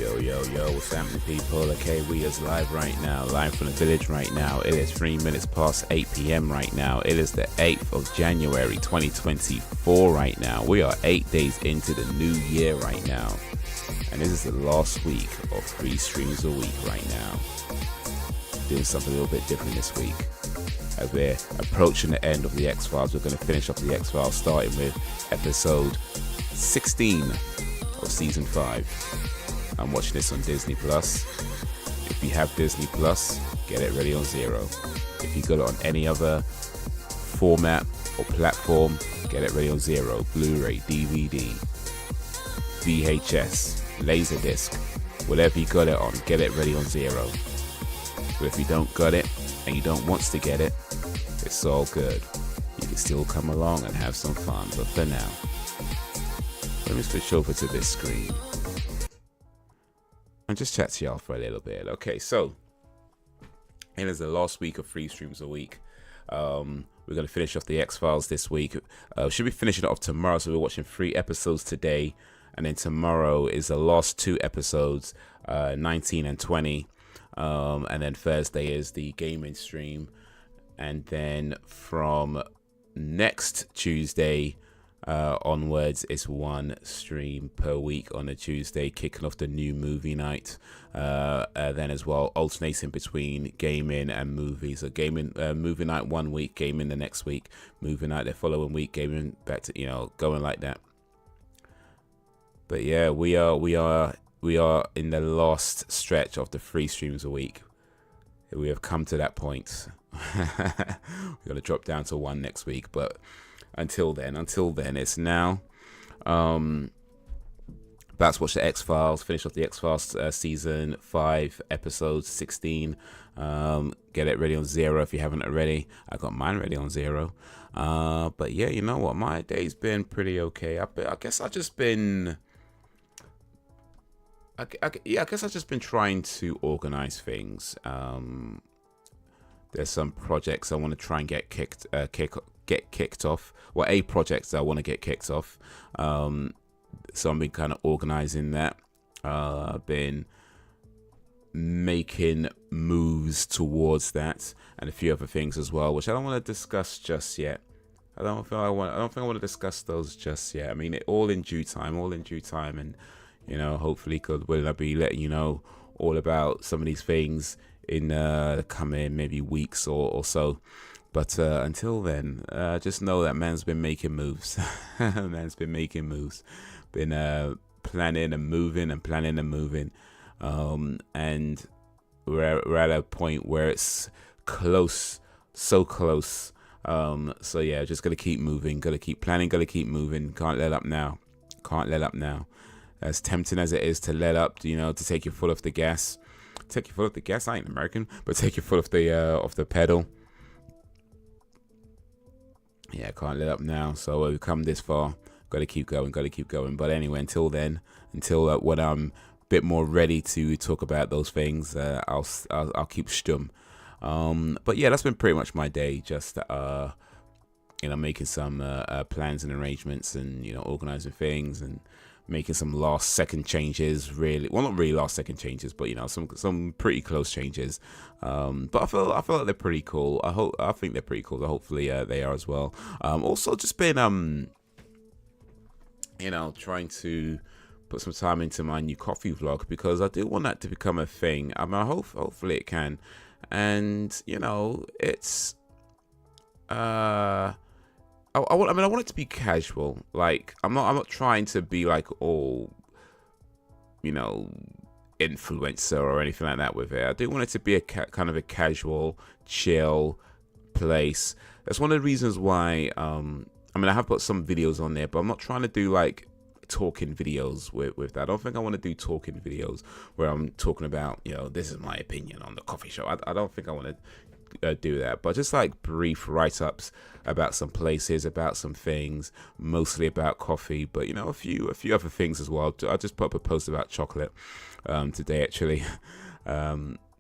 Yo, what's happening, people? Okay, we is live right now, live from the village right now. It is 3 minutes past 8 p.m. right now. It is the 8th of January 2024 right now. We are 8 days into the new year right now. And this is the last week of 3 streams a week right now. Doing something a little bit different this week. As we're approaching the end of the X-Files, we're going to finish off the X-Files starting with episode 16 of season 5. I'm watching this on Disney Plus. If you have Disney Plus, get it ready on 0. If you got it on any other format or platform, get it ready on 0. Blu-ray, DVD, VHS, Laserdisc, whatever you got it on, get it ready on 0. But if you don't got it and you don't want to get it, it's all good. You can still come along and have some fun. But for now, let me switch over to this screen and just chat to y'all for a little bit. Okay, so it is the last week of 3 streams a week. We're going to finish off the X-Files this week. Should be finishing it off tomorrow, so we're watching 3 episodes today. And then tomorrow is the last 2 episodes, 19 and 20. And then Thursday is the gaming stream. And then from next Tuesday onwards, it's 1 stream per week on a Tuesday, kicking off the new movie night. Then as well, alternating between gaming and movies. So gaming, movie night 1 week, gaming the next week, movie night the following week, gaming back to, going like that. But yeah, we are in the last stretch of the 3 streams a week. We have come to that point. We're gonna drop down to 1 next week, but until then, it's now. Let's watch the X-Files. Finish off the X-Files season 5, episode 16. Get it ready on 0 if you haven't already. I got mine ready on 0. But yeah, you know what? My day's been pretty okay. I guess I've just been. I guess I've just been trying to organize things. There's some projects I want to try and get kicked off. Well, projects I want to get kicked off. So I've been kind of organizing that. I've been making moves towards that, and a few other things as well, which I don't want to discuss just yet. I don't think I want to discuss those just yet. I mean, all in due time, and hopefully will I be letting you know all about some of these things in the coming maybe weeks or so. But until then, just know that man's been making moves. Been planning and moving. And we're at a point where it's close, so close. So yeah, just gotta keep moving, gotta keep planning, gotta keep moving. Can't let up now. As tempting as it is to let up, to take your foot off the gas. Take your foot off the gas. I ain't American, but take your foot off the pedal. Yeah, can't let up now. So we've come this far. Got to keep going. But anyway, until when I'm a bit more ready to talk about those things, I'll keep stum. But yeah, that's been pretty much my day. Just making some plans and arrangements, and organizing things and making some last second changes. Really, well, not really last second changes, but some pretty close changes. But I feel like they're pretty cool. I think they're pretty cool. So hopefully they are as well. Also just been trying to put some time into my new coffee vlog, because I do want that to become a thing. I mean, hopefully it can. And it's I want it to be casual. Like, I'm not trying to be like all, influencer or anything like that with it. I do want it to be a kind of a casual, chill place. That's one of the reasons why. I have put some videos on there, but I'm not trying to do like talking videos with that. I don't think I want to do talking videos where I'm talking about, this is my opinion on the coffee shop. I don't think I want to do that, but just like brief write-ups about some places, about some things, mostly about coffee, but a few other things as well. I just put up a post about chocolate today, actually.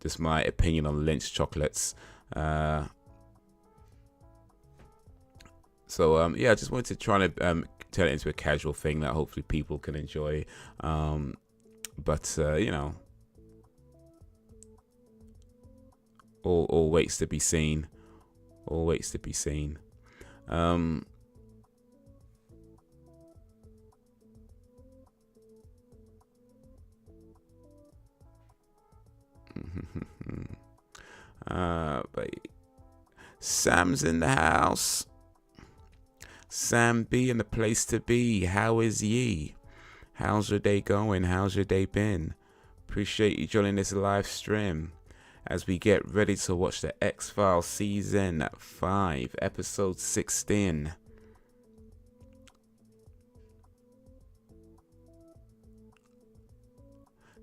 Just my opinion on Lynch chocolates. So I just wanted to try to turn it into a casual thing that hopefully people can enjoy. But you know, all waits to be seen. All waits to be seen. But Sam's in the house. Sam B in the place to be. How is ye? How's your day going? How's your day been? Appreciate you joining this live stream as we get ready to watch the X-Files Season 5, Episode 16.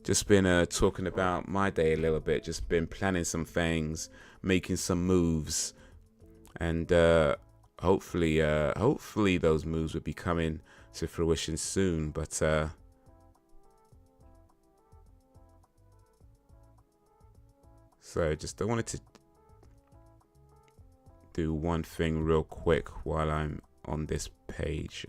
Just been talking about my day a little bit. Just been planning some things, making some moves, and hopefully those moves will be coming to fruition soon. But so just I wanted to do one thing real quick while I'm on this page.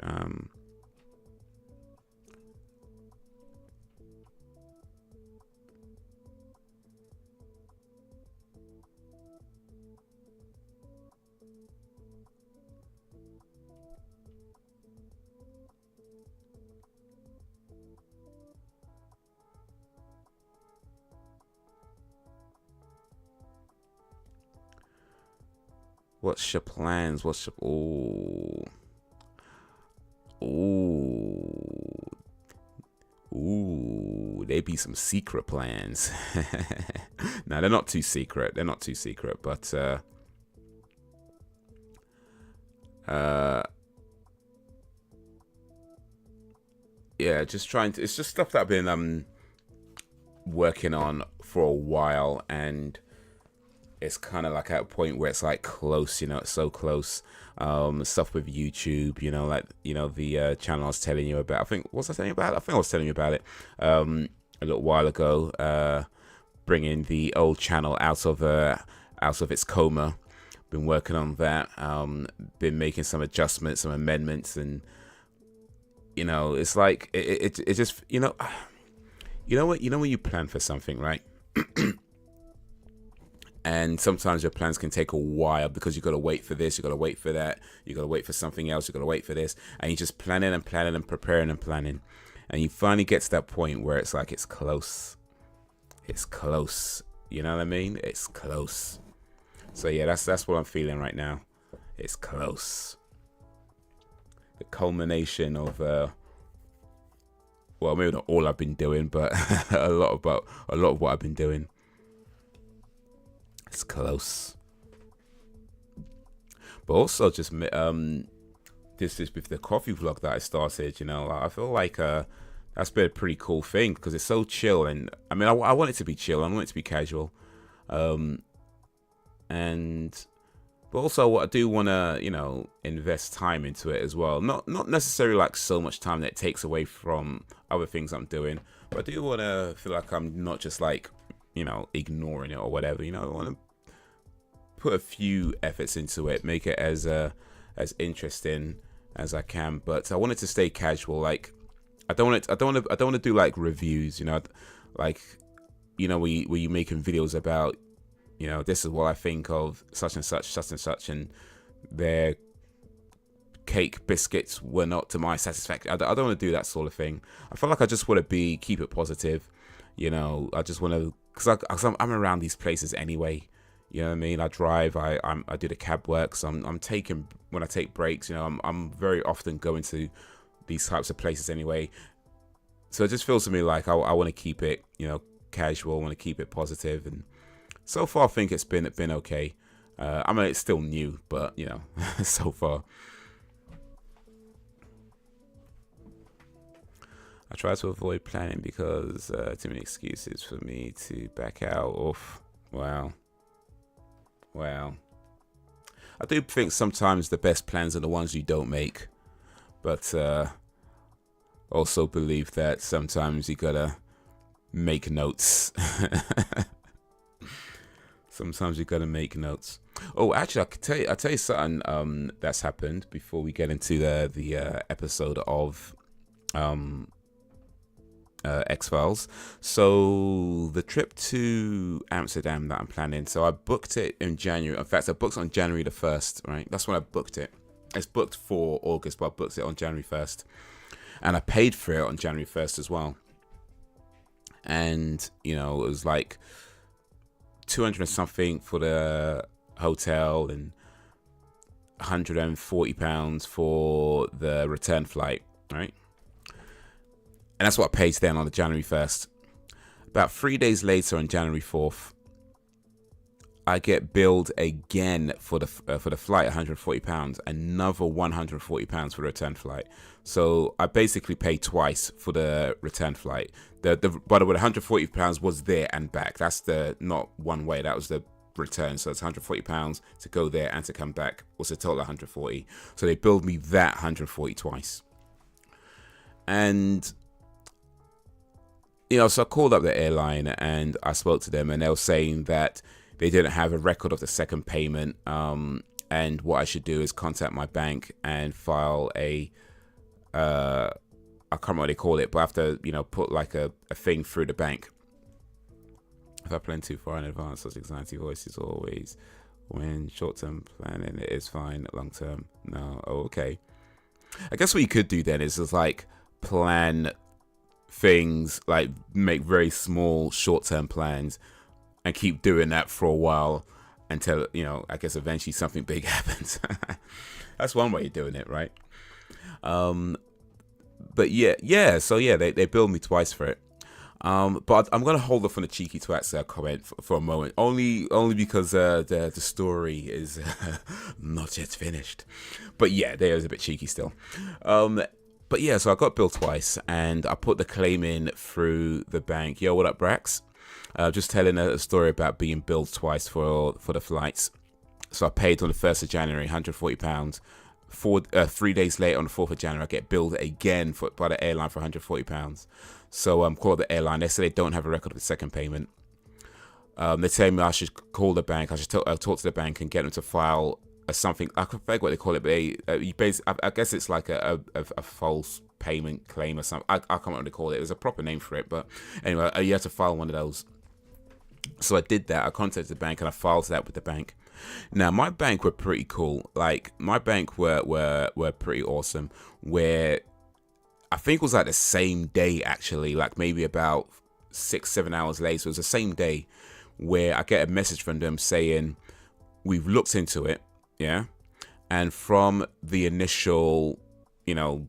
What's your plans? What's your... Ooh, they be some secret plans. No, they're not too secret. They're not too secret, but yeah, just trying to... It's just stuff that I've been working on for a while, and it's kind of like at a point where it's like close, you know, it's so close. Stuff with YouTube, you know, like, you know, the channel I was telling you about. I think, what was I telling you about it? I think I was telling you about it a little while ago. Bringing the old channel out of its coma. Been working on that. Been making some adjustments, some amendments, and you know, it's like it just, you know what, when you plan for something, right? And sometimes your plans can take a while because you got to wait for this, you got to wait for that, you got to wait for something else, you got to wait for this, and you're just planning and planning and preparing and planning, and you finally get to that point where it's like it's close. It's close. You know what I mean? It's close. So yeah, that's what I'm feeling right now. It's close. The culmination of well, maybe not all I've been doing, but a lot of what I've been doing. It's close. But also just this is with the coffee vlog that I started, you know, I feel like that's been a pretty cool thing because it's so chill, and I mean I want it to be chill, I want it to be casual, and but also what I do want to, you know, invest time into it as well, not necessarily like so much time that it takes away from other things I'm doing, but I do want to feel like I'm not just like, you know, ignoring it or whatever, you know. I want to put a few efforts into it, make it as interesting as I can, but I want it to stay casual. Like I don't want to do like reviews, you know, like, you know, where you making videos about, you know, this is what I think of such and such, and their cake biscuits were not to my satisfaction. I don't want to do that sort of thing. I feel like I just want to keep it positive, you know. I just want to, because I'm around these places anyway, you know what I mean. I drive, I do the cab work, so I'm taking, when I take breaks, you know, I'm very often going to these types of places anyway. So it just feels to me like I want to keep it, you know, casual. I want to keep it positive, and so far I think it's been okay. I mean, it's still new, but you know, so far. I try to avoid planning because too many excuses for me to back out. Oof. Wow. I do think sometimes the best plans are the ones you don't make, but also believe that sometimes you gotta make notes. Sometimes you gotta make notes. Oh, actually, I'll tell you something that's happened before we get into the episode of X-Files. So the trip to Amsterdam that I'm planning, so I booked it in January. In fact, I booked it on January the 1st, right? That's when I booked it. It's booked for August, but I booked it on January 1st. And I paid for it on January 1st as well. And, you know, it was like 200 and something for the hotel and £140 for the return flight, right? And that's what I paid then on the January 1st. About 3 days later, on January 4th, I get billed again for the flight, £140, another £140 for the return flight. So I basically paid twice for the return flight. By the way, the £140 was there and back. That's the not one way. That was the return. So it's £140 to go there and to come back. Was a total of £140. So they billed me that £140 twice. And you know, so I called up the airline and I spoke to them, and they were saying that they didn't have a record of the second payment, and what I should do is contact my bank and file a I can't remember what they call it, but I have to, you know, put like a thing through the bank. If I plan too far in advance, such anxiety voices always. When short-term planning, it is fine. Long-term, no. Oh, okay. I guess what you could do then is just like plan things, like make very small short-term plans and keep doing that for a while until, you know, I guess eventually something big happens. That's one way of doing it, right? But yeah. So yeah, they billed me twice for it. But I'm gonna hold off on the cheeky twats comment for a moment, only because the story is not yet finished. But yeah, there is a bit cheeky still. But yeah, so I got billed twice, and I put the claim in through the bank. Yo, what up, Brax? Just telling a story about being billed twice for the flights. So I paid on the 1st of January, £140. 3 days later, on the 4th of January, I get billed again by the airline for £140. So called the airline. They say they don't have a record of the second payment. They tell me I should call the bank. I should talk to the bank and get them to file something. I forget what they call it, but I guess it's like a false payment claim or something. I can't remember what they call it. There's a proper name for it, but anyway, you have to file one of those. So I did that. I contacted the bank and I filed that with the bank. Now my bank were pretty cool. Like my bank were pretty awesome. Where I think it was like the same day actually, like maybe about 6-7 hours later. It was the same day where I get a message from them saying we've looked into it, yeah, and from the initial, you know,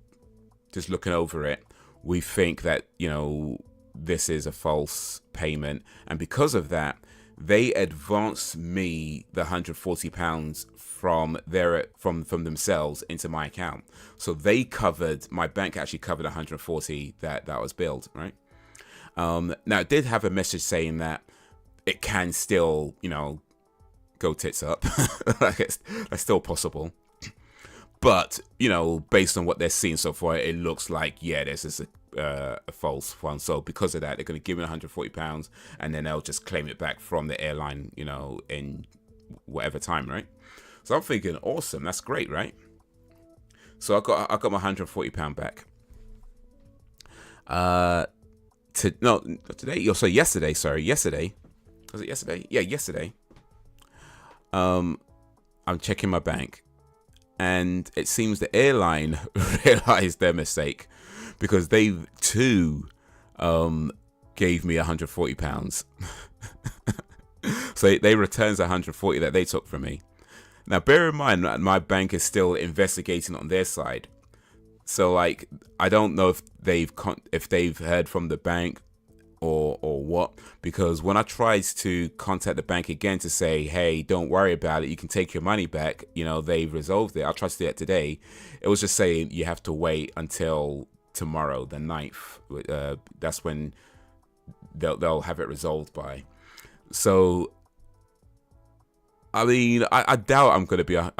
just looking over it, we think that, you know, this is a false payment, and because of that, they advanced me the £140 from themselves into my account. So they covered, my bank actually covered 140 that was billed, right? Now it did have a message saying that it can still, you know, go tits up. Like that's still possible. But, you know, based on what they're seeing so far, it looks like, yeah, this is a false one. So because of that, they're going to give me £140 and then they'll just claim it back from the airline, you know, in whatever time, right? So I'm thinking, awesome, that's great, right? So I got my £140 back. Yesterday. Was it yesterday? Yeah, yesterday. I'm checking my bank. And it seems the airline realized their mistake because they too gave me £140. So they returned the $140 that they took from me. Now, bear in mind that my bank is still investigating on their side. So, like, I don't know if they've heard from the bank or what, because when I tried to contact the bank again to say, hey, don't worry about it, you can take your money back, you know, they've resolved it. I tried to do that today. It was just saying you have to wait until tomorrow, the 9th. That's when they'll have it resolved by. So, I mean, I doubt I'm going to be, I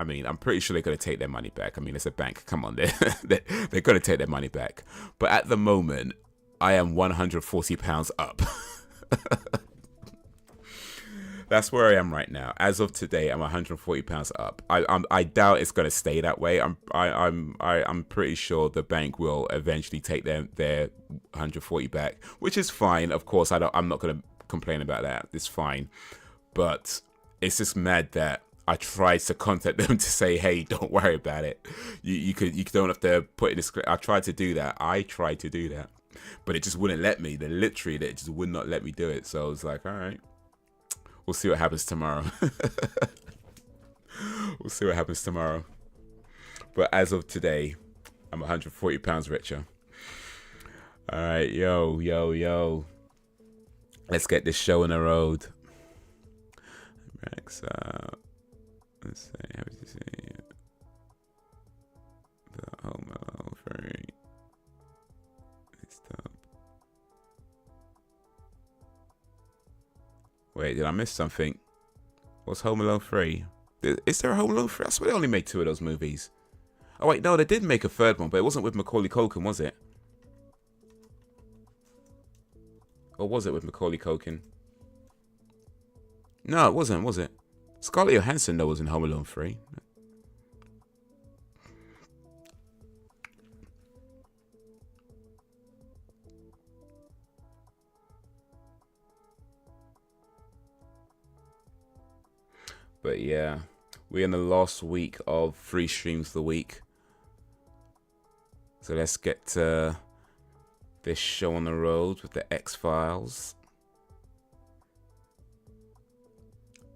mean, I'm pretty sure they're going to take their money back. I mean, it's a bank. Come on, they're going to take their money back. But at the moment, I am £140 up. that's where I am right now. As of today, I'm 140 pounds up. I doubt it's gonna stay that way. I'm pretty sure the bank will eventually take their 140 back, which is fine. Of course, I'm not gonna complain about that. It's fine, but it's just mad that I tried to contact them to say, hey, don't worry about it. You don't have to put in a script. I tried to do that. But it just wouldn't let me. It just would not let me do it. So I was like, all right, we'll see what happens tomorrow. We'll see what happens tomorrow. But as of today, I'm 140 pounds richer. All right, yo. Let's get this show on the road. Max out. Let's say, how would you say it? The Home Alone free. Stop. Wait, did I miss something? What's Home Alone 3? Is there a Home Alone 3? I swear they only made 2 of those movies. Oh wait, no, they did make a 3rd one, but it wasn't with Macaulay Culkin, was it? Or was it with Macaulay Culkin? No, it wasn't, was it? Scarlett Johansson, though, was in Home Alone 3. But yeah, we're in the last week of free streams of the week. So let's get this show on the road with the X-Files.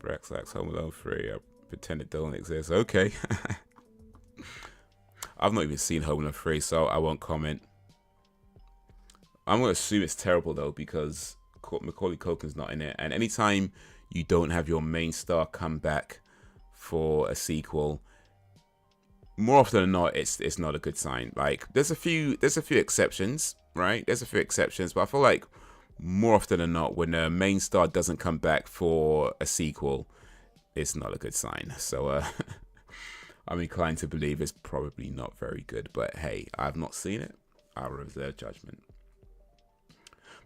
Brax likes Home Alone 3. I pretend it don't exist. Okay. I've not even seen Home Alone 3, so I won't comment. I'm going to assume it's terrible, though, because Macaulay Culkin's not in it. And anytime you don't have your main star come back for a sequel, more often than not, it's not a good sign. Like, there's a few exceptions, right? There's a few exceptions, but I feel like more often than not, when a main star doesn't come back for a sequel, it's not a good sign. So I'm inclined to believe it's probably not very good. But hey, I've not seen it. I'll reserve judgment.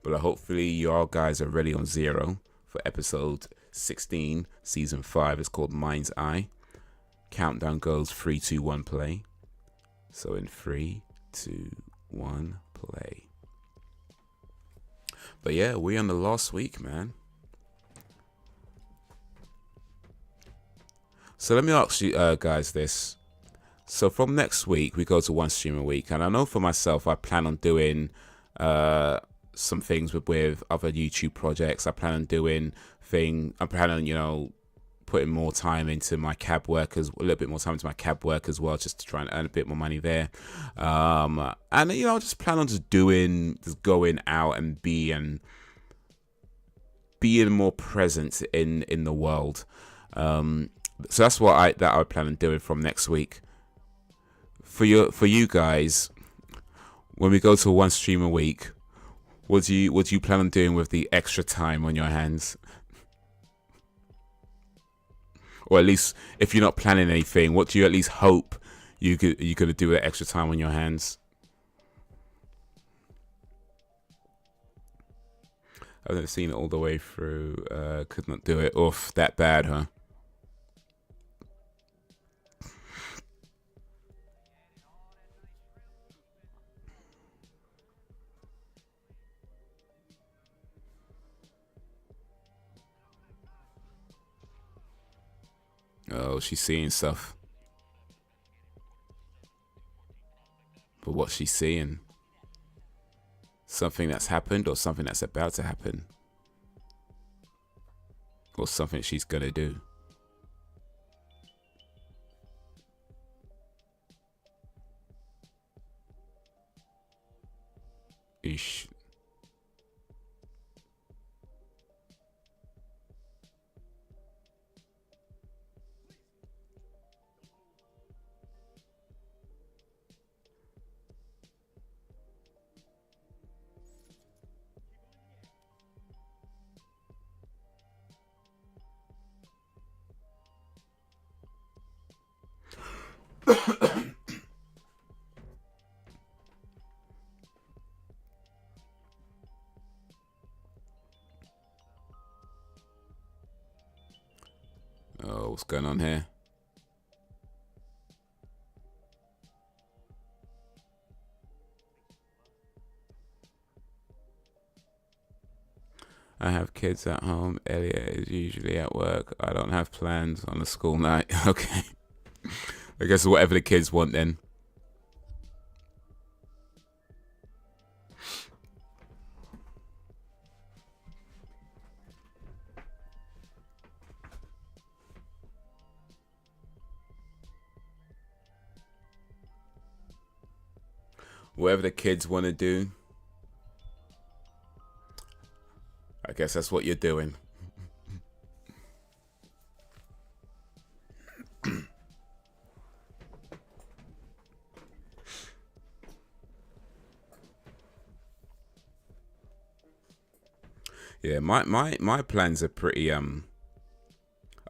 But hopefully you all guys are ready on zero for episode 16, season 5. It's called Mind's Eye. Countdown goes 3, 2, 1, play. So in 3, 2, 1, play. But yeah, we're on the last week, man. So let me ask you guys this. So from next week, we go to 1 stream a week. And I know for myself, I plan on doing some things with other YouTube projects. I plan on putting more time into my cab work, a little bit more time into my cab work as well, just to try and earn a bit more money there. And I just plan on just going out and being more present in the world. So that's what I plan on doing from next week. For you guys, when we go to 1 stream a week, what do you plan on doing with the extra time on your hands? Or at least, if you're not planning anything, what do you at least hope you're gonna do with extra time on your hands? I've never seen it all the way through. Could not do it. Oof, that bad, huh? Oh, she's seeing stuff. But what's she seeing? Something that's happened or something that's about to happen? Or something she's gonna do? Ish. what's going on here. I have kids at home. Elliot is usually at work. I don't have plans on a school night. Okay. I guess whatever the kids want then. Whatever the kids want to do, I guess that's what you're doing. Yeah, my plans are pretty I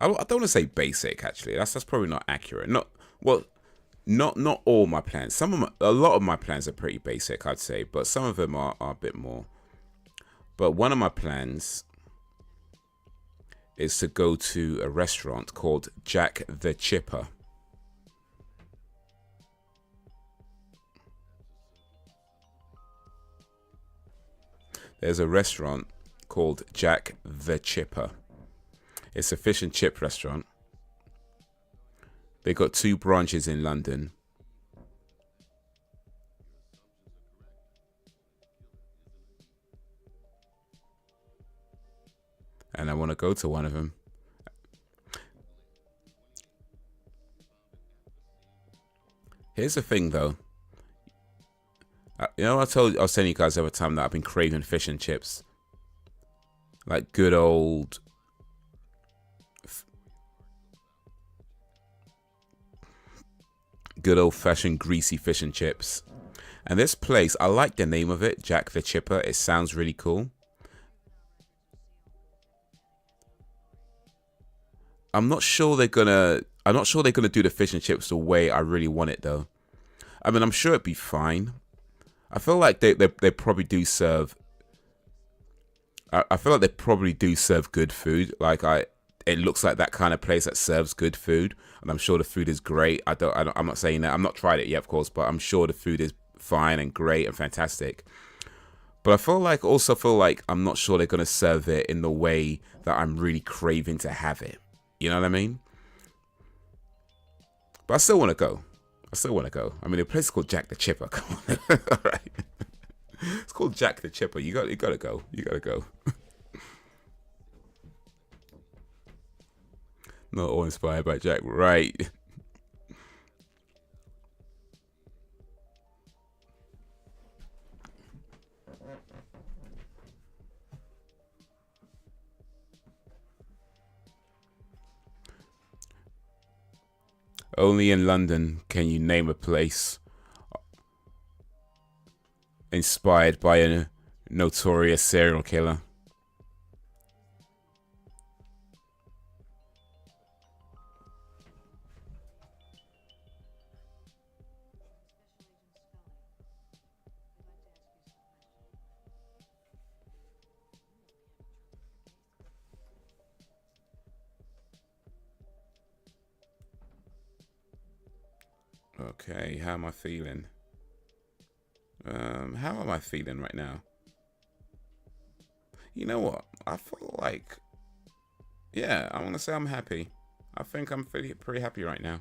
don't want to say basic actually. That's probably not accurate. Not all my plans. A lot of my plans are pretty basic, I'd say, but some of them are a bit more. But one of my plans is to go to a restaurant called Jack the Chipper. There's a restaurant called Jack the Chipper. It's a fish and chip restaurant. They got 2 branches in London. And I want to go to one of them. Here's the thing though. You know, I was telling you guys every time that I've been craving fish and chips. Like good old fashioned greasy fish and chips. And this place, I like the name of it, Jack the Chipper. It sounds really cool. I'm not sure they're gonna do the fish and chips the way I really want it though. I mean, I'm sure it'd be fine. I feel like they probably do serve. I feel like they probably do serve good food. Like it looks like that kind of place that serves good food, and I'm sure the food is great. I'm not saying that. I'm not tried it yet, of course, but I'm sure the food is fine and great and fantastic. But I also feel like I'm not sure they're gonna serve it in the way that I'm really craving to have it. You know what I mean? But I still want to go. I mean, the place is called Jack the Chipper. Come on, all right. It's called Jack the Chipper. You gotta go. You gotta go. Not all inspired by Jack, right? Only in London can you name a place inspired by a notorious serial killer. Okay, how am I feeling? How am I feeling right now? You know what? I feel like, yeah, I want to say I'm happy. I think I'm pretty happy right now.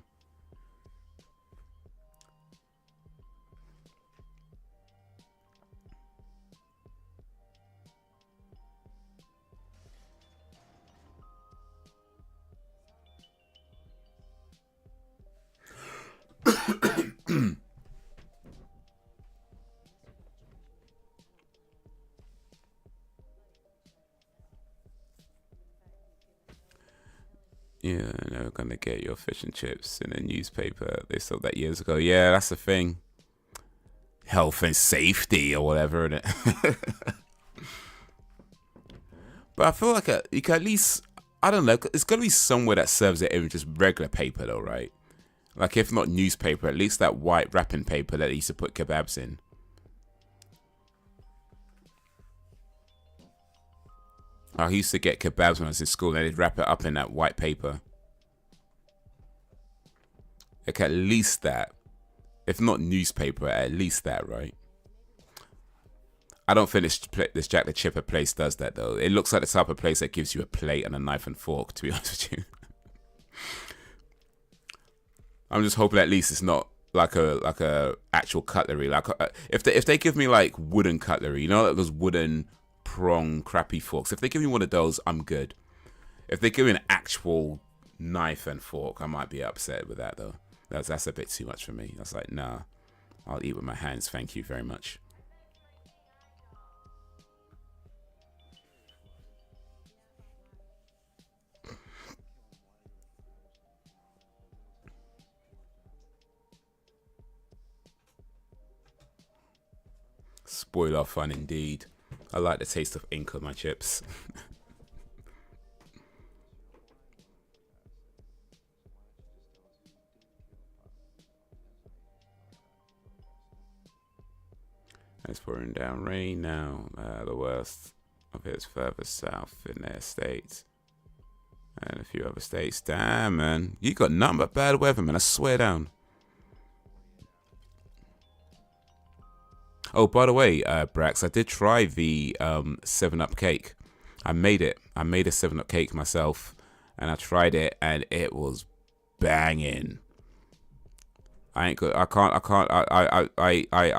Yeah, they're gonna get your fish and chips in a newspaper. They sold that years ago. Yeah, that's the thing. Health and safety or whatever, isn't it? But I feel like you can at least, I don't know, it's gonna be somewhere that serves it in just regular paper though, right? Like if not newspaper, at least that white wrapping paper that they used to put kebabs in. I used to get kebabs when I was in school and they'd wrap it up in that white paper. Like at least that. If not newspaper, at least that, right? I don't think this Jack the Chipper place does that though. It looks like the type of place that gives you a plate and a knife and fork, to be honest with you. I'm just hoping at least it's not like a actual cutlery. Like if they give me like wooden cutlery, you know, like those wooden prong crappy forks. If they give me one of those, I'm good. If they give me an actual knife and fork, I might be upset with that though. That's a bit too much for me. That's like, nah, I'll eat with my hands. Thank you very much. Spoiler fun indeed. I like the taste of ink on my chips. It's pouring down rain now. The worst of it is further south in their states. And a few other states. Damn, man. You got nothing but bad weather, man. I swear down. Oh, by the way, Brax, I did try the 7-Up cake. I made it. I made a 7-Up cake myself. And I tried it, and it was banging. I ain't good. I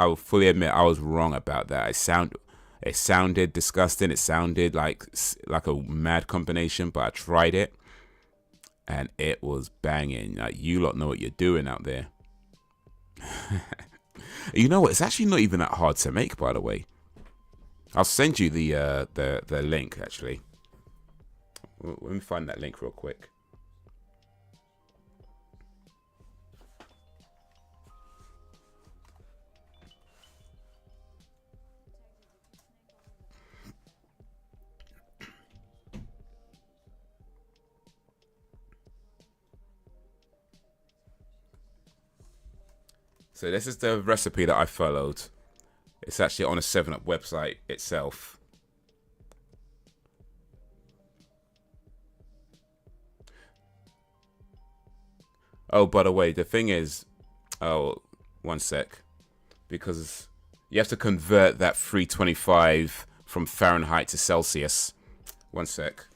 will fully admit I was wrong about that. It sounded disgusting. It sounded like a mad combination, but I tried it and it was banging. Like, you lot know what you're doing out there. You know what? It's actually not even that hard to make, by the way. I'll send you the link actually. Let me find that link real quick. So this is the recipe that I followed. It's actually on a 7-Up website itself. Oh, by the way, the thing is, oh, one sec, because you have to convert that 325 from Fahrenheit to Celsius. One sec.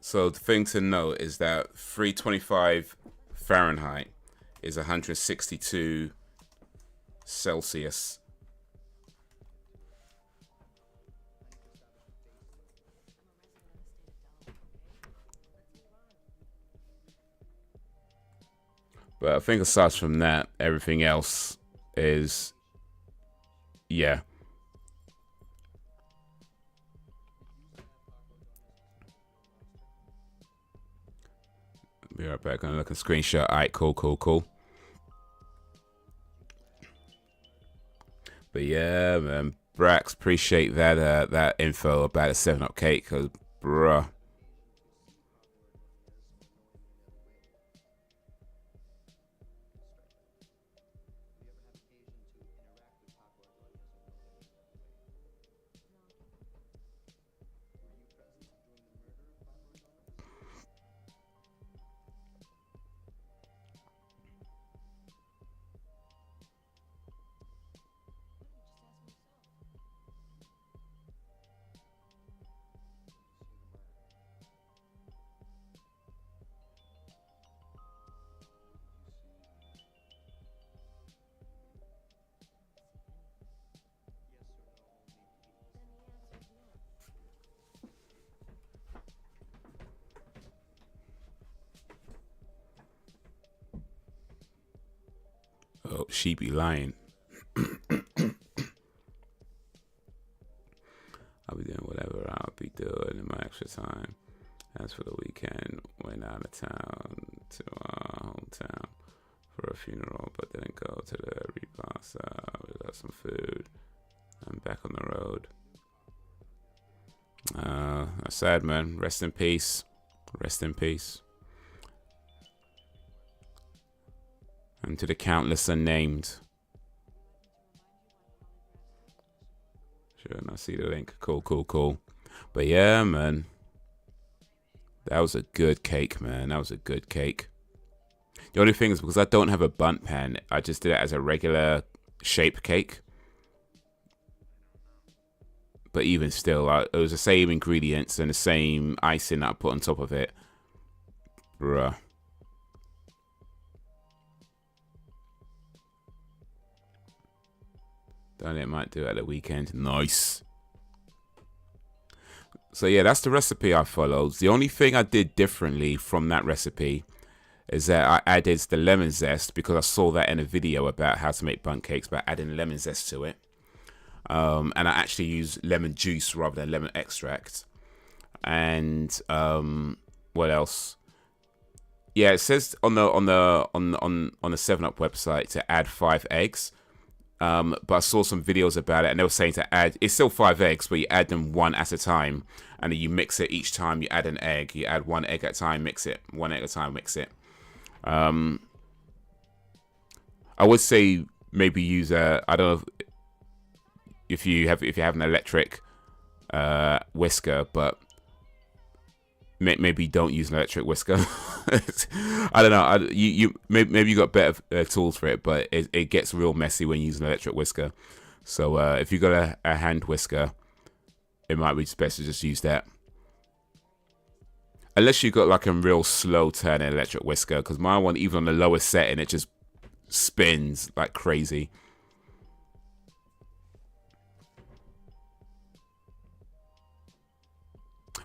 So the thing to note is that 325 Fahrenheit is 162 Celsius. But I think aside from that, everything else is, yeah. Be right back. I'm looking screenshot. All right, cool. But yeah, man, Brax, appreciate that that info about a 7-Up cake, cause bruh. Oh, she be lying. I'll be doing whatever I'll be doing in my extra time. As for the weekend, went out of town to our hometown for a funeral, but didn't go to the repast. We got some food. I'm back on the road. That's sad, man. Rest in peace. Rest in peace. And to the countless unnamed. And I see the link. Cool, cool, cool. But yeah, man. That was a good cake, man. That was a good cake. The only thing is because I don't have a bundt pan, I just did it as a regular shape cake. But even still, it was the same ingredients and the same icing that I put on top of it. Bruh. Done it, might do it at the weekend. Nice. So yeah, that's the recipe I followed. The only thing I did differently from that recipe is that I added the lemon zest because I saw that in a video about how to make bundt cakes by adding lemon zest to it. And I actually use lemon juice rather than lemon extract. And what else? Yeah, it says on the 7up website to add 5 eggs. But I saw some videos about it, and they were saying to add. It's still 5 eggs, but you add them one at a time, and then you mix it each time you add an egg. You add 1 egg at a time, mix it. 1 egg at a time, mix it. I would say maybe use a. I don't know if you have an electric whisker, but maybe don't use an electric whisker. I don't know. Maybe you got better tools for it, but it gets real messy when you use an electric whisker. So if you got a hand whisker, it might be best to just use that. Unless you got like a real slow turning electric whisker, because my one, even on the lowest setting, it just spins like crazy.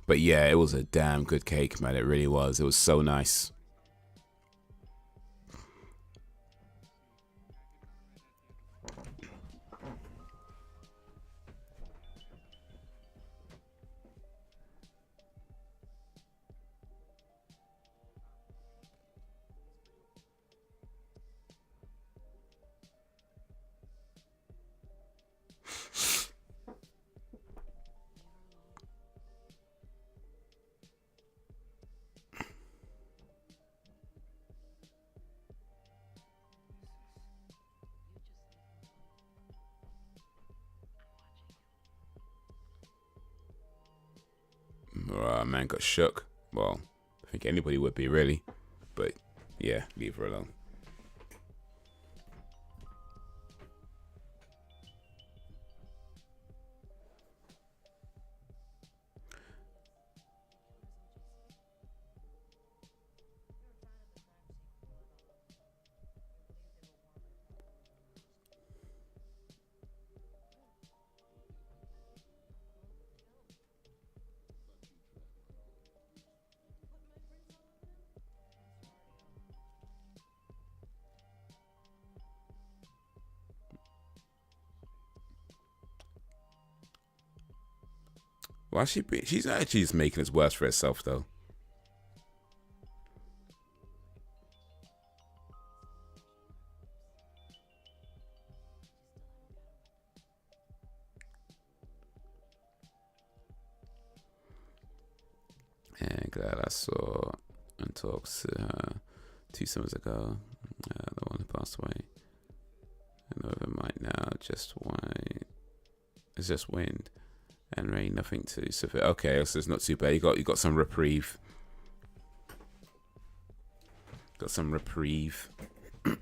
But yeah, it was a damn good cake, man. It really was. It was so nice. Man got shook. Well, I think anybody would be, really. But yeah, leave her alone. Why she's actually just making it worse for herself, though. And glad I saw and talked to her 2 summers ago. The one who passed away. And over might now just why it's just wind and rain, nothing too severe. Okay, so it's not too bad. You got some reprieve. Got some reprieve. And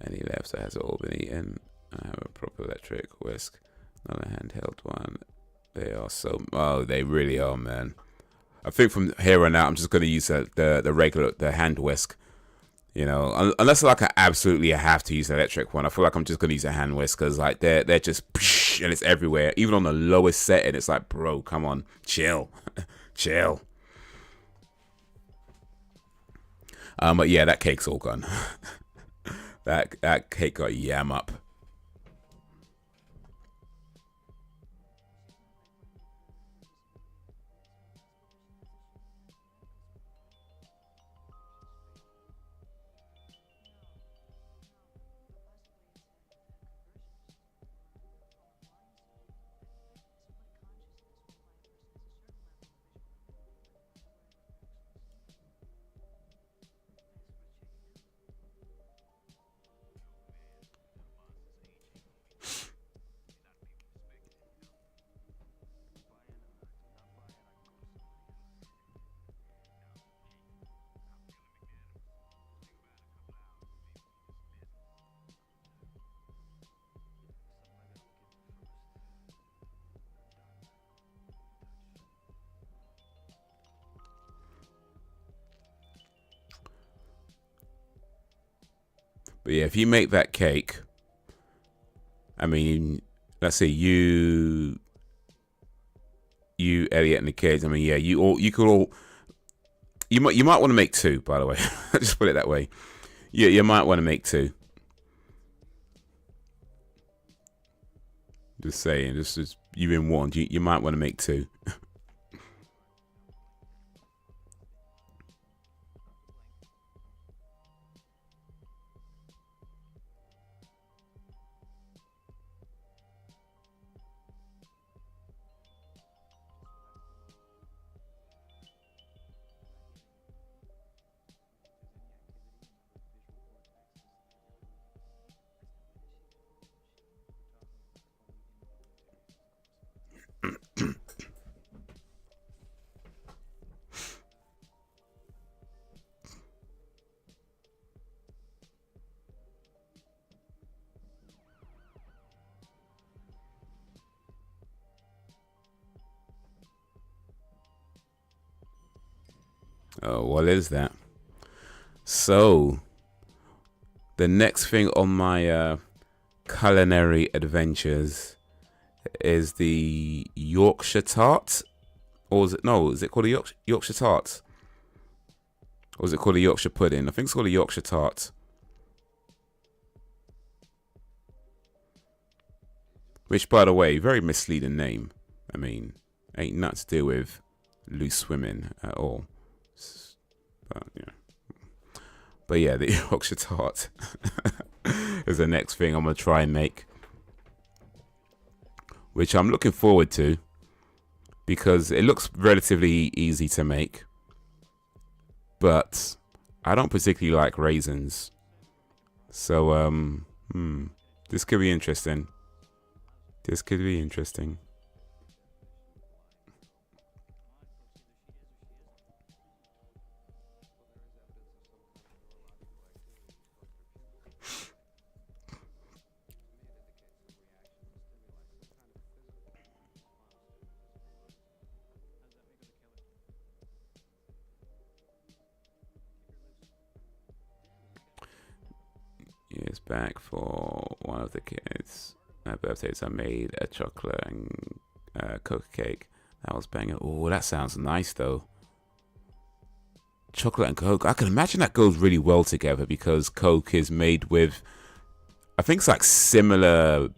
he left, so has it all been eaten. I have a proper electric whisk, not a handheld one. They are so, oh, they really are, man. I think from here on out, I'm just going to use the regular, the hand whisk. You know, unless like I absolutely have to use an electric one. I feel like I'm just going to use a hand whisk because like they're just, and it's everywhere. Even on the lowest setting, it's like, bro, come on, chill, chill. But yeah, that cake's all gone. that cake got yam up. But yeah, if you make that cake, I mean, let's say you, Elliot, and the kids. I mean, yeah, you might want to make two. By the way, just put it that way. Yeah, you might want to make two. Just saying, just you've been warned. You might want to make two. Oh, what is that? So, the next thing on my culinary adventures is the Yorkshire tart. Or is it called a Yorkshire tart? Or is it called a Yorkshire pudding? I think it's called a Yorkshire tart. Which, by the way, very misleading name. I mean, ain't nothing to do with loose women at all. But yeah, the Yorkshire tart is the next thing I'm gonna try and make, which I'm looking forward to because it looks relatively easy to make. But I don't particularly like raisins, so this could be interesting. This could be interesting. Years back, for one of the kids' birthdays, I made a chocolate and cocoa cake. That was banging. Oh, that sounds nice though. Chocolate and Coke. I can imagine that goes really well together because Coke is made with, I think it's like similar.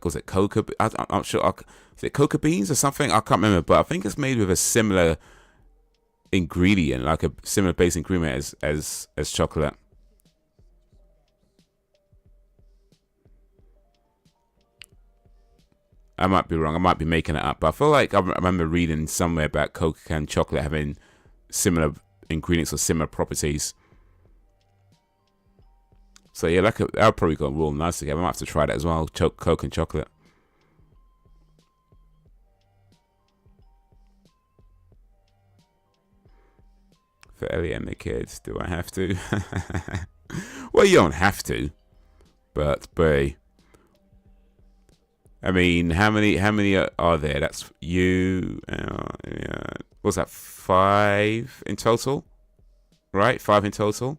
Was it cocoa? I'm not sure. Is it cocoa beans or something? I can't remember, but I think it's made with a similar ingredient, like a similar base ingredient as chocolate. I might be wrong. I might be making it up, but I feel like I remember reading somewhere about Coke and chocolate having similar ingredients or similar properties. So yeah, that'll probably go real nice together. I might have to try that as well. Coke and chocolate. For Elliot and the kids, do I have to? Well, you don't have to, but I mean, how many are there? That's you. What's that? 5 in total, right? 5 in total.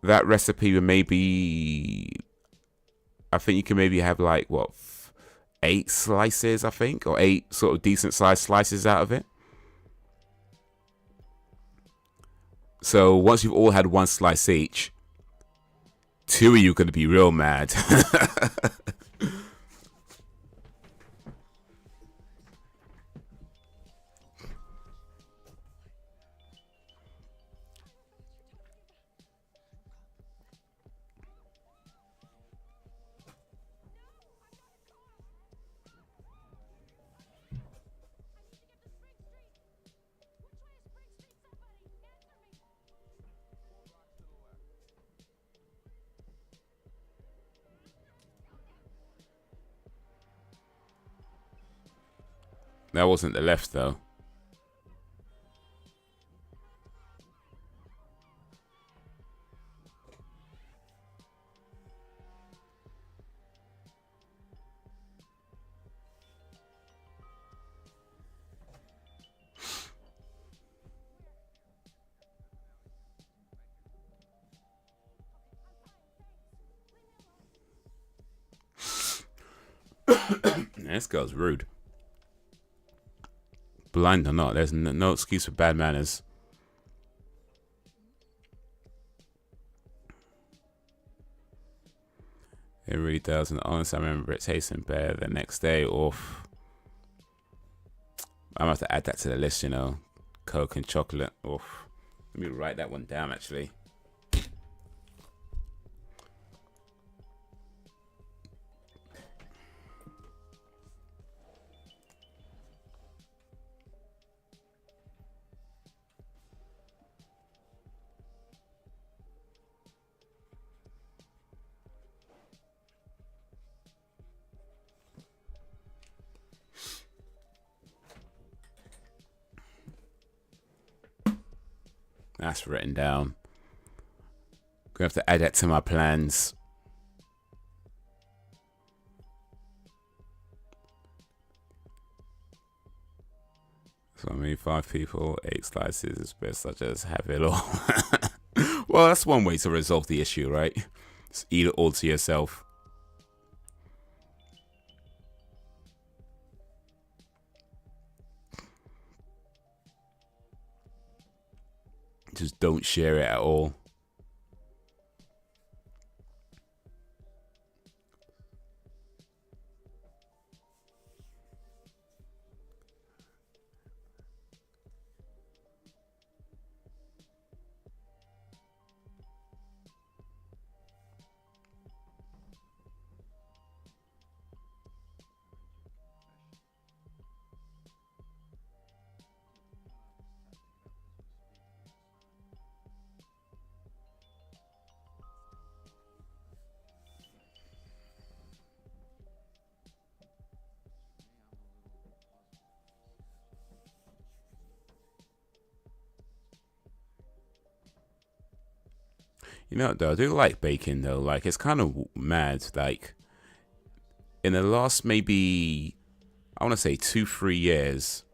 That recipe would maybe, I think you can maybe have like what, 8 slices, I think, or 8 sort of decent sized slices out of it. So once you've all had 1 slice each, 2 of you are going to be real mad. That wasn't the left though. This girl's rude. Blind or not, there's no excuse for bad manners. It really does, and honestly, I remember it tasting better the next day. Oof. I'm gonna have to add that to the list, you know. Coke and chocolate. Oof. Let me write that one down, actually. That's written down. Gonna have to add that to my plans. So I mean, 5 people, 8 slices is best. I just have it all. Well, that's one way to resolve the issue, right? Just eat it all to yourself. Just don't share it at all. You know, though, I do like baking, though. Like, it's kind of mad. Like, in the last maybe, I want to say 2-3 years,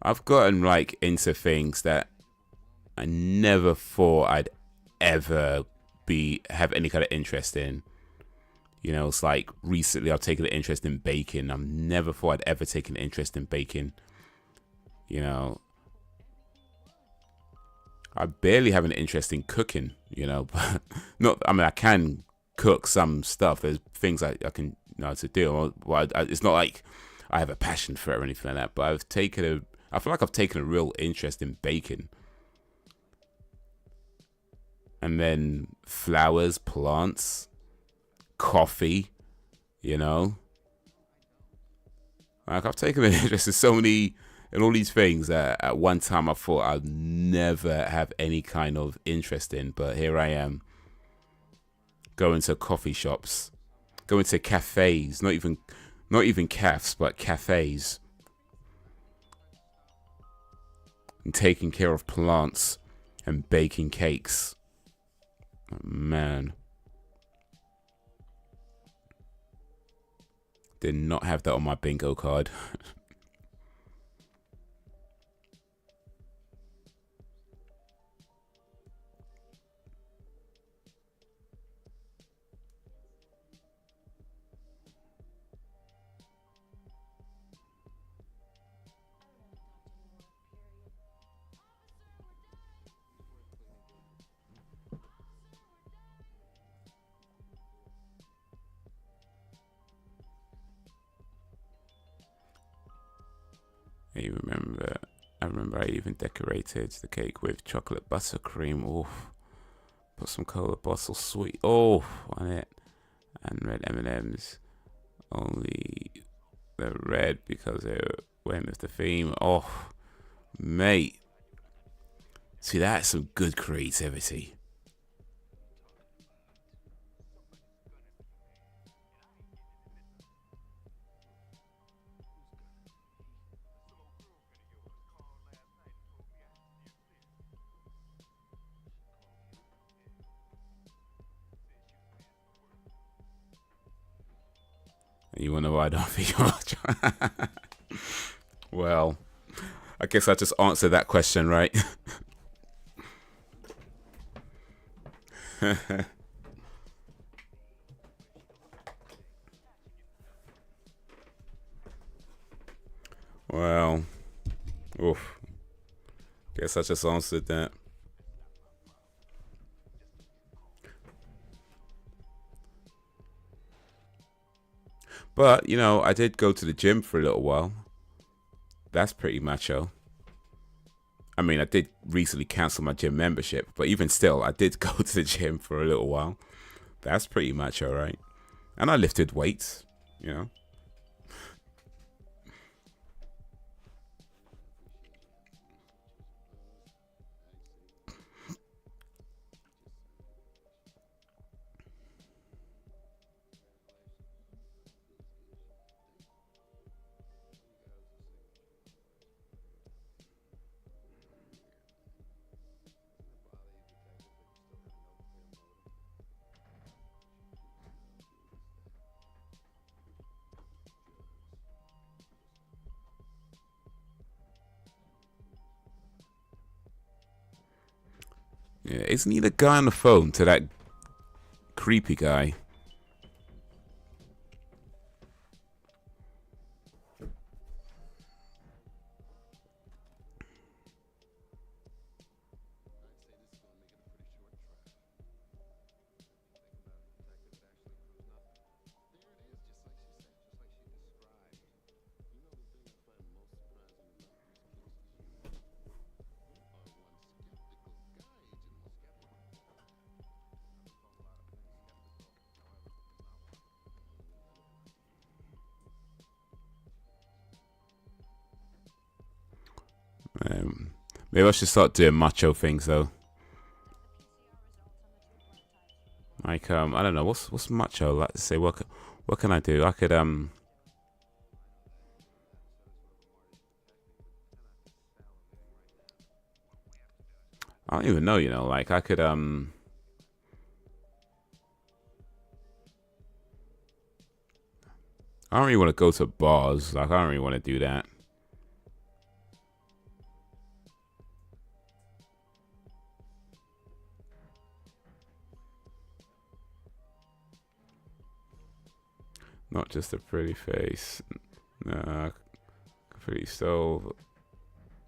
I've gotten, like, into things that I never thought I'd ever have any kind of interest in. You know, it's like, recently I've taken an interest in baking. I've never thought I'd ever taken an interest in baking. You know, I barely have an interest in cooking, you know, but not, I mean, I can cook some stuff. There's things I can know how to do. Well, it's not like I have a passion for it or anything like that, but I feel like I've taken a real interest in baking. And then flowers, plants, coffee, you know. Like, I've taken an interest in so many, and all these things that at one time I thought I'd never have any kind of interest in, but here I am, going to coffee shops, going to cafes, not even cafes, but cafes, and taking care of plants and baking cakes. Oh, man, did not have that on my bingo card. I remember I even decorated the cake with chocolate buttercream. Oh, put some cola bottle sweet. Oh, on it, and red M&Ms. Only the red because they went with the theme. Oh, mate, see, that's some good creativity. You wanna know why I don't think much? Well, I guess I just answered that question, right? Well, oof. Guess I just answered that. But, you know, I did go to the gym for a little while. That's pretty macho. I mean, I did recently cancel my gym membership, but even still, I did go to the gym for a little while. That's pretty macho, right? And I lifted weights, you know. Yeah, isn't he the guy on the phone to that creepy guy? Maybe I should start doing macho things though. Like I don't know, what's macho? Like to say, what can I do? I could I don't even know, you know, like I could I don't really want to go to bars. Like I don't really want to do that. Not just a pretty face. Nah, pretty stove.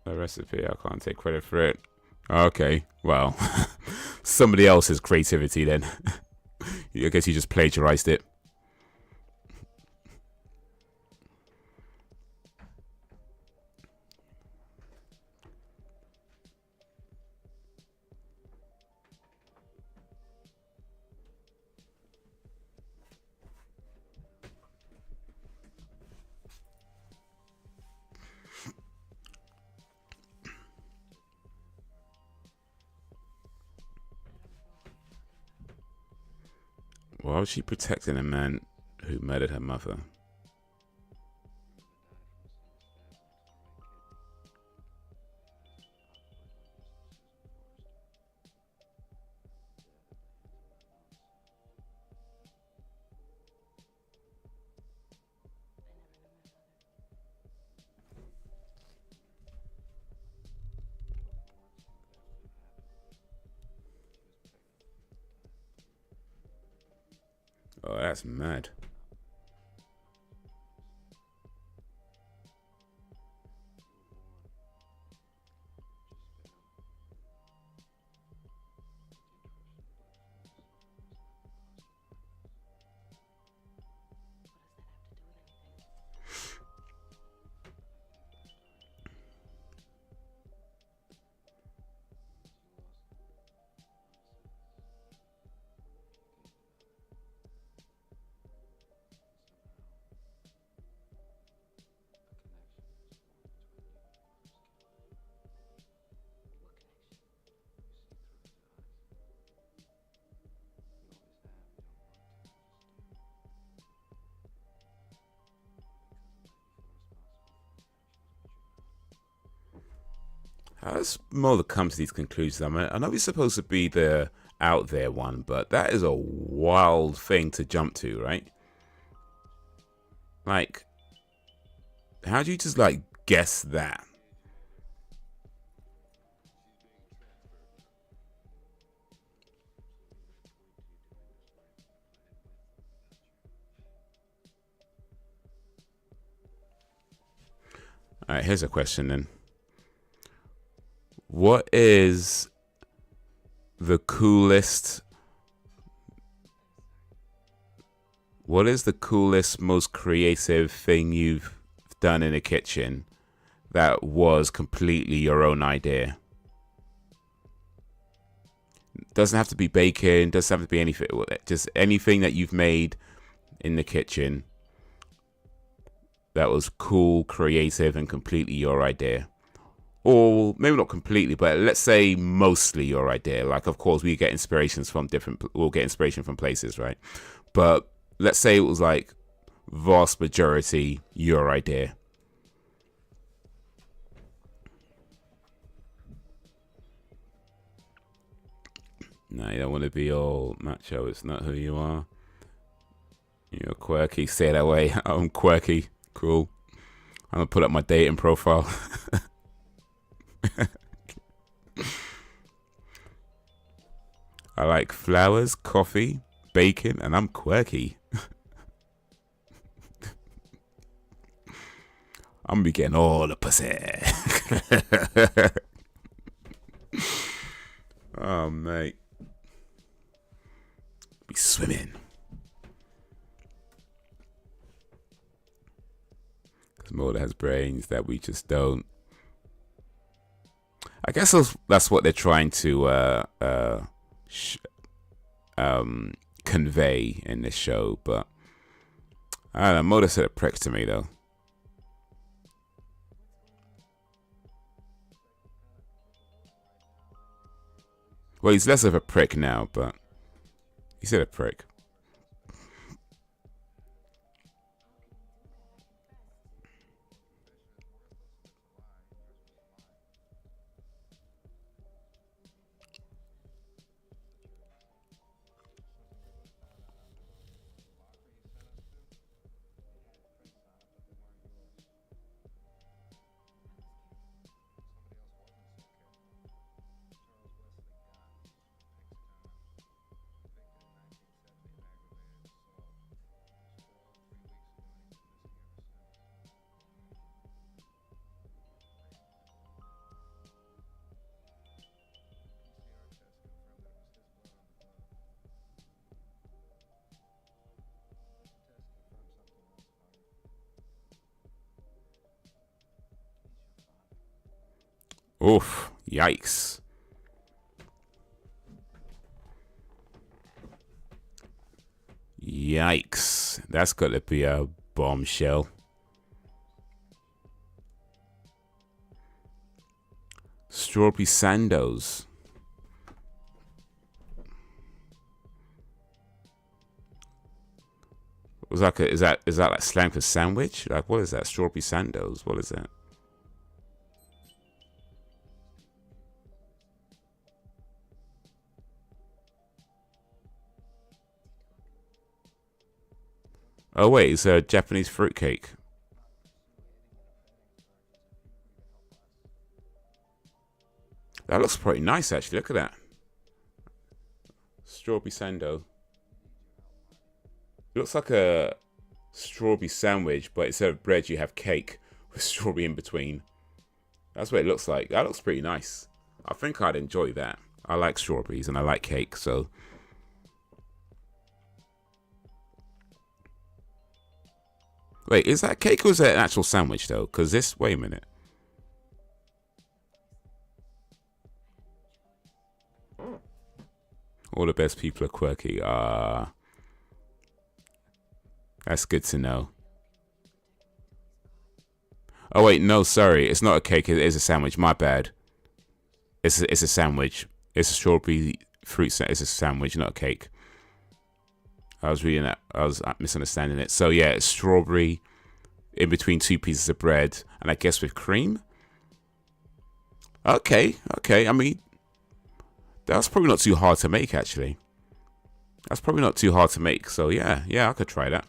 A recipe. I can't take credit for it. Okay, well, somebody else's creativity then. I guess you just plagiarized it. Why was she protecting a man who murdered her mother? Oh, that's mad. How does Mulder come to these conclusions? I mean, I know he's supposed to be the out there one, but that is a wild thing to jump to, right? Like, how do you just like guess that? All right, here's a question then. What is the coolest... What is the coolest, most creative thing you've done in the kitchen that was completely your own idea? Doesn't have to be baking, doesn't have to be anything, just anything that you've made in the kitchen that was cool, creative, and completely your idea. Or maybe not completely, but let's say mostly your idea. Like, of course, we'll get inspiration from places, right? But let's say it was like vast majority your idea. No, you don't want to be all macho. It's not who you are. You're quirky. Say it that way. I'm quirky. Cool. I'm going to put up my dating profile. I like flowers, coffee, bacon, and I'm quirky. I'm gonna be getting all the pussy. Oh, mate. Be swimming. Because Moda has brains that we just don't. I guess that's what they're trying to convey in this show, but I don't know. Moda said a prick to me though. Well, he's less of a prick now, but he said a prick. Oof, yikes. Yikes. That's got to be a bombshell. Strawberry Sandos. Was like is that like slang for sandwich? Like, what is that? Strawberry Sandos. What is that? Oh wait, it's a Japanese fruitcake. That looks pretty nice actually. Look at that. Strawberry Sando. It looks like a strawberry sandwich, but instead of bread you have cake with strawberry in between. That's what it looks like. That looks pretty nice. I think I'd enjoy that. I like strawberries and I like cake, so. Wait, is that cake or is that an actual sandwich though? Because this, wait a minute. All the best people are quirky. That's good to know. Oh wait, no, sorry. It's not a cake. It is a sandwich. My bad. It's a sandwich. It's a strawberry fruit. It's a sandwich, not a cake. I was reading that. I was misunderstanding it. So yeah, it's strawberry in between two pieces of bread, and I guess with cream. Okay. I mean, that's probably not too hard to make, actually. That's probably not too hard to make. So yeah, I could try that.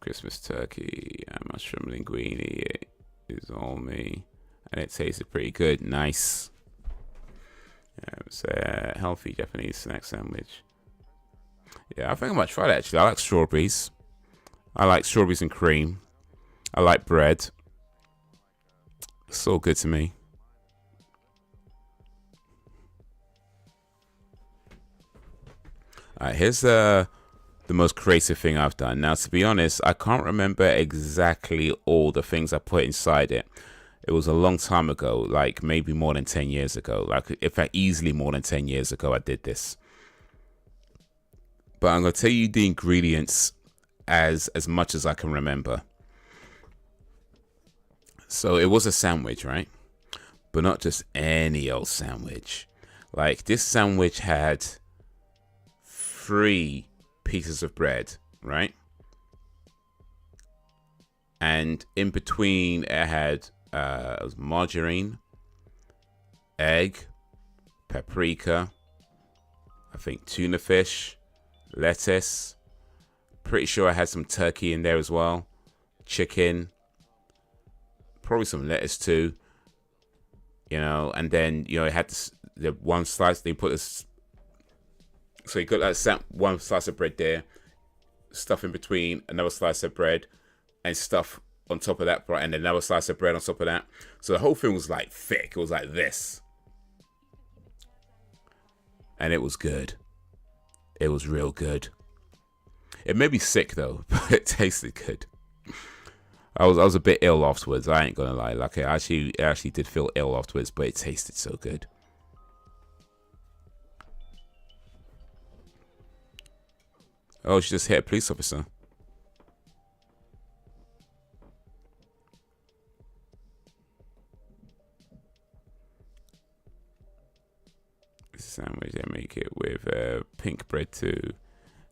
Christmas turkey and mushroom linguine is all me. and it tasted pretty good. Nice. It's a healthy Japanese snack sandwich. Yeah, I think I might try that actually. I like strawberries. I like strawberries and cream. I like bread. It's all good to me. Alright, here's the most creative thing I've done. Now, to be honest, I can't remember exactly all the things I put inside it. It was a long time ago, like maybe more than 10 years ago. Like, in fact, easily more than 10 years ago I did this. But I'm going to tell you the ingredients as much as I can remember. So it was a sandwich, right? But not just any old sandwich. Like, this sandwich had 3 pieces of bread, right? And in between it had it was margarine, egg, paprika, I think tuna fish, lettuce. Pretty sure I had some turkey in there as well, chicken, probably some lettuce too, you know. And then, you know, it had the one slice. They put this, so you got that one slice of bread there, stuff in between, another slice of bread, and stuff on top of that, and another slice of bread on top of that. So the whole thing was like thick. It was like this, and it was good. It was real good. It made me sick though, but it tasted good. I was a bit ill afterwards. I ain't gonna lie. Like, I actually did feel ill afterwards, but it tasted so good. Oh, she just hit a police officer. This sandwich, they make it with pink bread too.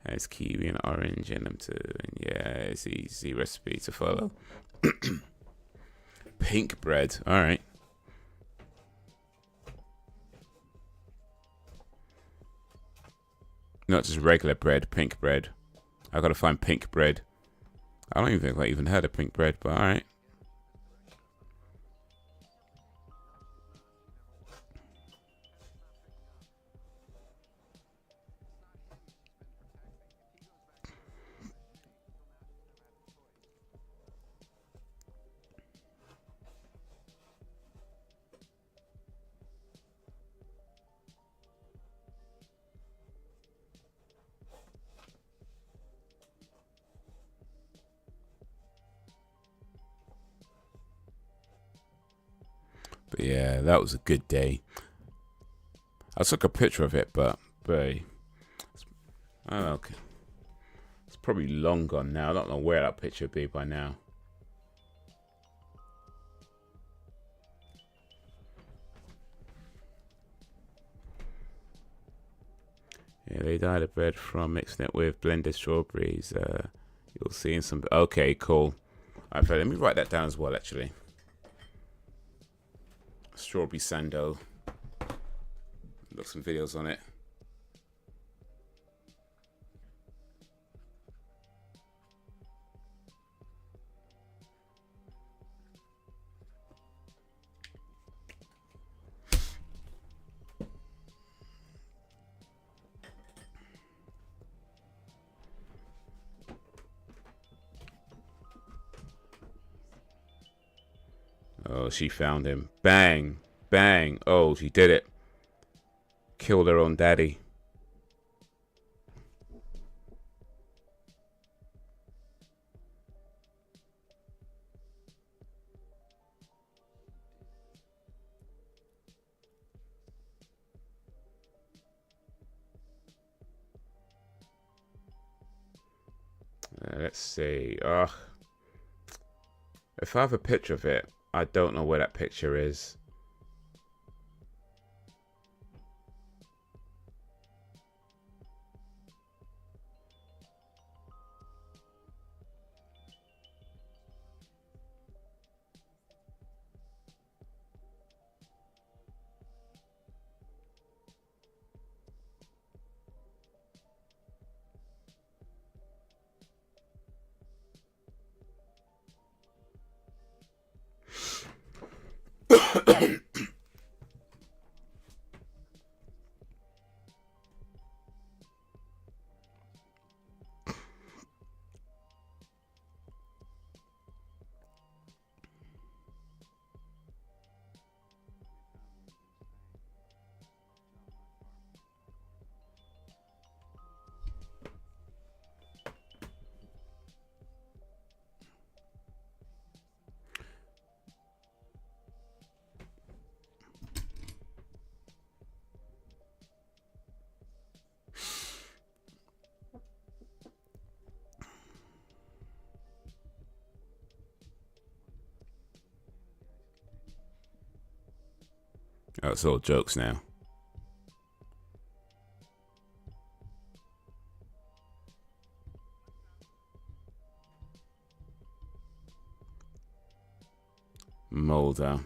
Has kiwi and orange in them too. And yeah, it's easy recipe to follow. Pink bread. All right. Not just regular bread, pink bread. I gotta find pink bread. I don't even think I even heard of pink bread, but all right. But yeah, that was a good day. I took a picture of it, but I don't know. It's probably long gone now. I don't know where that picture would be by now. Yeah, they dyed the bread from mixing it with blended strawberries. You'll see in some. Okay, cool. Alright, let me write that down as well, actually. Strawberry sando. Look, some videos on it. Oh, she found him. Bang. Bang. Oh, she did it. Killed her own daddy. Let's see. If I have a picture of it, I don't know where that picture is. Oh, it's all jokes now. Mulder,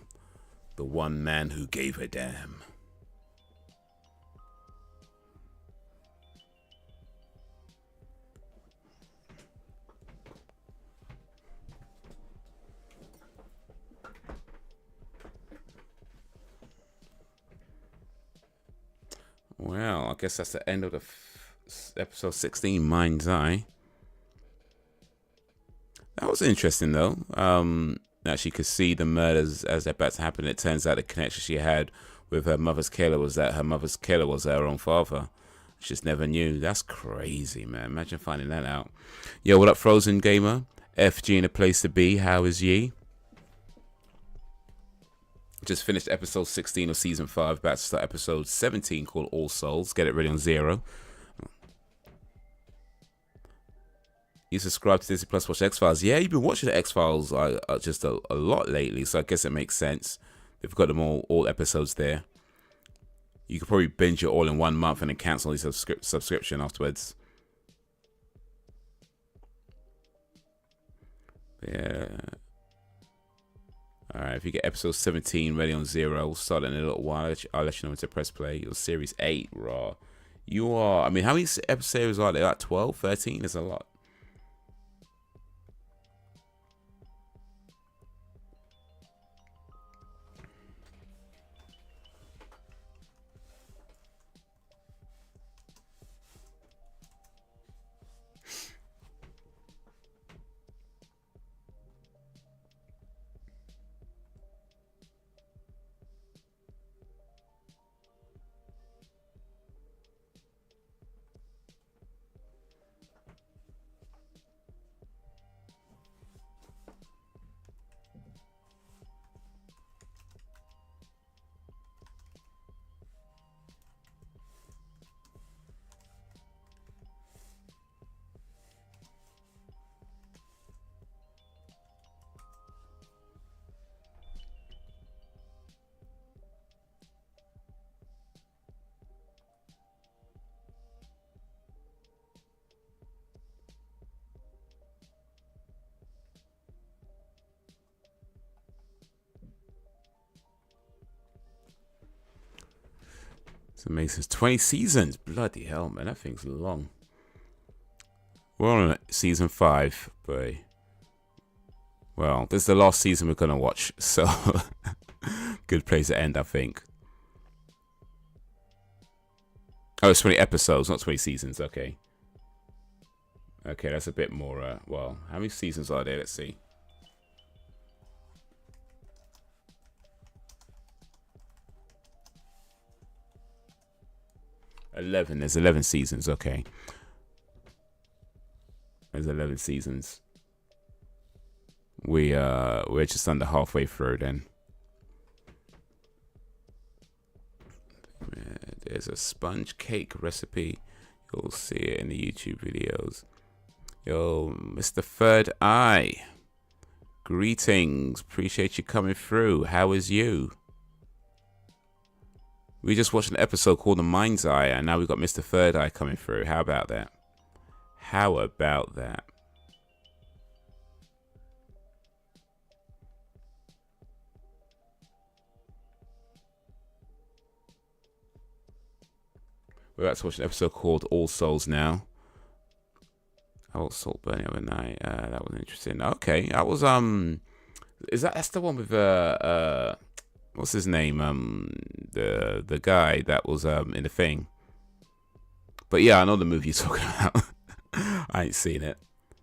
the one man who gave a damn. Well, I guess that's the end of the episode 16, Mind's Eye. That was interesting, though. That she could see the murders as they're about to happen. It turns out the connection she had with her mother's killer was that her mother's killer was her own father. She just never knew. That's crazy, man. Imagine finding that out. Yo, what up, Frozen Gamer? FG in a place to be. How is ye? Just finished episode 16 of season 5. About to start episode 17 called All Souls. Get it ready on 0. You subscribe to Disney Plus, watch X-Files. Yeah, you've been watching the X-Files just a lot lately, so I guess it makes sense. They've got them all episodes there. You could probably binge it all in 1 month and then cancel your subscription afterwards. Yeah. Alright, if you get episode 17 ready on 0, we'll start in a little while. I'll let you know when to press play. Your series 8, raw. You are, I mean, how many episodes are there? Like 12, 13? There's a lot. It's amazing. 20 seasons. Bloody hell, man. That thing's long. We're on season 5, but well, this is the last season we're gonna watch, so good place to end, I think. Oh, it's 20 episodes, not 20 seasons. Okay. Okay, that's a bit more. Well, how many seasons are there? Let's see. There's 11 seasons. Okay. There's 11 seasons. We're just under halfway through then. There's a sponge cake recipe. You'll see it in the YouTube videos. Yo, Mr. Third Eye. Greetings. Appreciate you coming through. How is you? We just watched an episode called The Mind's Eye, and now we've got Mr. Third Eye coming through. How about that? How about that? We're about to watch an episode called All Souls now. Oh, Salt Burning the other night. That was interesting. Okay, that was that's the one with what's his name? The guy that was in the thing. But yeah, I know the movie you're talking about. I ain't seen it,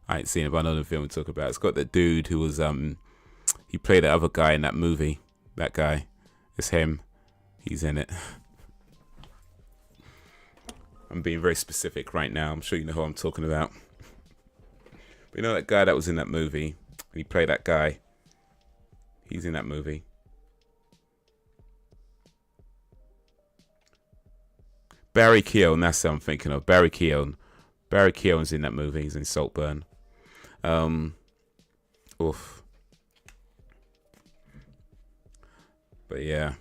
but I know the film you're talking about. It's got the dude who was he played the other guy in that movie. That guy, it's him. He's in it. I'm being very specific right now. I'm sure you know who I'm talking about. But you know that guy that was in that movie? And he played that guy. He's in that movie. Barry Keoghan, that's what I'm thinking of. Barry Keoghan. Barry Keoghan's in that movie. He's in Saltburn. Oof. But yeah.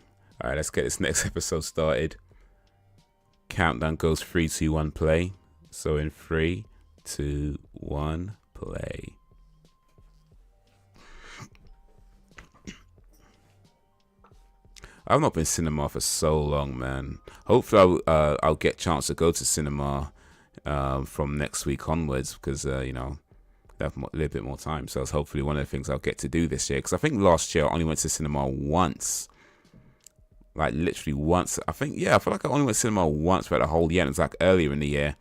All right, let's get this next episode started. Countdown goes 3, 2, 1, play. So in 3, 2, 1, play. I've not been cinema for so long, man. Hopefully I'll get a chance to go to cinema from next week onwards, because you know, I have a little bit more time. So it's hopefully one of the things I'll get to do this year, because I think last year I only went to cinema once. Like literally once. I think, yeah, I feel like I only went to cinema once for the whole year, and it was like earlier in the year.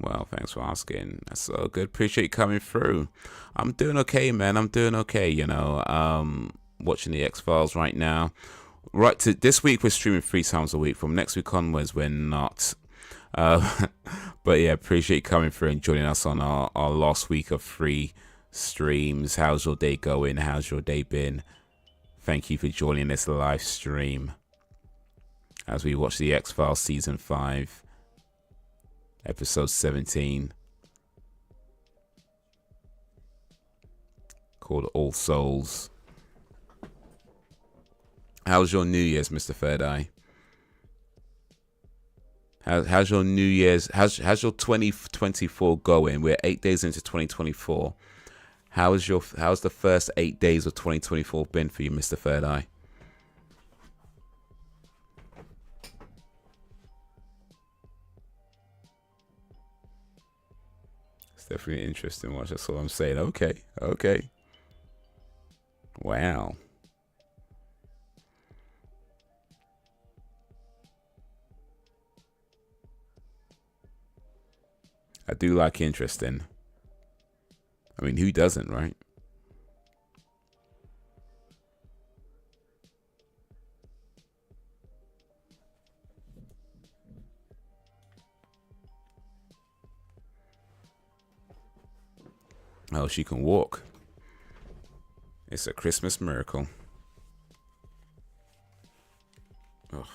Well, thanks for asking. That's so good. Appreciate you coming through. I'm doing okay, man. I'm doing okay, you know. Watching the X-Files right now. Right, to this week we're streaming 3 times a week. From next week onwards we're not. But yeah, appreciate you coming through and joining us on our last week of free streams. How's your day going? How's your day been? Thank you for joining this live stream as we watch the X-Files season 5. Episode 17, called All Souls. How's your New Year's, Mr. Third Eye? How's your New Year's? How's your 2024 going? We're 8 days into 2024. How's the first 8 days of 2024 been for you, Mr. Third Eye? Definitely an interesting watch. That's all I'm saying. Okay. Wow. I do like interesting. I mean, who doesn't, right? Oh, she can walk. It's a Christmas miracle. Ugh.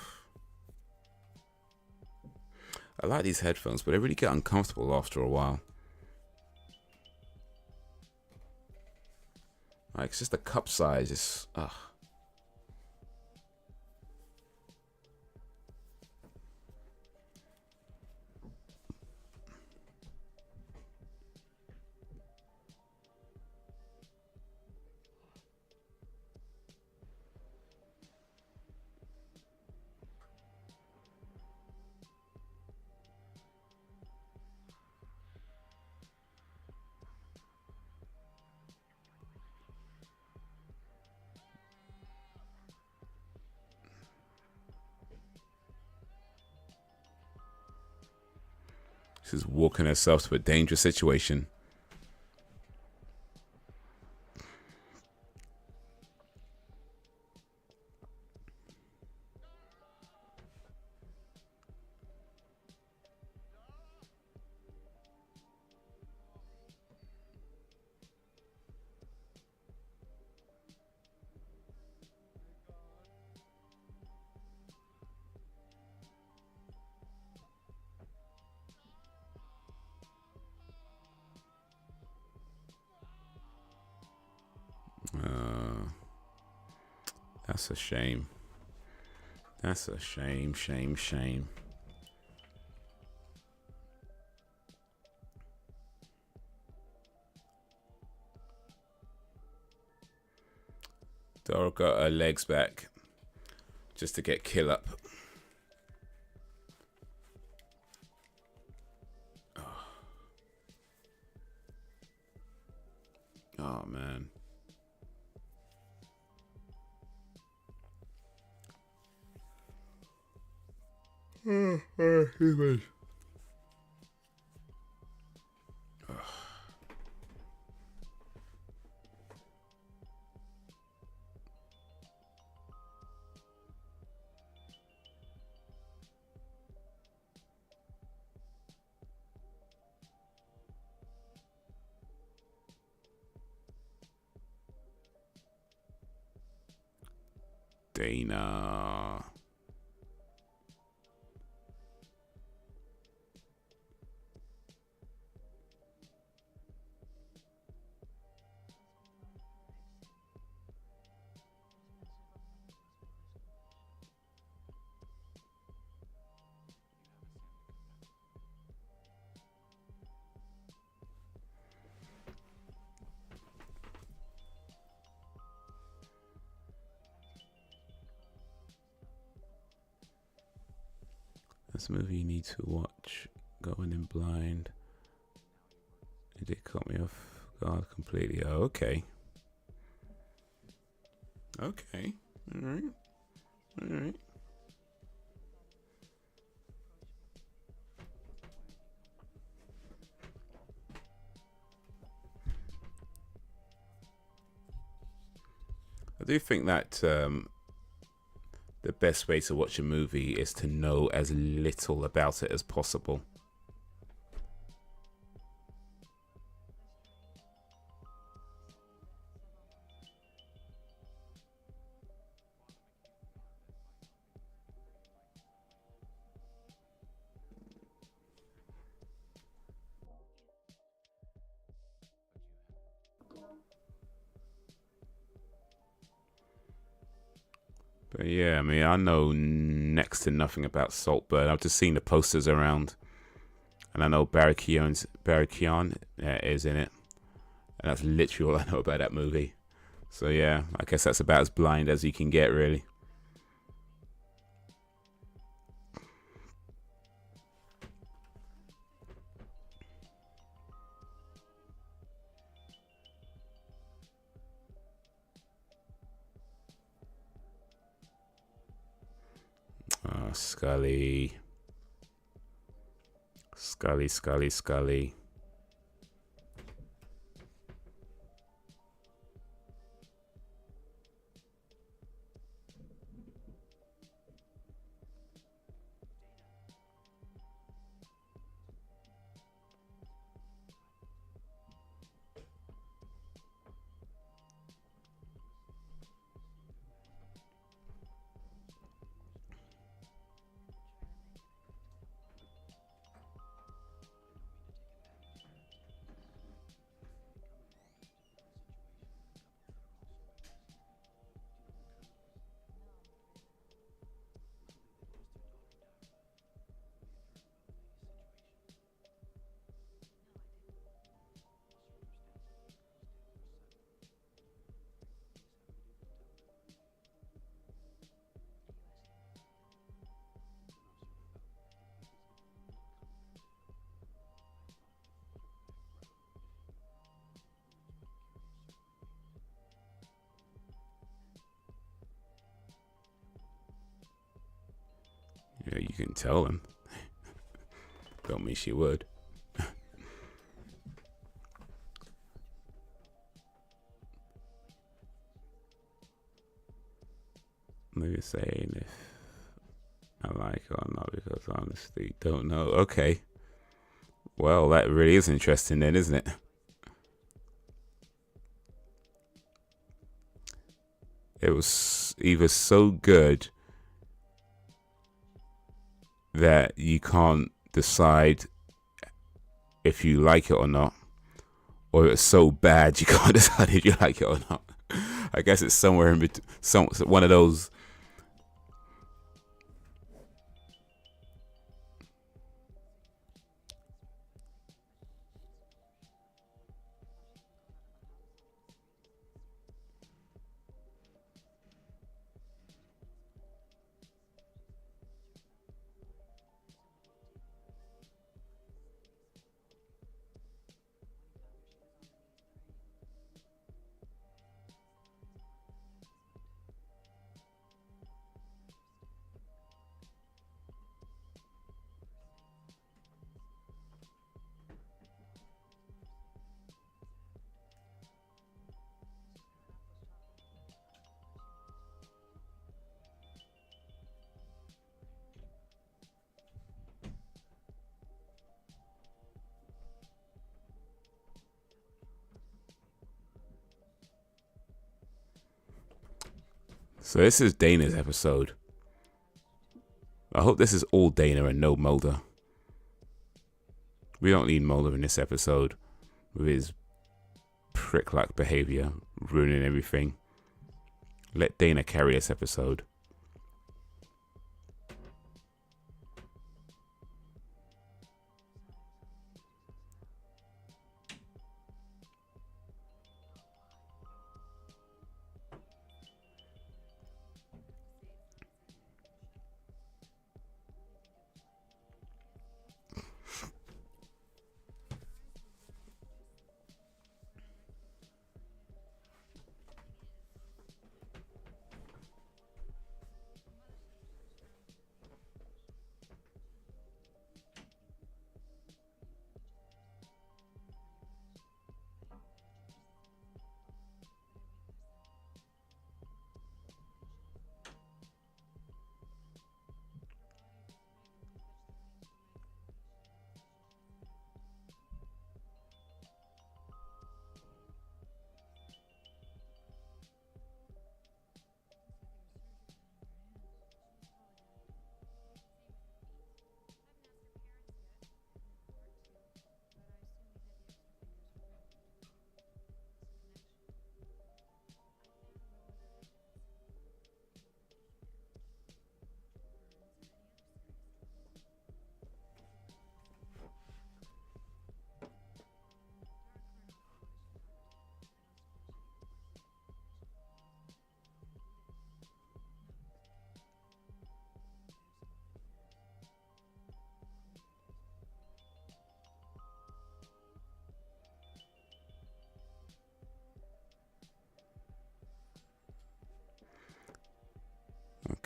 I like these headphones, but they really get uncomfortable after a while. Like, it's just the cup size. It's ugh. She's walking herself to a dangerous situation. That's a shame. That's a shame. Dora got her legs back just to get kill up. Oh man. Excuse me. Dana. This movie you need to watch. Going in blind. It did cut me off guard completely. Oh, okay. Okay. All right. All right. I do think that the best way to watch a movie is to know as little about it as possible. But yeah, I mean, I know next to nothing about Saltburn. I've just seen the posters around, and I know Barry Keoghan is in it, and that's literally all I know about that movie. So yeah, I guess that's about as blind as you can get, really. Scully. Scully. Yeah, you can tell them. Don't mean she would. Maybe saying if I like it or not, because honestly don't know. Okay. Well, that really is interesting then, isn't it? It was either so good that you can't decide if you like it or not, or it's so bad you can't decide if you like it or not. I guess it's somewhere in between, one of those. So this is Dana's episode. I hope this is all Dana and no Mulder. We don't need Mulder in this episode with his prick-like behavior, ruining everything. Let Dana carry this episode.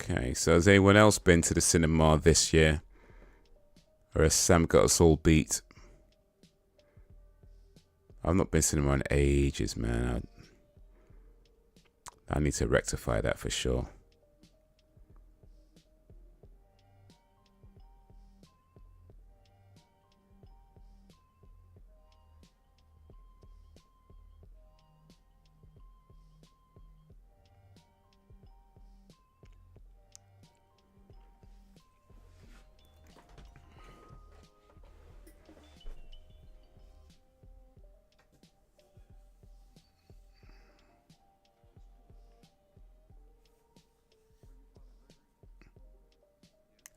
Okay, so has anyone else been to the cinema this year? Or has Sam got us all beat? I've not been to cinema in ages, man. I need to rectify that for sure.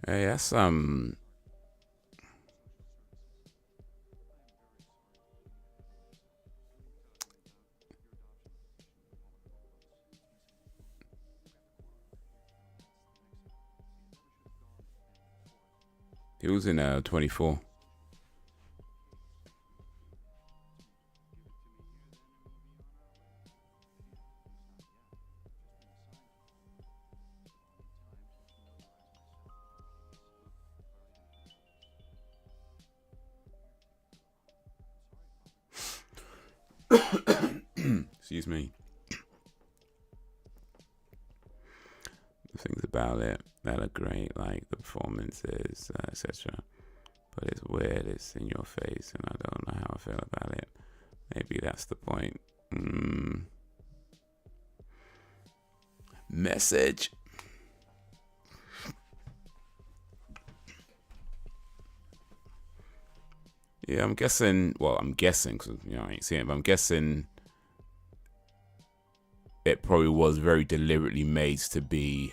Hey, that's he was in 24. Excuse me. The things about it that are great, like the performances, etc. But it's weird, it's in your face, and I don't know how I feel about it. Maybe that's the point. Message. Yeah, I'm guessing. Well, I'm guessing because I ain't seen it, but I'm guessing it probably was very deliberately made to be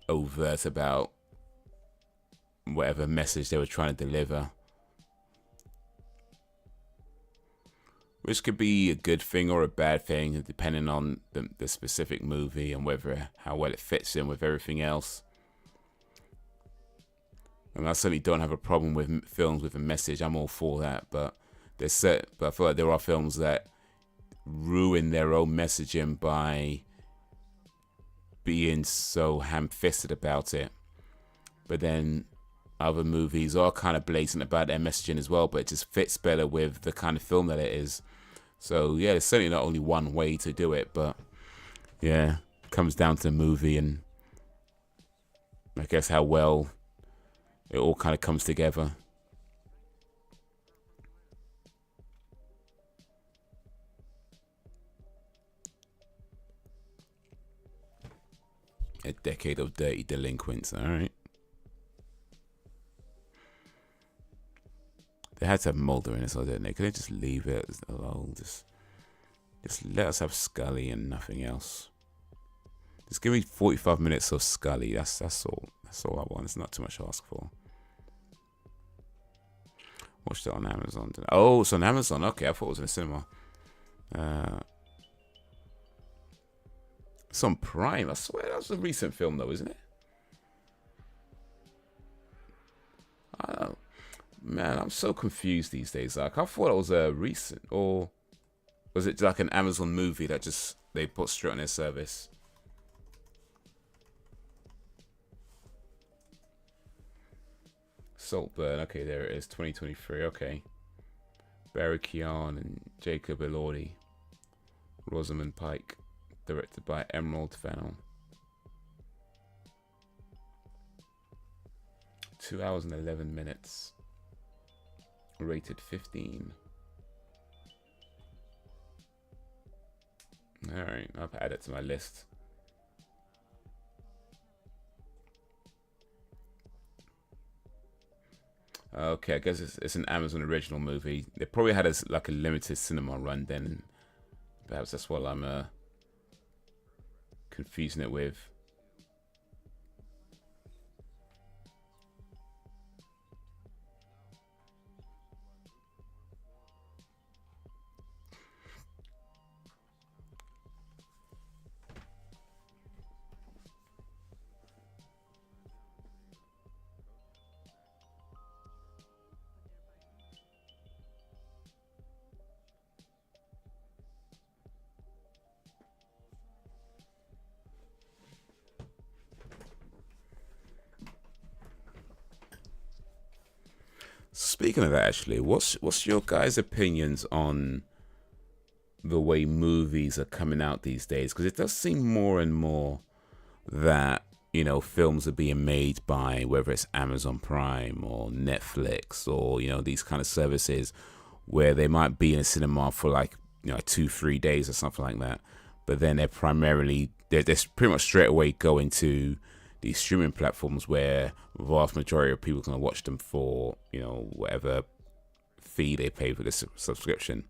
overt about whatever message they were trying to deliver, which could be a good thing or a bad thing depending on the specific movie and how well it fits in with everything else. And I certainly don't have a problem with films with a message. I'm all for that, but I feel like there are films that ruin their own messaging by being so ham-fisted about it. But then other movies are kind of blatant about their messaging as well, but it just fits better with the kind of film that it is. So yeah, there's certainly not only one way to do it, but yeah, it comes down to the movie and I guess how well it all kind of comes together. A decade of dirty delinquents, alright. They had to have Mulder in it, so didn't they? Could they just leave it alone? Just let us have Scully and nothing else. Just give me 45 minutes of Scully. That's all. That's all I want. It's not too much to ask for. Watched it on Amazon. Oh, it's on Amazon. Okay, I thought it was in a cinema. It's on Prime. I swear that was a recent film, though, isn't it? I don't know. Man, I'm so confused these days. Like, I thought it was a recent, or was it like an Amazon movie that just they put straight on their service? Saltburn. Okay, there it is. 2023. Okay. Barry Keoghan and Jacob Elordi. Rosamund Pike. Directed by Emerald Fennell. 2 hours and 11 minutes. Rated 15. Alright, I'll add it to my list. Okay, I guess it's an Amazon original movie. They probably had like a limited cinema run then. Perhaps that's what I'm confusing it with. speaking of that, actually, what's your guys' opinions on the way movies are coming out these days? Because it does seem more and more that, you know, films are being made by whether it's Amazon Prime or Netflix or, you know, these kind of services where they might be in a cinema for like, you know, 2-3 days or something like that, but then they're pretty much straight away going to these streaming platforms where the vast majority of people are going to watch them for, you know, whatever fee they pay for this subscription.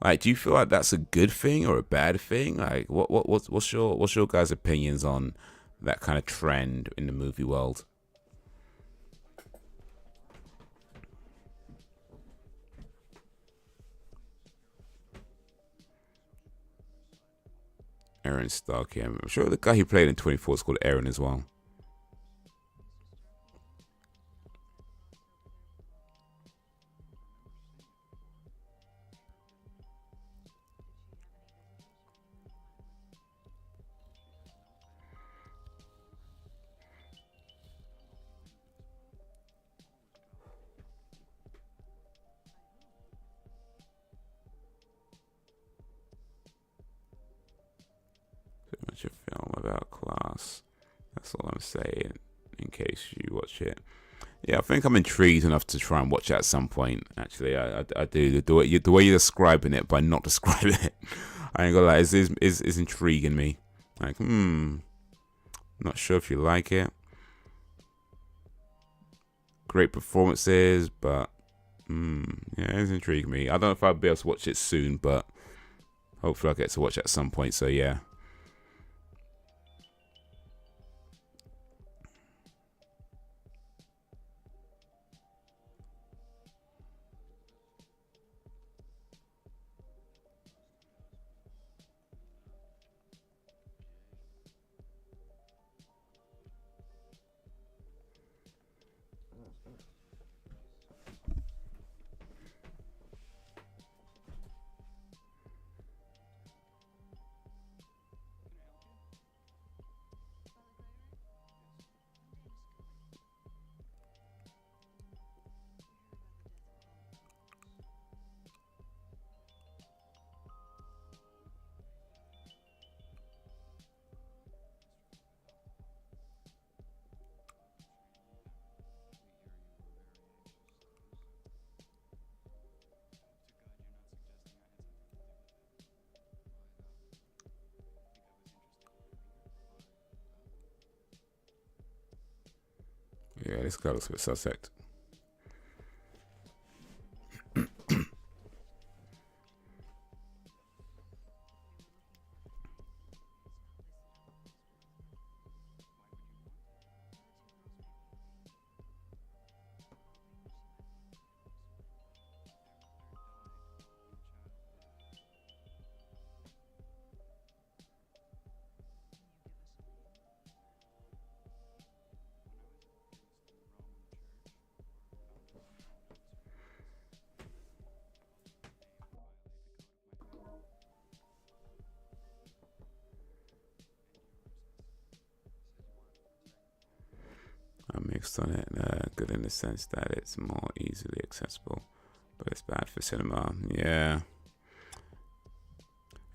Like, do you feel like that's a good thing or a bad thing? Like, what's your guys' opinions on that kind of trend in the movie world? Aaron Stark, yeah. I'm sure the guy who played in 24 is called Aaron as well. Pretty much a film about class. That's all I'm saying, in case you watch it. Yeah, I think I'm intrigued enough to try and watch it at some point. Actually, I do. The way you're describing it by not describing it, I ain't gonna lie, is intriguing me. Like, not sure if you like it. Great performances, but yeah, it's intriguing me. I don't know if I'll be able to watch it soon, but hopefully I'll get to watch it at some point. So yeah. Yeah, this guy looks a bit suspect. I'm mixed on it. Good in the sense that it's more easily accessible, but it's bad for cinema. Yeah.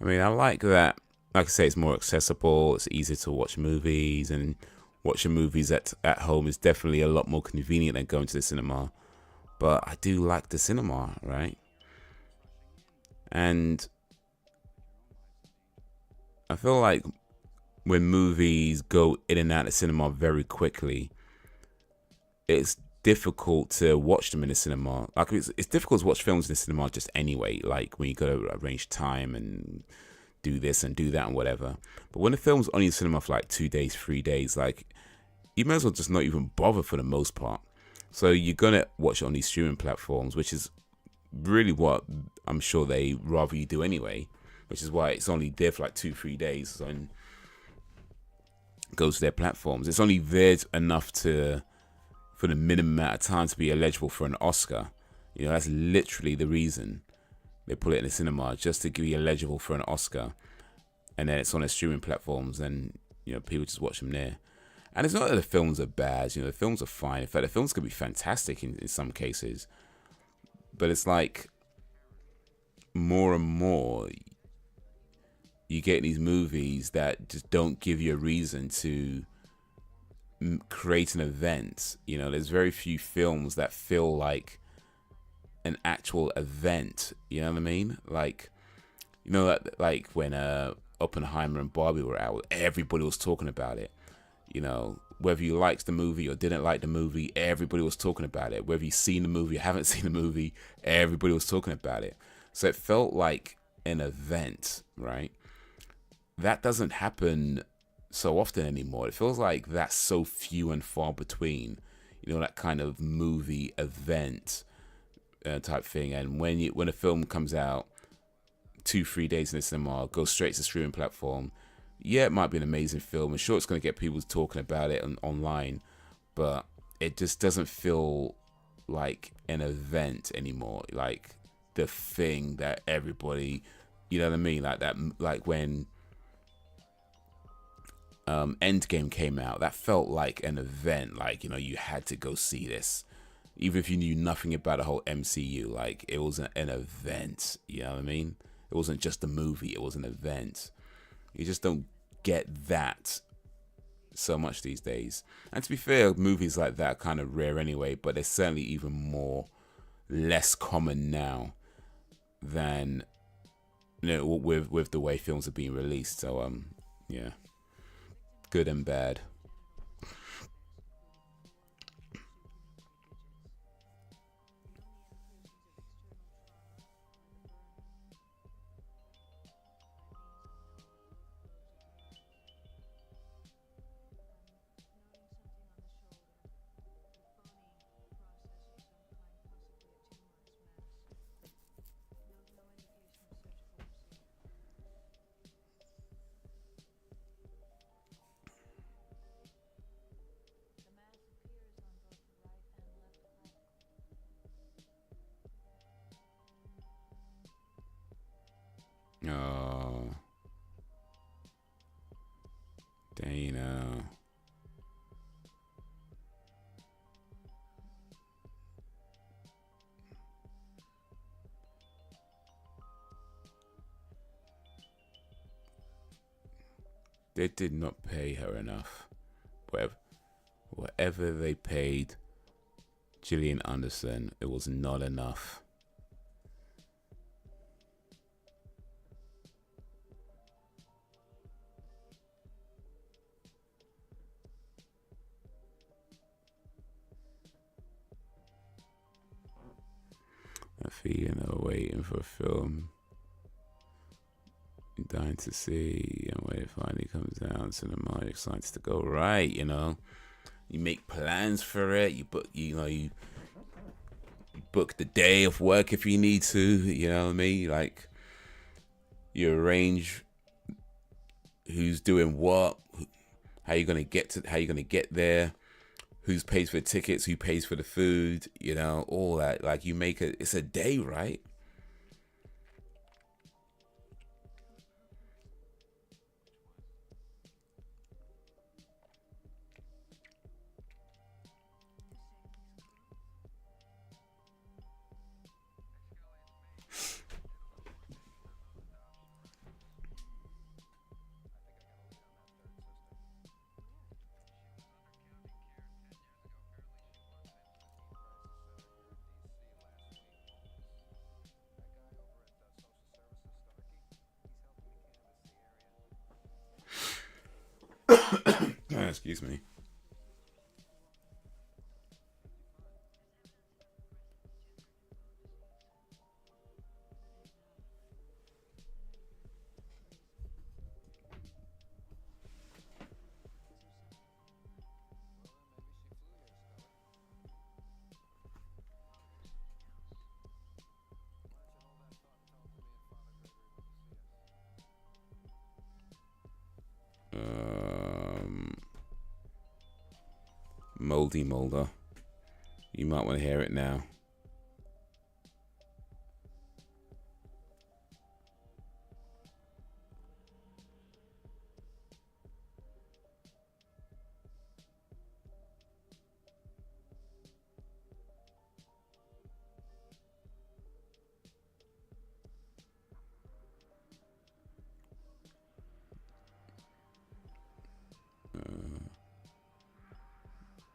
I mean, I like that. Like I say, it's more accessible. It's easier to watch movies, and watching movies at home is definitely a lot more convenient than going to the cinema. But I do like the cinema, right? And I feel like when movies go in and out of cinema very quickly, it's difficult to watch them in the cinema. Like, it's difficult to watch films in the cinema just anyway. Like, when you got to arrange time and do this and do that and whatever. But when the film's only in cinema for like 2 days, 3 days, like, you may as well just not even bother for the most part. So you're gonna watch it on these streaming platforms, which is really what I'm sure they rather you do anyway. Which is why it's only there for like 2-3 days and goes to their platforms. It's only there enough for the minimum amount of time to be eligible for an Oscar. You know, that's literally the reason they put it in the cinema, just to be eligible for an Oscar. And then it's on their streaming platforms, and, you know, people just watch them there. And it's not that the films are bad. You know, the films are fine. In fact, the films could be fantastic in some cases. But it's like more and more you get these movies that just don't give you a reason to create an event. You know, there's very few films that feel like an actual event. You know what I mean? Like, you know, like when Oppenheimer and Barbie were out, everybody was talking about it. You know, whether you liked the movie or didn't like the movie, everybody was talking about it. Whether you've seen the movie or haven't seen the movie, everybody was talking about it. So it felt like an event, right? That doesn't happen so often anymore. It feels like that's so few and far between, you know, that kind of movie event type thing. And when a film comes out 2-3 days in the cinema, goes straight to the streaming platform, yeah, it might be an amazing film. I'm sure it's going to get people talking about it online, but it just doesn't feel like an event anymore. Like the thing that everybody, you know what I mean? Like that, like when Endgame came out, that felt like an event. Like, you know, you had to go see this, even if you knew nothing about the whole MCU. Like, it was an event. You know what I mean? It wasn't just a movie. It was an event. You just don't get that so much these days. And to be fair, movies like that are kind of rare anyway, but they're certainly even less common now than, you know, with the way films are being released. So yeah, good and bad. Oh, Dana. They did not pay her enough. Whatever they paid Gillian Anderson, it was not enough. I feel, you know, waiting for a film, dying to see, and when it finally comes down to the mind, excited to go right. You know, you make plans for it. You book, you book the day of work if you need to. You know what I mean? Like, you arrange who's doing what, how you gonna get there, who pays for the tickets, who pays for the food, you know, all that. Like, you make it's a day, right? Excuse me. Moldy Molder. You might want to hear it now.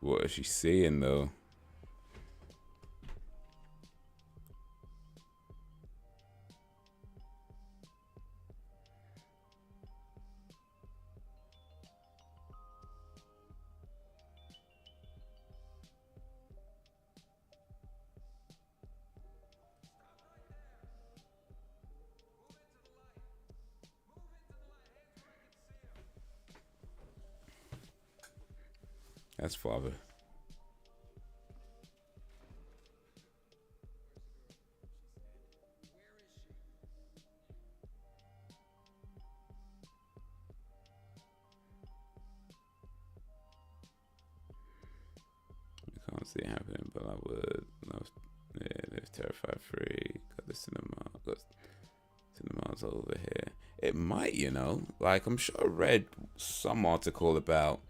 What is she seeing though? That's father. I can't see it happening, but I would. Yeah, there's Terrified 3. Got the cinema. Got cinemas over here. It might, you know. Like, I'm sure I read some article about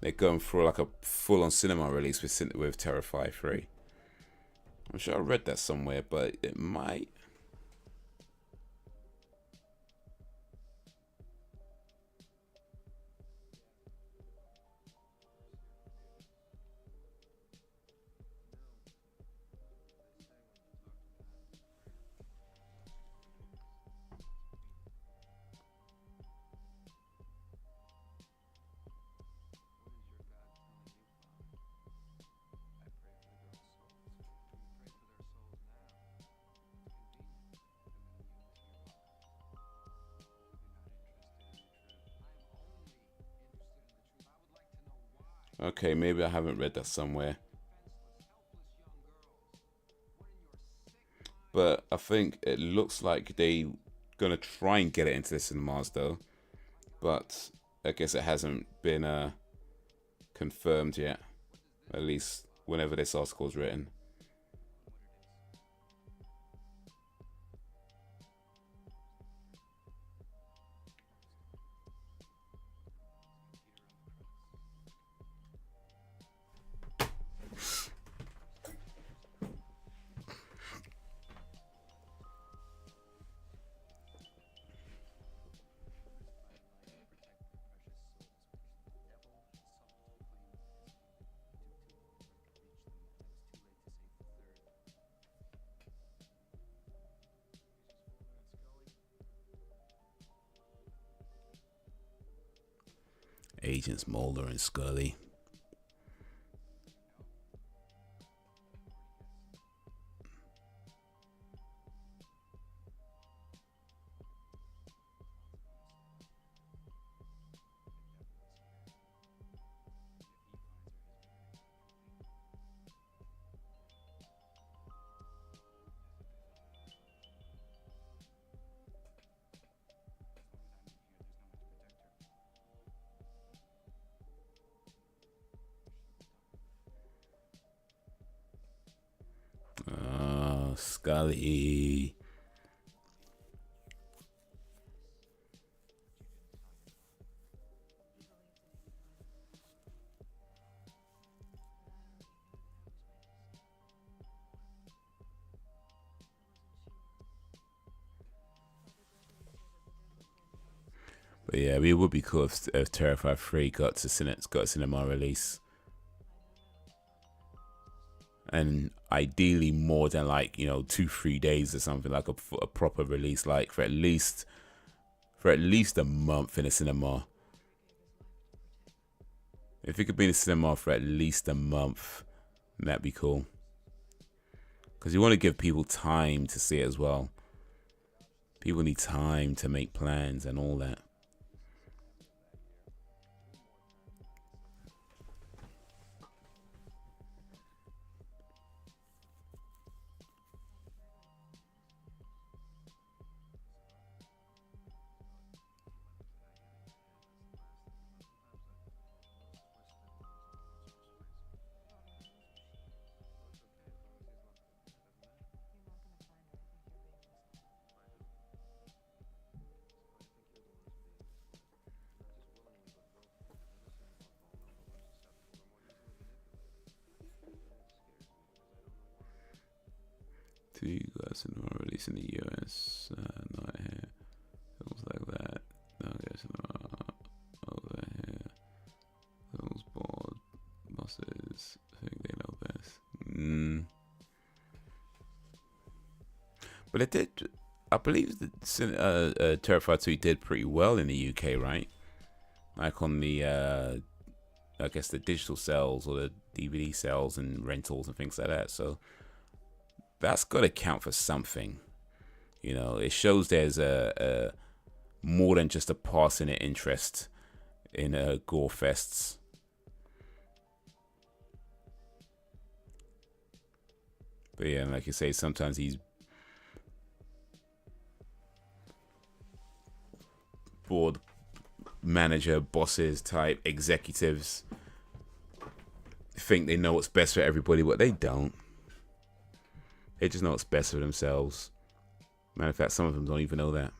they're going for like a full-on cinema release with Terrified 3. I'm sure I read that somewhere, but it might. Okay, maybe I haven't read that somewhere. But I think it looks like they gonna try and get it into the cinemas though. But I guess it hasn't been confirmed yet. At least whenever this article is written. Agents Mulder and Scully. Scully. But yeah, it would be cool if Terrified 3 got a cinema release. And ideally more than like, 2-3 days or something, like a proper release, like for at least a month in a cinema. If it could be in the cinema for at least a month, that'd be cool. Because you want to give people time to see it as well. People need time to make plans and all that. Two guys cinema release in the US, not here. Films like that. No, guys cinema over here. Films board, buses. But it did. I believe that Terrifier 2 did pretty well in the UK, right? Like on the, I guess the digital sales or the DVD sales and rentals and things like that. So that's got to count for something. You know, it shows there's a more than just a passing interest in gore fests. But yeah, like you say, sometimes these board manager, bosses type executives think they know what's best for everybody, but they don't. They just know what's best for themselves. Matter of fact, some of them don't even know that.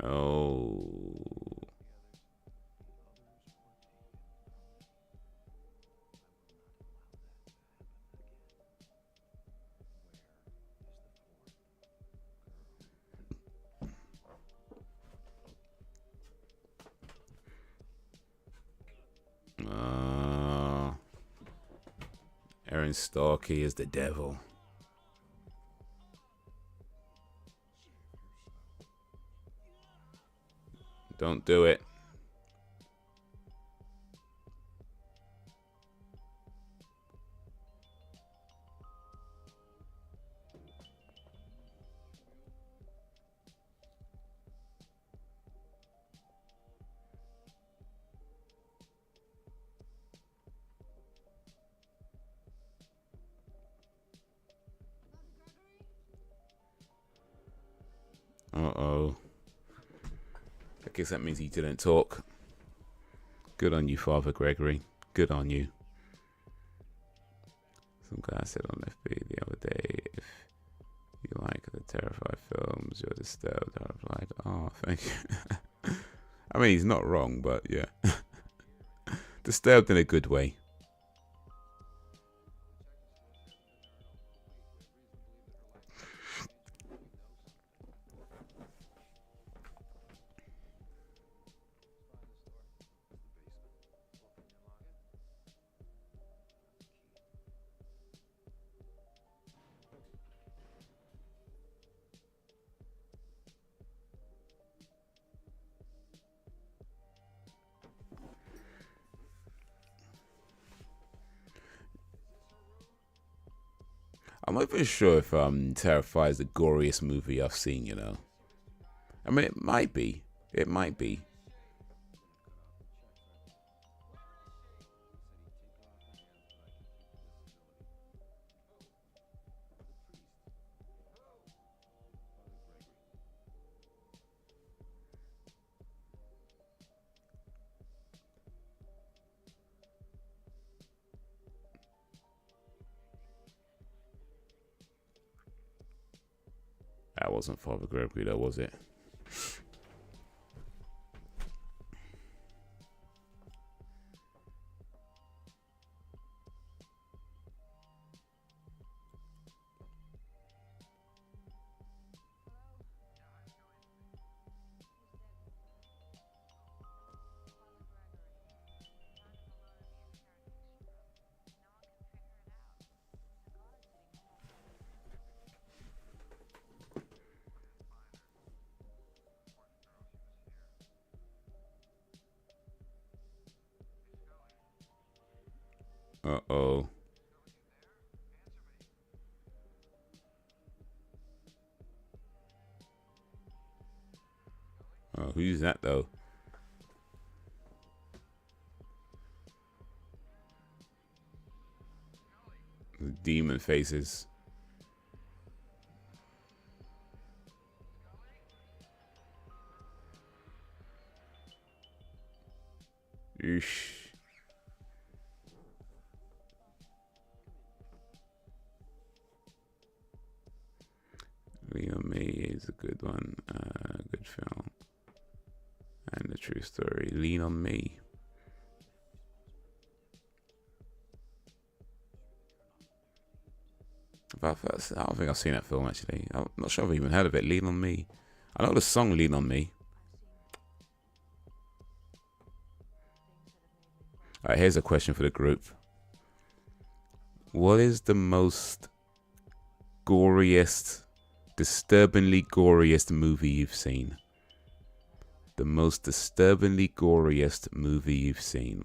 Oh. Aaron Starkey is the devil. Don't do it. Uh-oh. I guess that means he didn't talk. Good on you, Father Gregory. Good on you. Some guy said on FB the other day, if you like the Terrified films, you're disturbed. I replied, oh, thank you. I mean, he's not wrong, but yeah. Disturbed in a good way. I'm not even sure if Terrifier is the goriest movie I've seen, you know. I mean, it might be. It might be. That wasn't Father Gregory, though, was it? Uh-oh. Oh, who's that, though? The demon faces. Eesh. Lean on Me is a good one. Good film. And the true story. Lean on Me. I don't think I've seen that film, actually. I'm not sure I've even heard of it. Lean on Me. I know the song Lean on Me. Alright, here's a question for the group. What is the most goriest, disturbingly goriest movie you've seen? The most disturbingly goriest movie you've seen.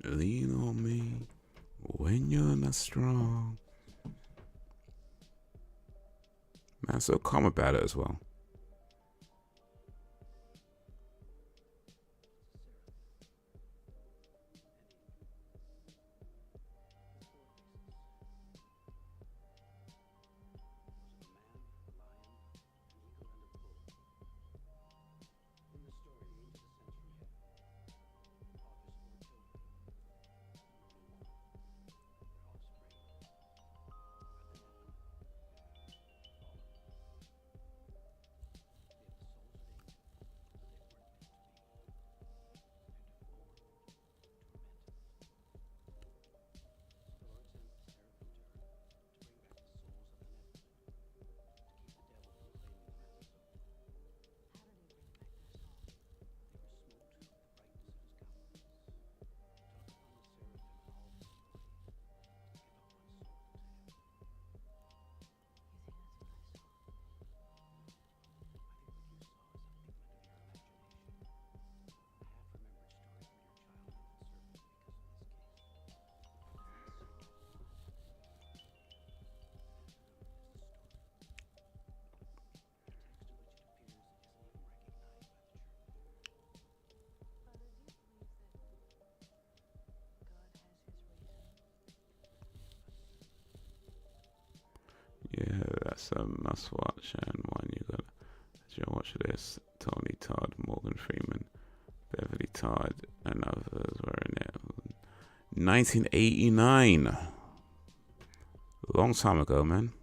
Lean on me when you're not strong. Man, so calm about it as well. Yeah, that's a must watch, and one you gotta watch this. Tony Todd, Morgan Freeman, Beverly Todd, and others were in it. 1989. A long time ago, man.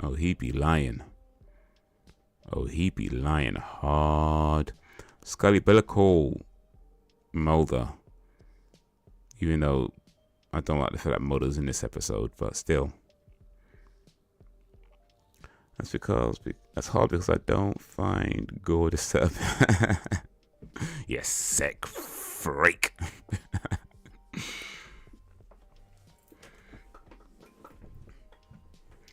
Oh, he be lying. Oh, he be lying hard. Scully, better call Mulder. Even though I don't like the fact that Mulder's in this episode, but still. That's because that's hard because I don't find gore disturbing. You sick freak.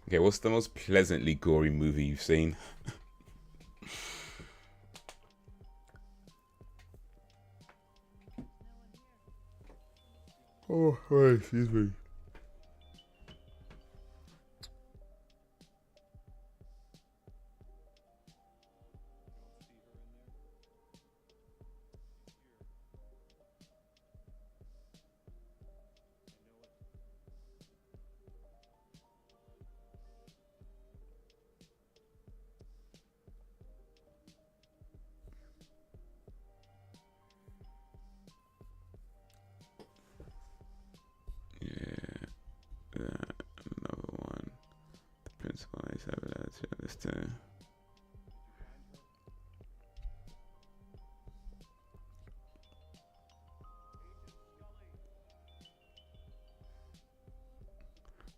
Okay, what's the most pleasantly gory movie you've seen? Oh, wait, excuse me. Another one. The principal is evidence to understand.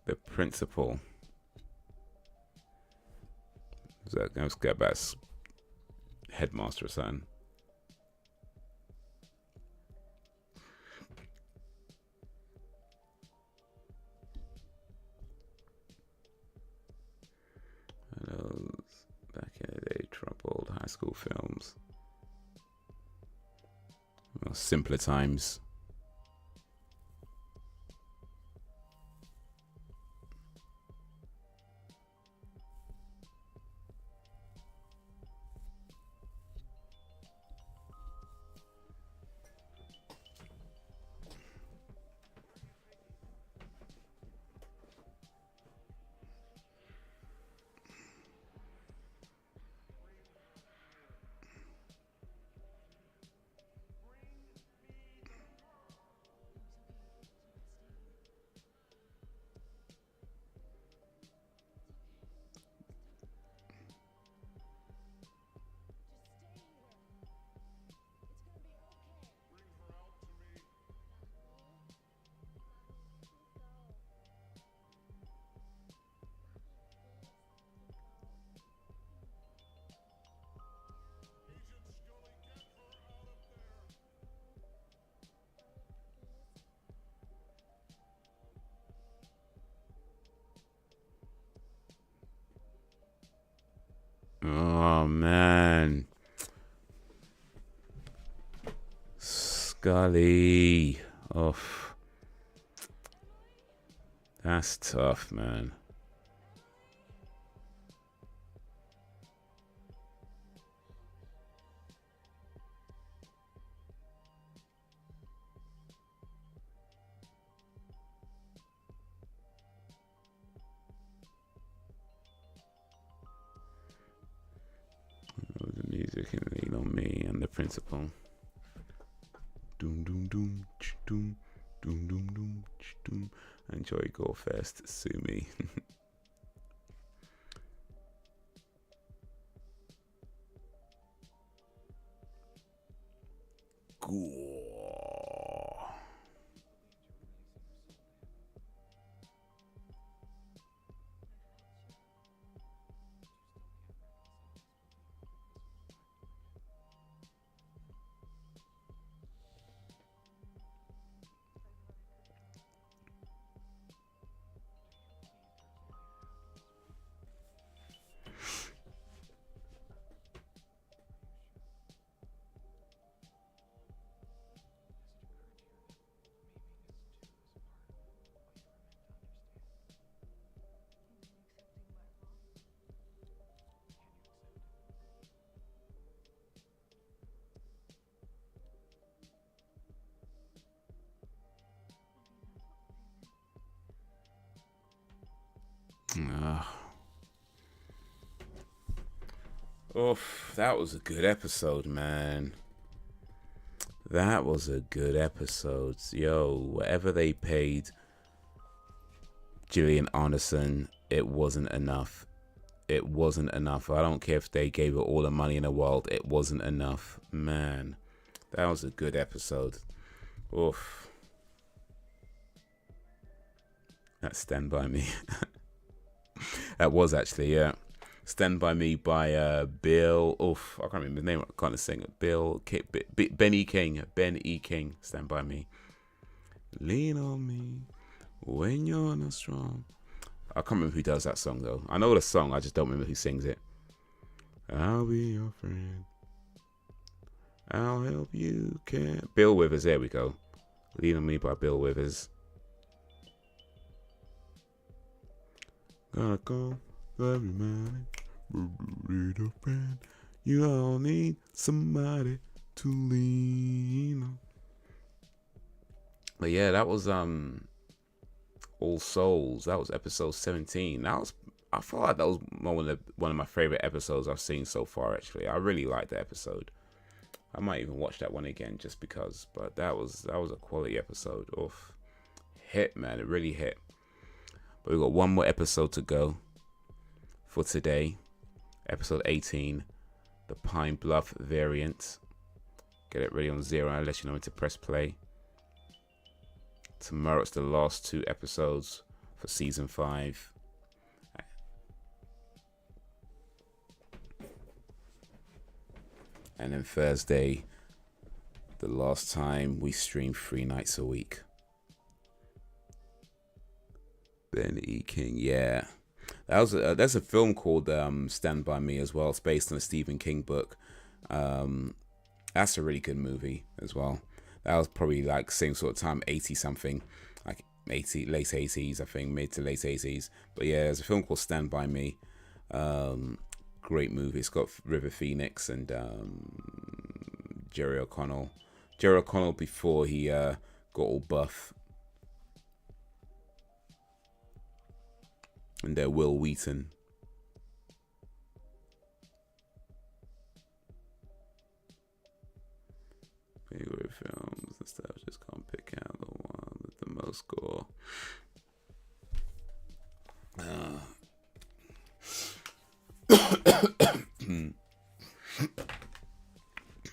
The principal. Is that going to get back headmaster or something? Those back in the day, troubled high school films. Well, simpler times. Oh, man. Scully. Oh. That's tough, man. The music can lean on me and the principal. Doom doom doom doom doom doom doom doom. Enjoy Gore Fest. Sue me. Gore. Oof, that was a good episode, man. That was a good episode. Yo, whatever they paid Gillian Anderson, it wasn't enough. It wasn't enough. I don't care if they gave her all the money in the world. It wasn't enough. Man, that was a good episode. Oof. That's Stand By Me. That was actually, yeah. Stand By Me by Bill. Oof, I can't remember his name. I can't sing it. Ben E. King. Ben E. King. Stand By Me. Lean on me when you're not strong. I can't remember who does that song though. I know the song. I just don't remember who sings it. I'll be your friend. I'll help you. Can Bill Withers. There we go. Lean on Me by Bill Withers. Gotta go every morning. Need a friend. You all need somebody to lean on. But yeah, that was All Souls. That was episode 17. I feel like that was one of my favorite episodes I've seen so far. Actually, I really liked the episode. I might even watch that one again just because. But that was a quality episode. Oof, hit, man. It really hit. But we've got one more episode to go for today. Episode 18, the Pine Bluff Variant. Get it ready on 0. I'll let you know when to press play. Tomorrow it's the last 2 episodes for season 5. And then Thursday, the last time we stream 3 nights a week. Ben E. King, yeah. There's a film called Stand By Me as well. It's based on a Stephen King book. That's a really good movie as well. That was probably like same sort of time, 80 something, like late 80s, I think, mid to late 80s. But yeah, there's a film called Stand By Me. Great movie. It's got River Phoenix and Jerry O'Connell. Jerry O'Connell before he got all buff. And Will Wheaton. Favorite films and stuff. Just can't pick out the one with the most gore.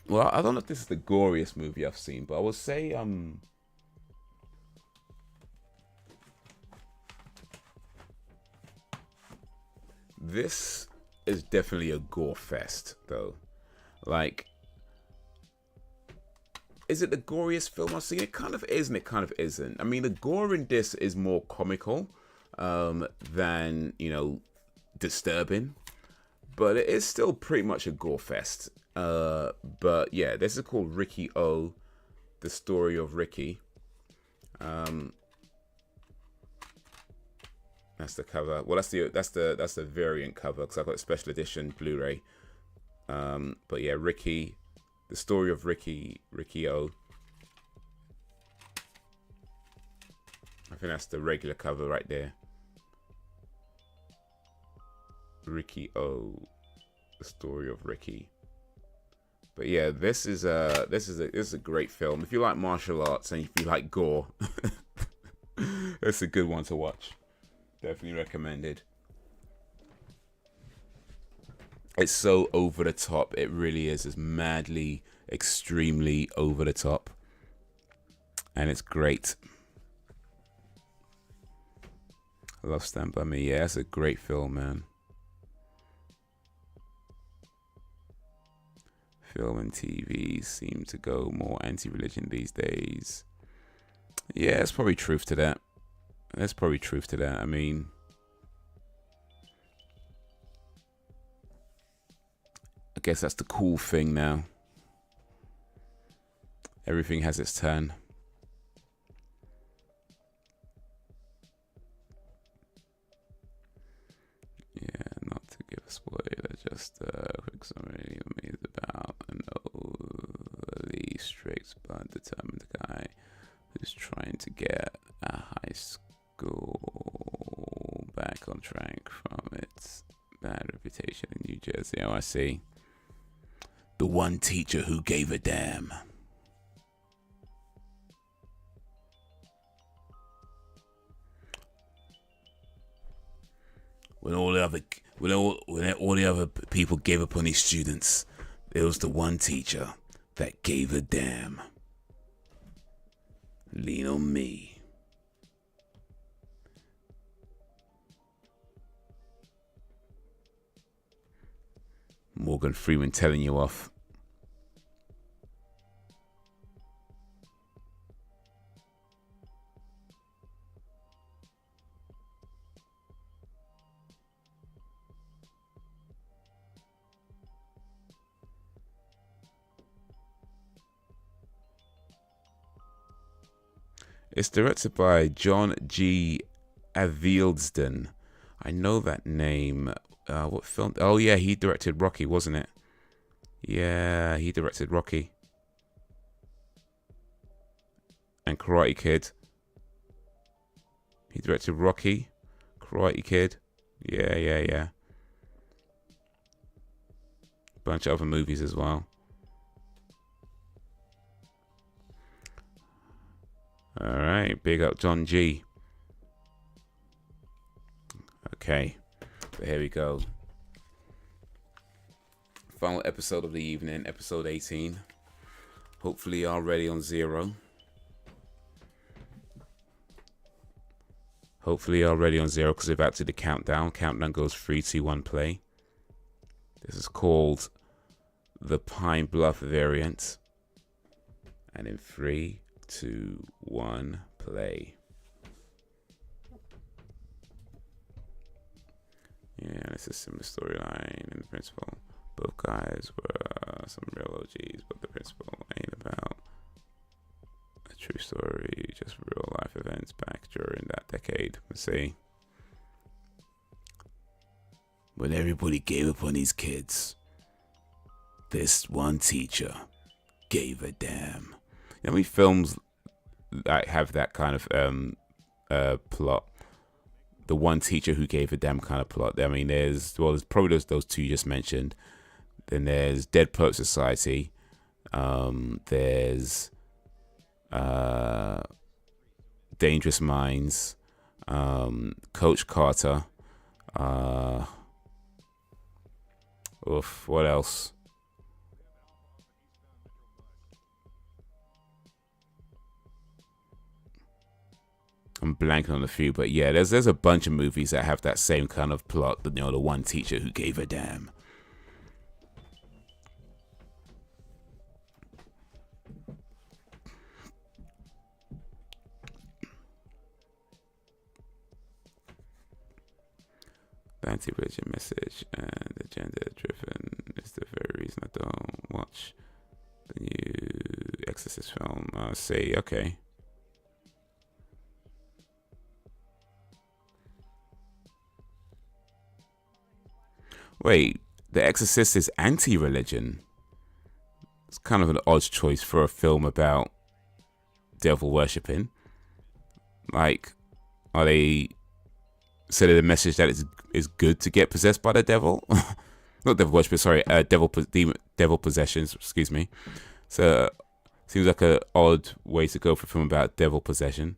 Well, I don't know if this is the goriest movie I've seen, but I would say this is definitely a gore fest, though. Like, is it the goriest film I've seen? It kind of is and it kind of isn't. I mean, the gore in this is more comical than, disturbing. but it is still pretty much a gore fest. But yeah, this is called Ricky O, the story of Ricky. That's the cover. Well, that's the variant cover, because I've got a special edition Blu-ray. But yeah, Ricky, the story of Ricky O. I think that's the regular cover right there. Ricky O, the story of Ricky. But yeah, this is a great film. If you like martial arts and if you like gore, it's a good one to watch. Definitely recommended. It's so over the top. It really is. It's madly, extremely over the top. And it's great. I love Stand By Me. Yeah, it's a great film, man. Film and TV seem to go more anti-religion these days. Yeah, there's probably truth to that. There's probably truth to that. I mean, I guess that's the cool thing now. Everything has its turn. Yeah, not to give a spoiler, just a quick summary of me is about an overly strict but determined guy who's trying to get a high school back on track from its bad reputation in New Jersey. Oh, I see. The one teacher who gave a damn. When all the other people gave up on these students, there was the one teacher that gave a damn. Lean on me. Morgan Freeman telling you off. It's directed by John G. Avildsen. I know that name. What film? Oh yeah, he directed Rocky, wasn't it? Yeah, he directed Rocky and Karate Kid. He directed Rocky, Karate Kid. Yeah. Bunch of other movies as well. All right, big up John G. Okay, so here we go. Final episode of the evening, episode 18. Hopefully you're ready on zero. Hopefully you're ready on zero, because we're about to the countdown. Countdown goes 3, 2, 1, play. This is called the Pin Bluff Variant. And in 3, 2, 1, play. Yeah, it's a similar storyline in principle. Both guys were some real OGs, but the principle ain't about a true story, just real life events back during that decade. Let's see. When everybody gave up on these kids, this one teacher gave a damn. You know how many films that have that kind of plot? The one teacher who gave a damn kind of plot. I mean, there's probably those two you just mentioned. Then there's Dead Poet Society. There's Dangerous Minds. Coach Carter. What else? I'm blanking on a few, but yeah, there's a bunch of movies that have that same kind of plot. You know, the one teacher who gave a damn. The anti-religion message and the agenda driven is the very reason I don't watch the new Exorcist film. I see. Okay. Wait, The Exorcist is anti-religion. It's kind of an odd choice for a film about devil worshipping. Like, are they sending a message that it's good to get possessed by the devil? Not devil worship, sorry, devil possessions. Excuse me. So seems like an odd way to go for a film about devil possession.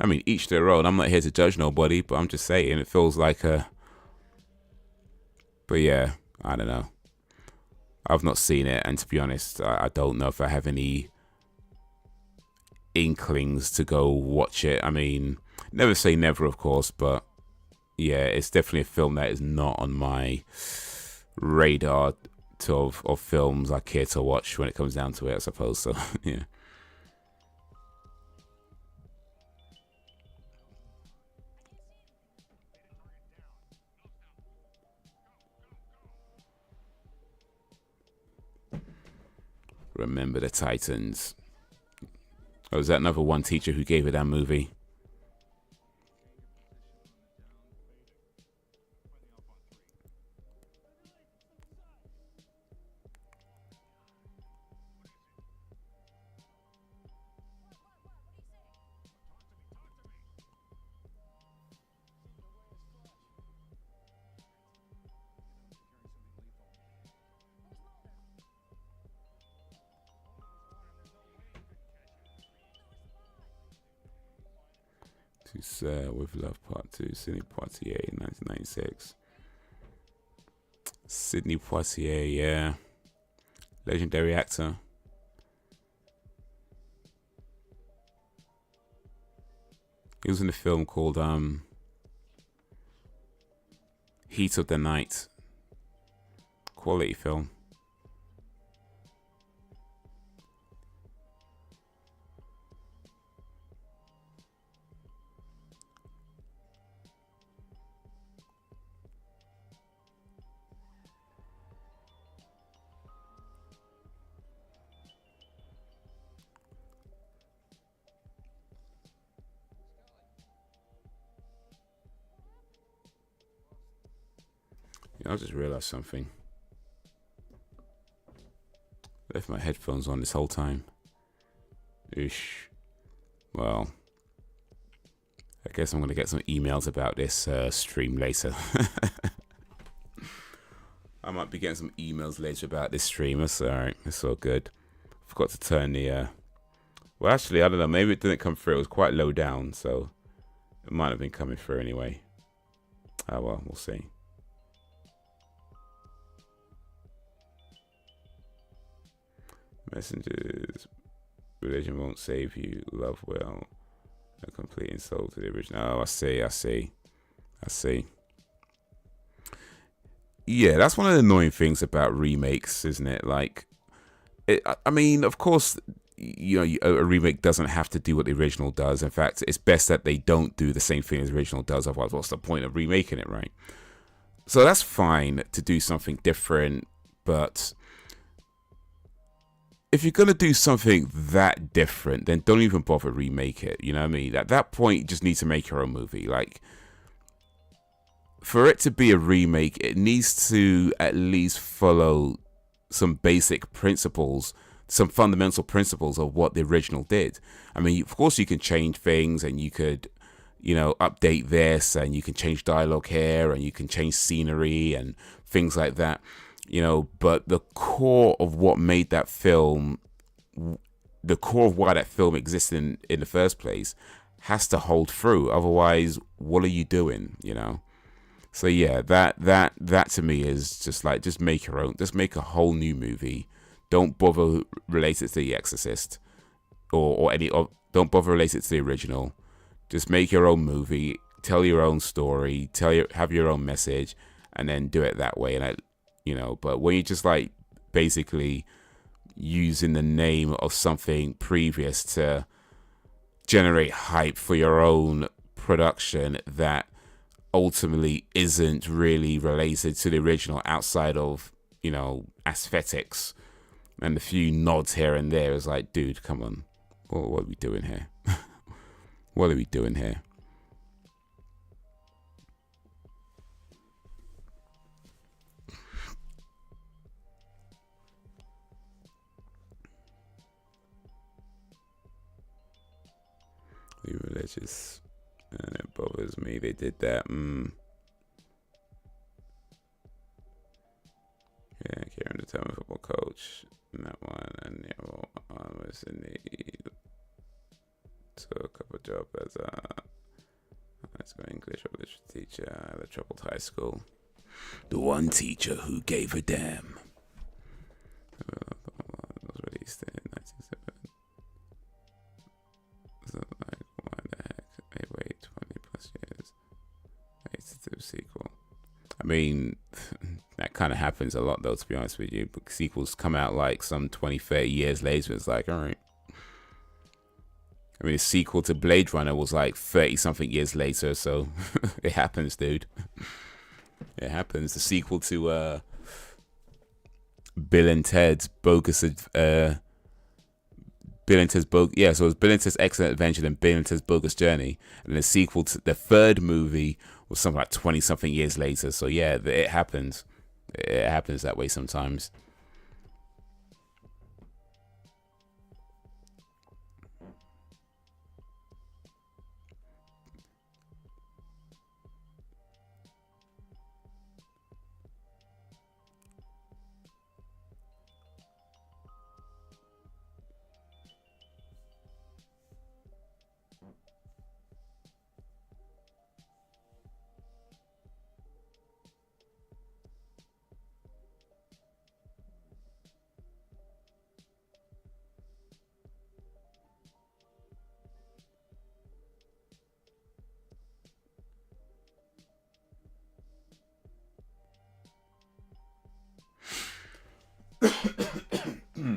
I mean, each their own. I'm not here to judge nobody, but I'm just saying it feels like a. But yeah, I don't know. I've not seen it, and to be honest, I don't know if I have any inklings to go watch it. I mean, never say never, of course, but yeah, it's definitely a film that is not on my radar of films I care to watch when it comes down to it, I suppose. So yeah. Remember the Titans. Oh, is that another one teacher who gave it that movie? With Love Part 2, Sidney Poitier, 1996. Sidney Poitier, yeah. Legendary actor. He was in a film called Heat of the Night. Quality film. I just realized something. Left my headphones on this whole time. Ish. Well, I guess I'm gonna get some emails about this stream later. I might be getting some emails later about this stream. That's alright. It's all good. Forgot to turn the. Well, actually, I don't know. Maybe it didn't come through. It was quite low down, so it might have been coming through anyway. Oh well, we'll see. Messengers, religion won't save you, love will, a complete insult to the original. Oh, I see. Yeah, that's one of the annoying things about remakes, isn't it? Like, I mean, of course, you know, a remake doesn't have to do what the original does. In fact, it's best that they don't do the same thing as the original does. Otherwise, what's the point of remaking it, right? So that's fine to do something different, but if you're going to do something that different, then don't even bother remake it. You know what I mean? At that point, you just need to make your own movie. Like, for it to be a remake, it needs to at least follow some basic principles, some fundamental principles of what the original did. I mean, of course, you can change things and you could, you know, update this and you can change dialogue here and you can change scenery and things like that. You know, but the core of what made that film, the core of why that film existed in the first place, has to hold through. Otherwise, what are you doing? You know. So yeah, that to me is just like, just make your own. Just make a whole new movie. Don't bother relate it to The Exorcist, or don't bother relate it to the original. Just make your own movie. Tell your own story. Have your own message, and then do it that way. And you know, but when you just like basically using the name of something previous to generate hype for your own production that ultimately isn't really related to the original outside of, you know, aesthetics and a few nods here and there. It's like, dude, come on. What are we doing here? What are we doing here? Be religious. And it bothers me. They did that. Yeah, Kieran, the Tottenham football coach. And that one. And the other one was in the took up a job as a high school English or literature teacher at a troubled high school. The one teacher who gave a damn. It was released in 1997. So like, why the heck? They wait 20 plus years. To do a sequel. I mean, that kind of happens a lot though, to be honest with you. But sequels come out like some 20, 30 years later. It's like, all right. I mean, the sequel to Blade Runner was like 30 something years later, so it happens, dude. It happens. The sequel to Bill and Ted's Bogus so it was Bill and Ted's Excellent Adventure and Bill and Ted's Bogus Journey, and the sequel to the third movie was something like 20 something years later. So yeah, it happens. It happens that way sometimes.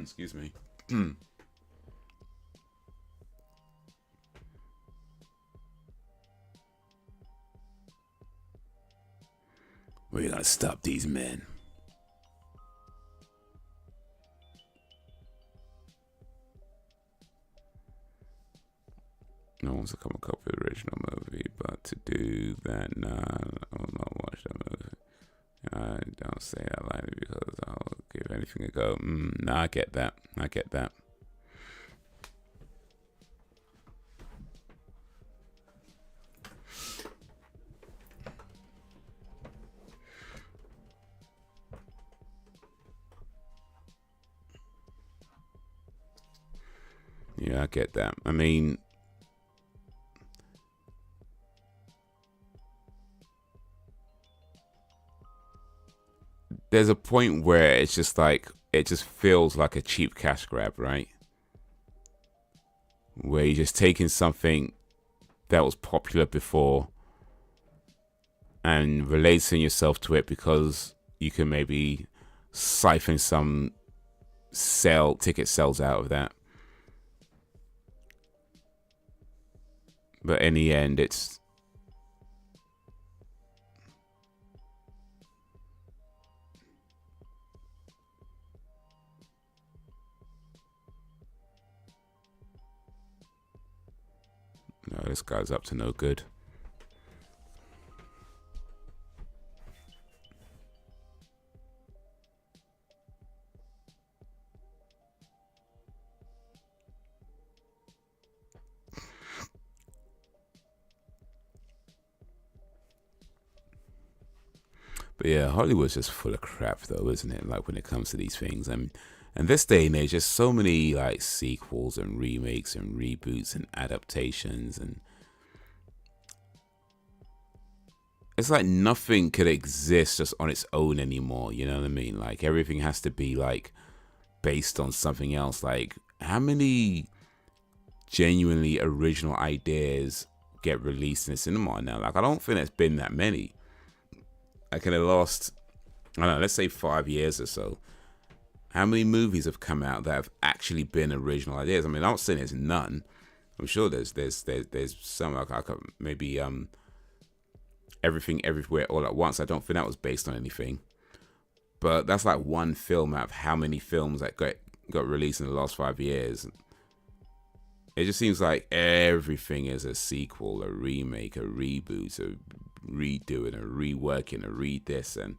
Excuse me. We're gonna stop these men. No one's to come a copy of the original movie, but to do that, nah, I will not watch that movie. I don't say that lightly because I'll give anything a go. Nah, I get that. I get that. Yeah, I get that. I mean, there's a point where it's just like, it just feels like a cheap cash grab, right? Where you're just taking something that was popular before and relating yourself to it because you can maybe siphon some ticket sales out of that. But in the end, it's no, this guy's up to no good. But yeah, Hollywood's just full of crap though, isn't it? Like when it comes to these things. And this day and age, there's so many like sequels and remakes and reboots and adaptations, and it's like nothing could exist just on its own anymore, you know what I mean? Like everything has to be like based on something else. Like how many genuinely original ideas get released in the cinema now? Like I don't think there's been that many. Like in the last, I don't know, let's say 5 years or so, how many movies have come out that have actually been original ideas? I mean, I'm not saying there's none. I'm sure there's some. Like maybe Everything Everywhere All at Once. I don't think that was based on anything. But that's like one film out of how many films that got released in the last 5 years. It just seems like everything is a sequel, a remake, a reboot, a redoing, a reworking, a this, and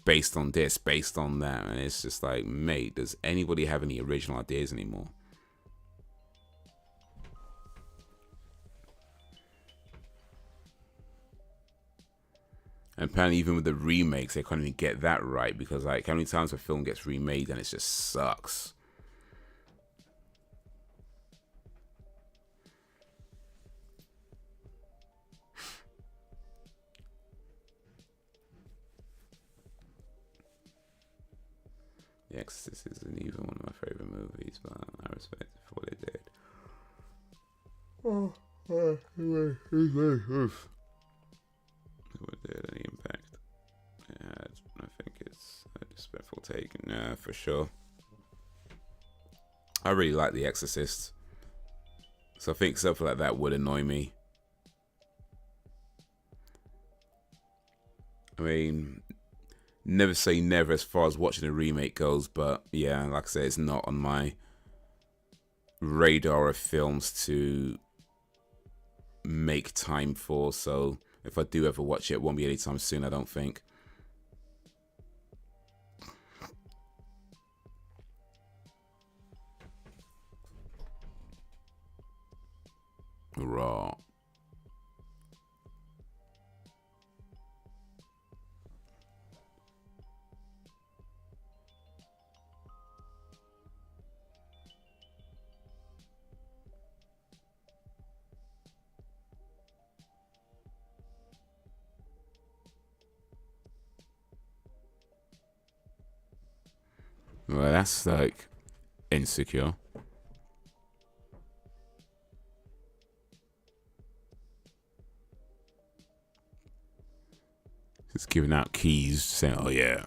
based on this, based on that. And it's just like, mate, does anybody have any original ideas anymore? And apparently even with the remakes, they can't even get that right, because like, how many times a film gets remade and it just sucks? The Exorcist isn't even one of my favorite movies, but I respect it for what they did. What did any impact it had? I think it's a disrespectful take. Nah, for sure. I really like The Exorcist, so I think something like that would annoy me. I mean, never say never as far as watching a remake goes, but yeah, like I said, it's not on my radar of films to make time for, so if I do ever watch it, it won't be anytime soon, I don't think. Raw. Well, that's like insecure. Just giving out keys, saying, "Oh yeah."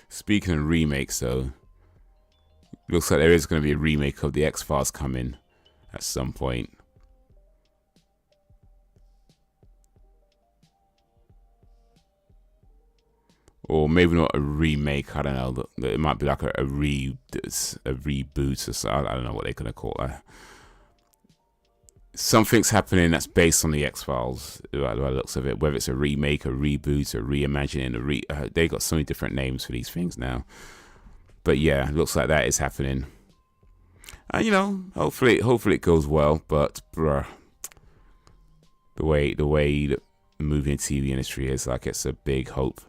Speaking of remakes, though, looks like there is going to be a remake of the X-Files coming at some point. Or maybe not a remake, I don't know. It might be like a reboot or so. I don't know what they're going to call it. Something's happening that's based on the X-Files, by the looks of it. Whether it's a remake, a reboot, a reimagining, they got so many different names for these things now. But yeah, it looks like that is happening. And you know, hopefully it goes well. But bruh, the way the movie and TV industry is, like, it's a big hope.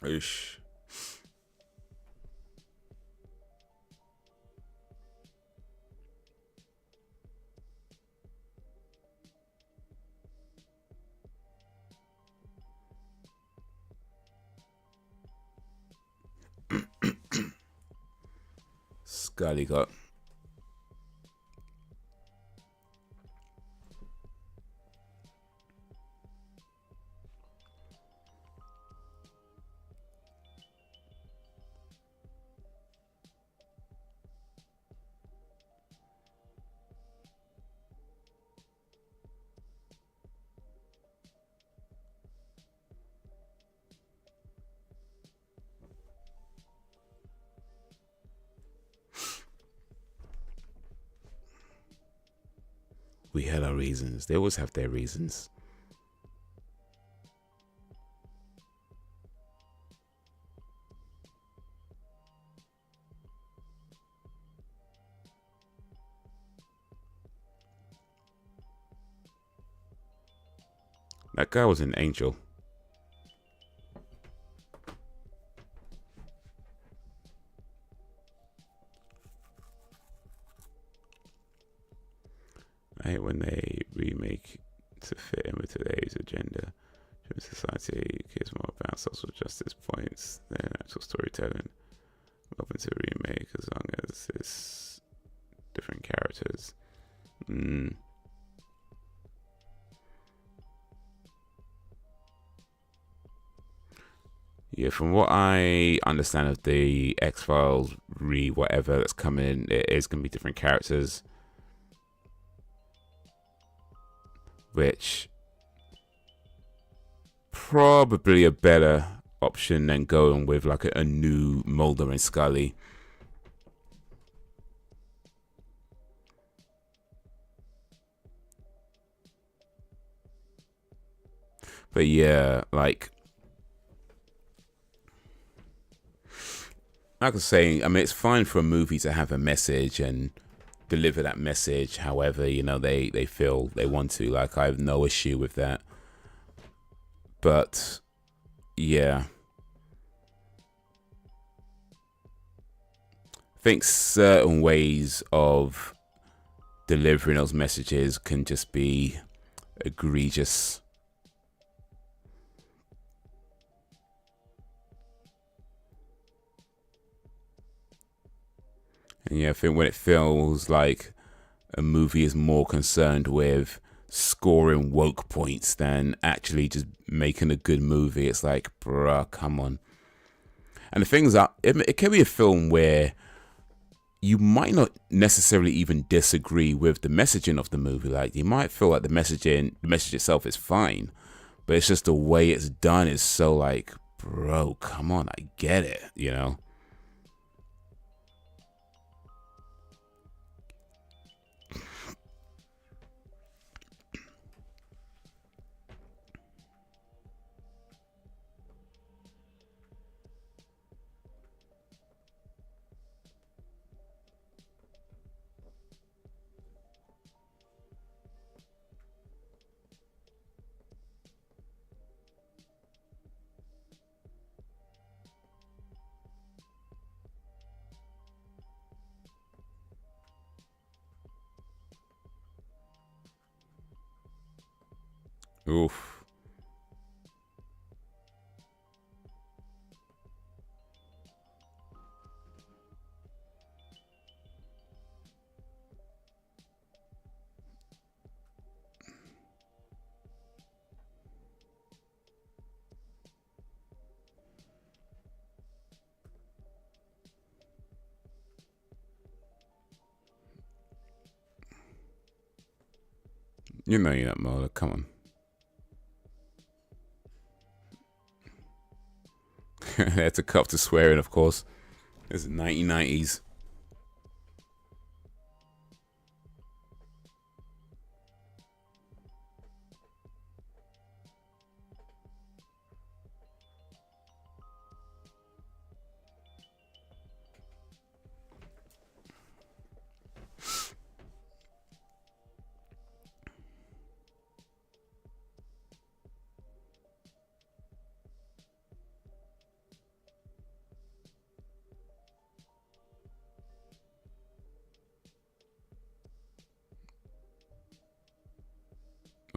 Oosh. Scully got we had our reasons. They always have their reasons. That guy was an angel. I hate when they remake to fit in with today's agenda. Society cares more about social justice points than actual storytelling. Open to remake as long as it's different characters. Yeah, from what I understand of the X-Files whatever that's coming, it is going to be different characters, which probably a better option than going with like a new Mulder and Scully. But yeah, like I was saying, I mean, it's fine for a movie to have a message and deliver that message however, you know, they feel they want to. Like, I have no issue with that. But yeah, I think certain ways of delivering those messages can just be egregious. And yeah, I think when it feels like a movie is more concerned with scoring woke points than actually just making a good movie, it's like, bruh, come on. And the things are, it can be a film where you might not necessarily even disagree with the messaging of the movie. Like, you might feel like the message itself is fine, but it's just the way it's done is so like, bro, come on, I get it, you know? Oof. You know you're not Mola, come on. That's a cup to swear in, of course. It's the 1990s.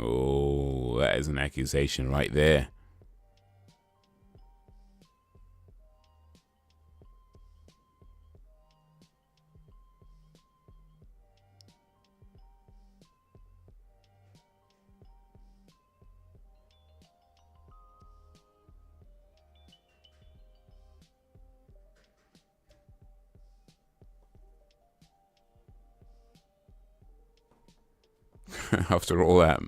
Oh, that is an accusation right there. After all that,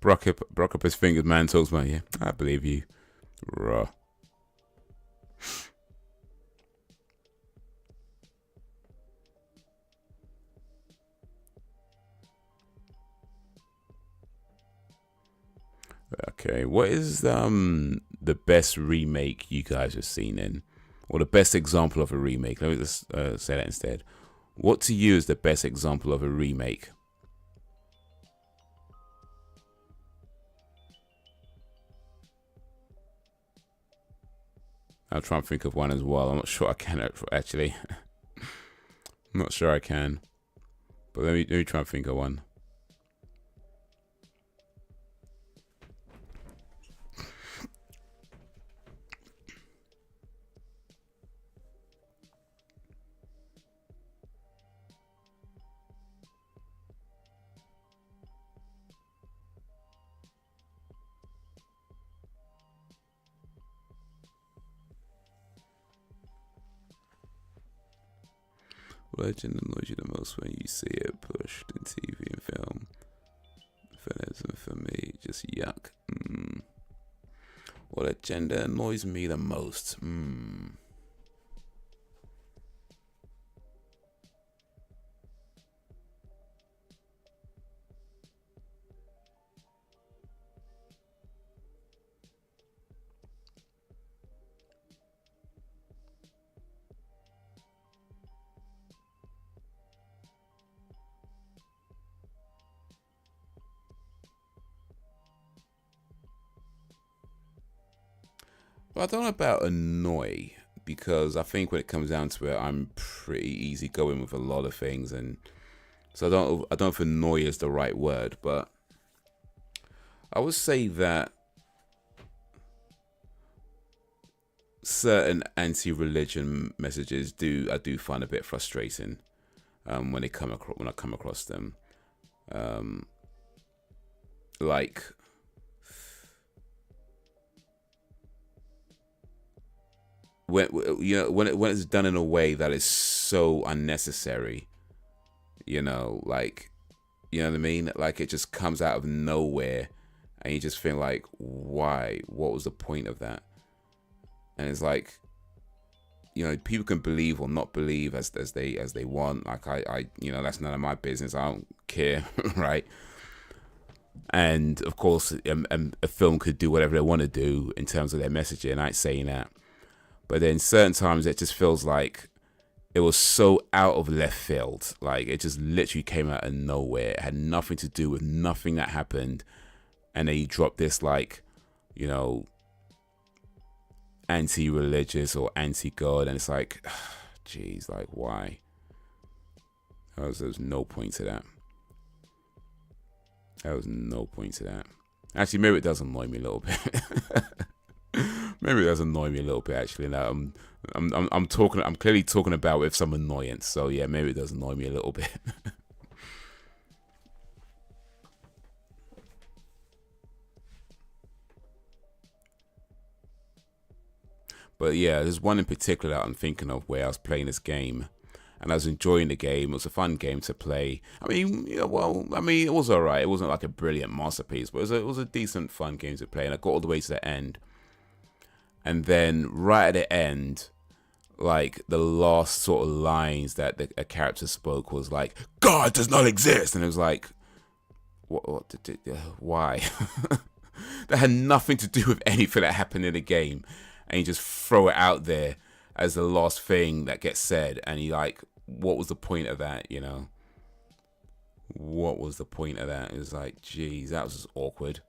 broke up his fingers, man talks about, yeah, I believe you. Raw. Okay, what is the best remake you guys have seen in, or the best example of a remake? Let me just say that instead. What to you is the best example of a remake? I'll try and think of one as well. I'm not sure I can actually. I'm not sure I can, but let me try and think of one. What legend annoys you the most when you see it pushed in TV and film? Feminism for me, just yuck. What agenda annoys me the most? Well, I don't know about annoy, because I think when it comes down to it, I'm pretty easygoing with a lot of things, and so I don't know if annoy is the right word, but I would say that certain anti-religion messages I do find a bit frustrating when I come across them, like. When it's done in a way that is so unnecessary, like, you know what I mean? Like, it just comes out of nowhere, and you just feel like, why? What was the point of that? And it's like, people can believe or not believe as they want. Like, I that's none of my business. I don't care, right? And of course, a film could do whatever they want to do in terms of their messaging. I ain't saying that. But then certain times it just feels like it was so out of left field. Like, it just literally came out of nowhere. It had nothing to do with nothing that happened. And then you drop this, like, anti-religious or anti-God. And it's like, geez, like, why? There's no point to that. There was no point to that. Actually, maybe it does annoy me a little bit. Maybe it does annoy me a little bit, actually. Now, I'm clearly talking about with some annoyance. So yeah, maybe it does annoy me a little bit. But yeah, there's one in particular that I'm thinking of where I was playing this game, and I was enjoying the game. It was a fun game to play. I mean, it was alright. It wasn't like a brilliant masterpiece, but it was a decent, fun game to play. And I got all the way to the end. And then right at the end, like, the last sort of lines that a character spoke was like, "God does not exist," and it was like, why? That had nothing to do with anything that happened in the game, and you just throw it out there as the last thing that gets said, and you like, what was the point of that? What was the point of that? It was like, geez, that was just awkward.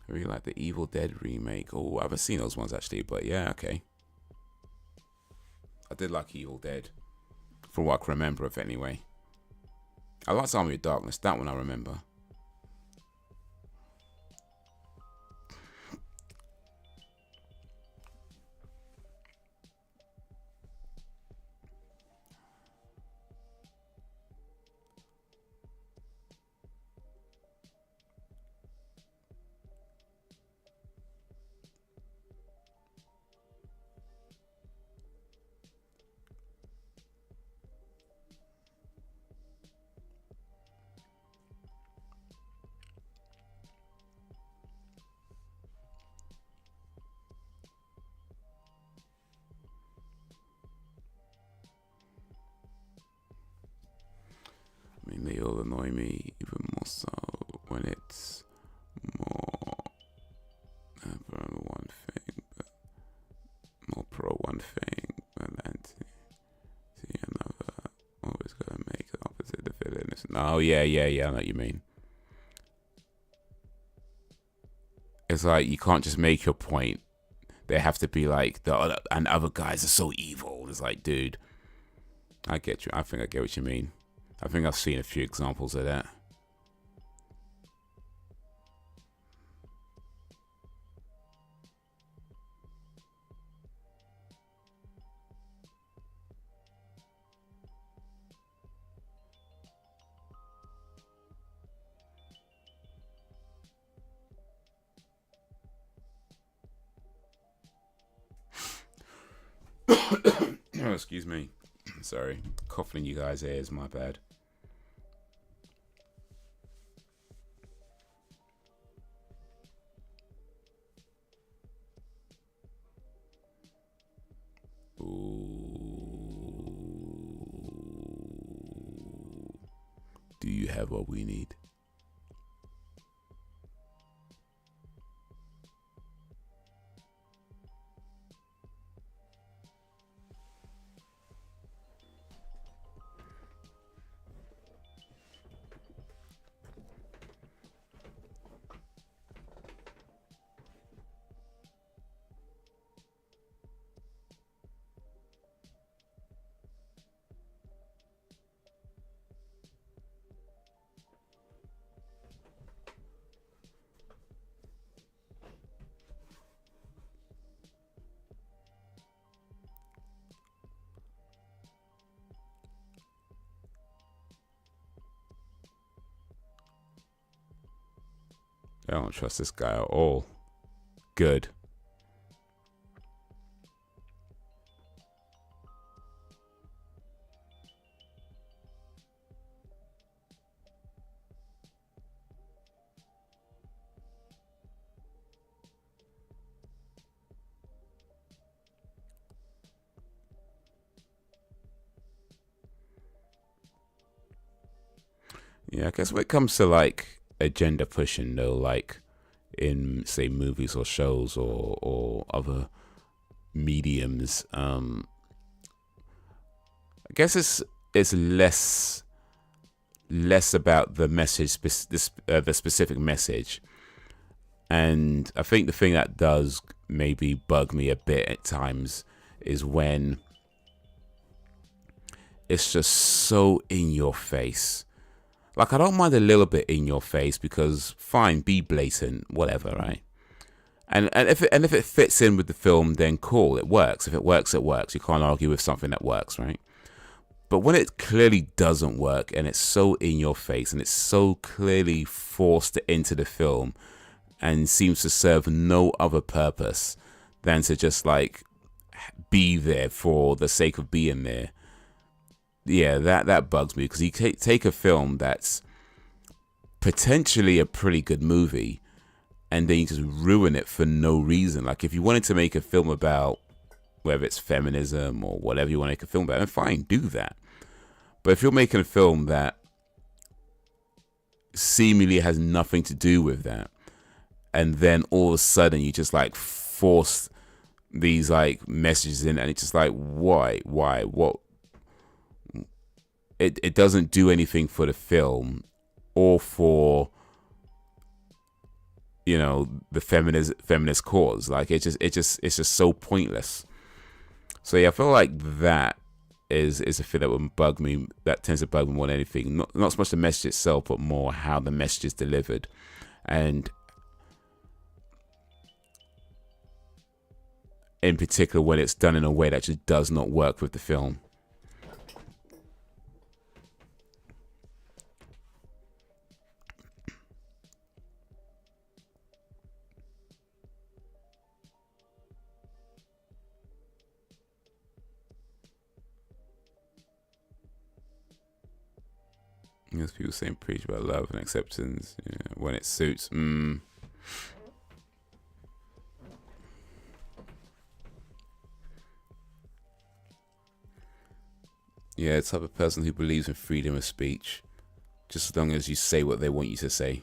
I really like the Evil Dead remake. Oh, I haven't seen those ones actually, but yeah, okay. I did like Evil Dead, from what I can remember of anyway. I liked Army of Darkness, that one I remember. I mean, they all annoy me, even more so when it's more pro one thing, but more pro one thing, but anti another. Always gotta make the opposite the villain. Oh yeah, I know what you mean. It's like, you can't just make your point. They have to be like, and other guys are so evil. It's like, dude, I get you. I think I get what you mean. I think I've seen a few examples of that. excuse me. Sorry, coughing in you guys' ears. My bad. Do you have what we need? I don't trust this guy at all. Good. Yeah, I guess when it comes to like agenda pushing though, like in say movies or shows or other mediums, I guess it's less about the message, the specific message, and I think the thing that does maybe bug me a bit at times is when it's just so in your face. Like, I don't mind a little bit in your face because fine, be blatant, whatever, right? And if it fits in with the film, then cool, it works. If it works, it works. You can't argue with something that works, right? But when it clearly doesn't work and it's so in your face and it's so clearly forced into the film and seems to serve no other purpose than to just like be there for the sake of being there. Yeah, that bugs me, because you take a film that's potentially a pretty good movie and then you just ruin it for no reason. Like, if you wanted to make a film about whether it's feminism or whatever you want to make a film about, then fine, do that. But if you're making a film that seemingly has nothing to do with that, and then all of a sudden you just like force these like messages in, and it's just like, why, what? It doesn't do anything for the film or for, you know, the feminist cause. Like, it's just so pointless. So yeah, I feel like that is a thing that would bug me. That tends to bug me more than anything. Not so much the message itself, but more how the message is delivered, and in particular when it's done in a way that just does not work with the film. There's people saying preach about love and acceptance, yeah, when it suits. Yeah, the type of person who believes in freedom of speech, just as long as you say what they want you to say.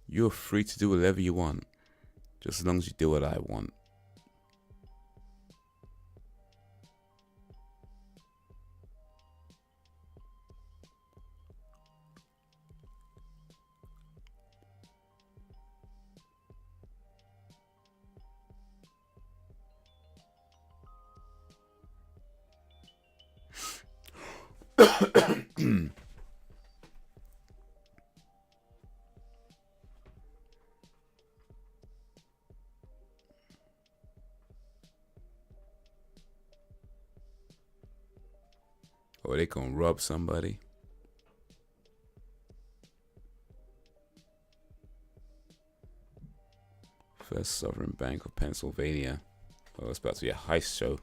You're free to do whatever you want, just as long as you do what I want. Or they gonna rob somebody. First Sovereign Bank of Pennsylvania. Oh, it's about to be a heist show.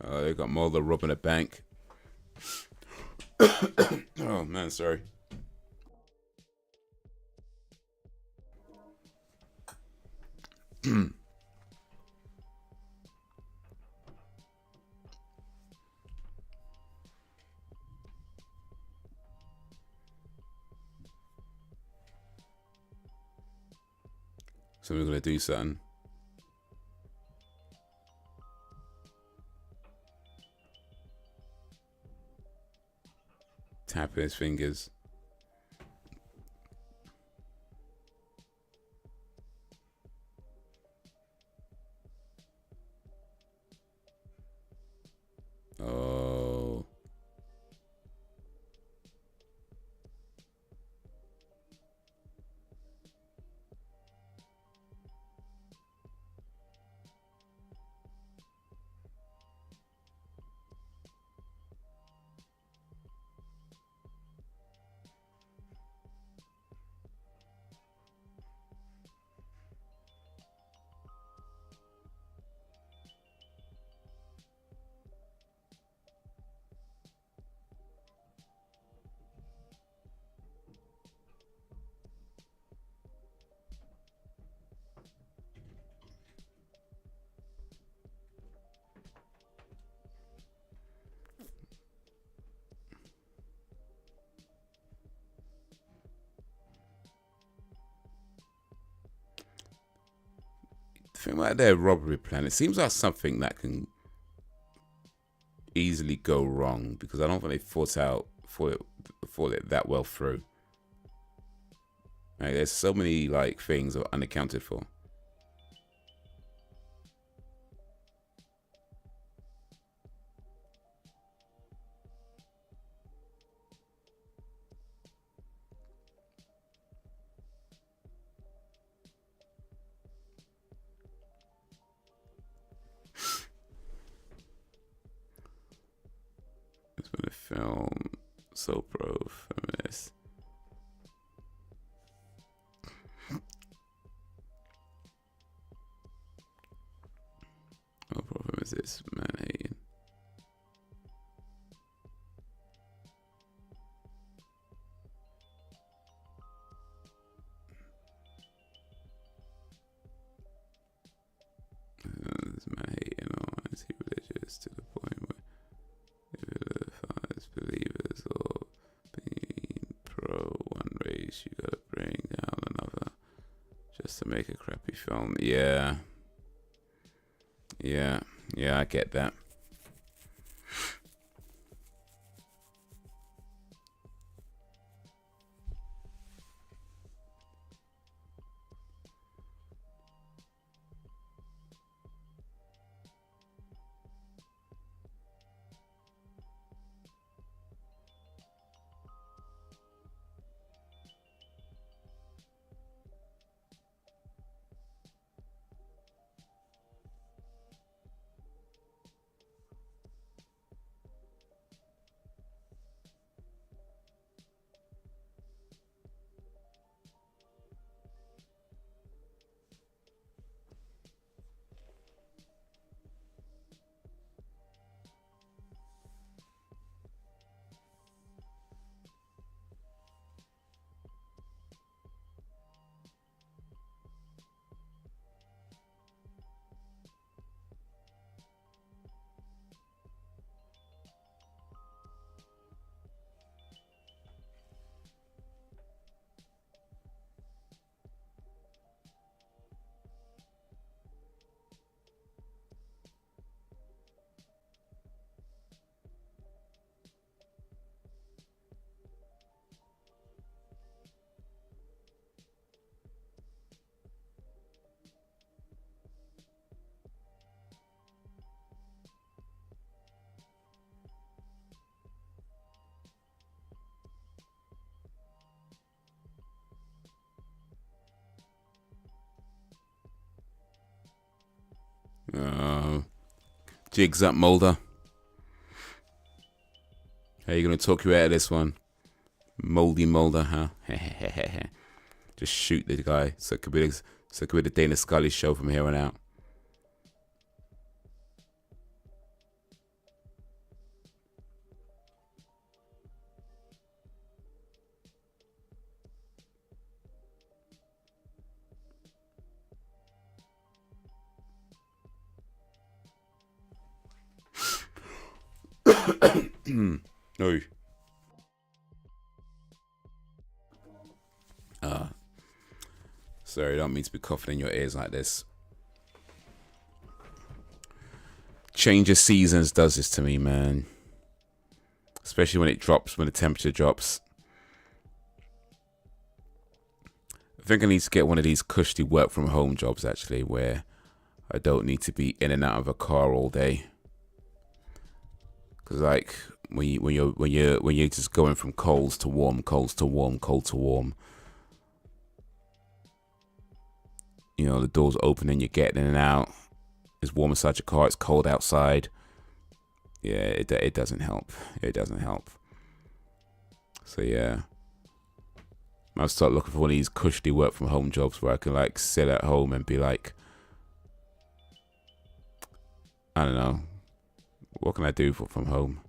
They got Mulder robbing a bank. Oh man, sorry. So we're gonna do something. Tapping his fingers. Oh. Thing like their robbery plan, it seems like something that can easily go wrong because I don't think they thought it that well through. Like, there's so many like things that are unaccounted for. It's been a film, so pro feminist. What problem is this man hating? This man hating on, is he religious to the point where believers or being pro one race, you gotta bring down another just to make a crappy film? Yeah, I get that. Jigs up, Mulder. How you gonna talk you out of this one? Moldy Mulder, huh? Just shoot the guy. So it could be the Dana Scully show from here on out. No. Sorry, I don't mean to be coughing in your ears like this. Change of seasons does this to me, man. Especially when it drops, when the temperature drops. I think I need to get one of these cushy work from home jobs actually, where I don't need to be in and out of a car all day. Cause like when you're just going from cold to warm, cold to warm, cold to warm. You know, the doors open and you're getting in and out. It's warm inside your car. It's cold outside. Yeah, it doesn't help. It doesn't help. So yeah, I'll start looking for one of these cushy work from home jobs where I can like sit at home and be like, I don't know, what can I do from home?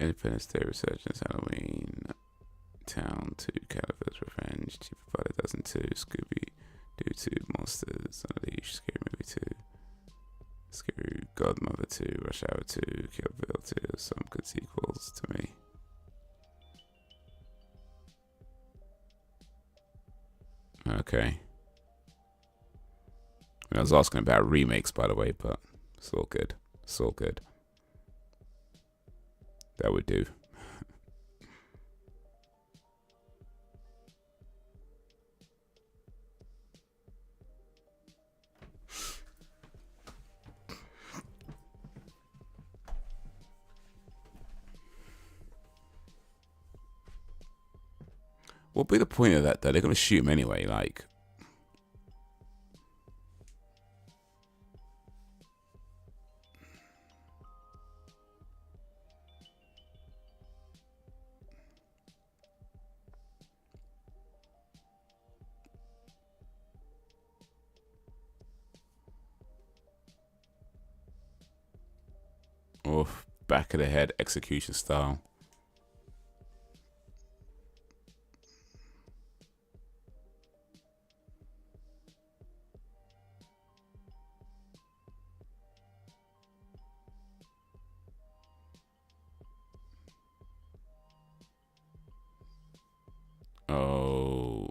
Independence Day Resurgence, Halloween, Town 2, Califor's Revenge, Cheap About a Dozen 2, Scooby Doo 2, Monsters Unleashed, Scary Movie 2, Scary Godmother 2, Rush Hour 2, Kill Bill 2, some good sequels to me. Okay. I was asking about remakes, by the way, but it's all good. It's all good. That would do. What'll be the point of that, though? They're going to shoot him anyway, like. Oof, back of the head execution style. Oh.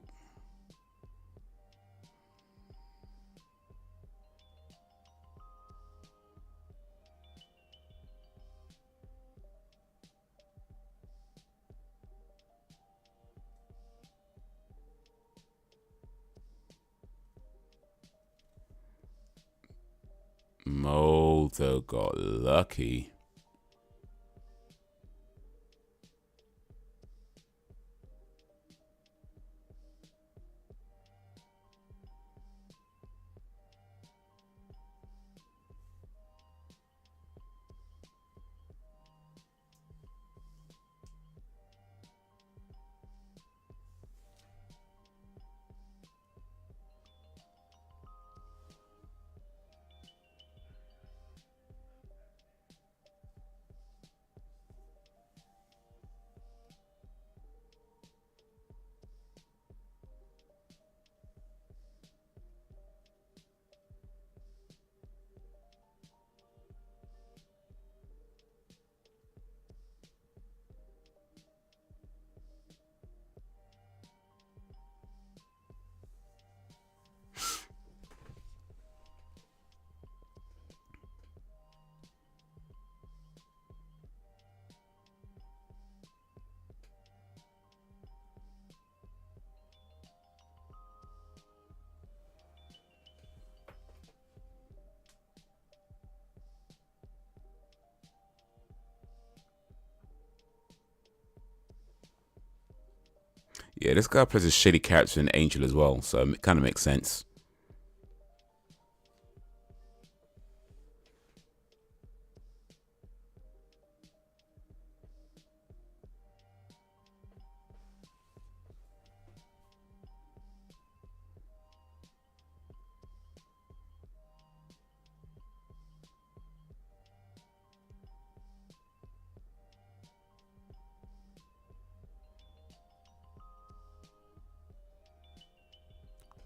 Mulder got lucky. Yeah, this guy plays a shitty character in Angel as well, so it kind of makes sense.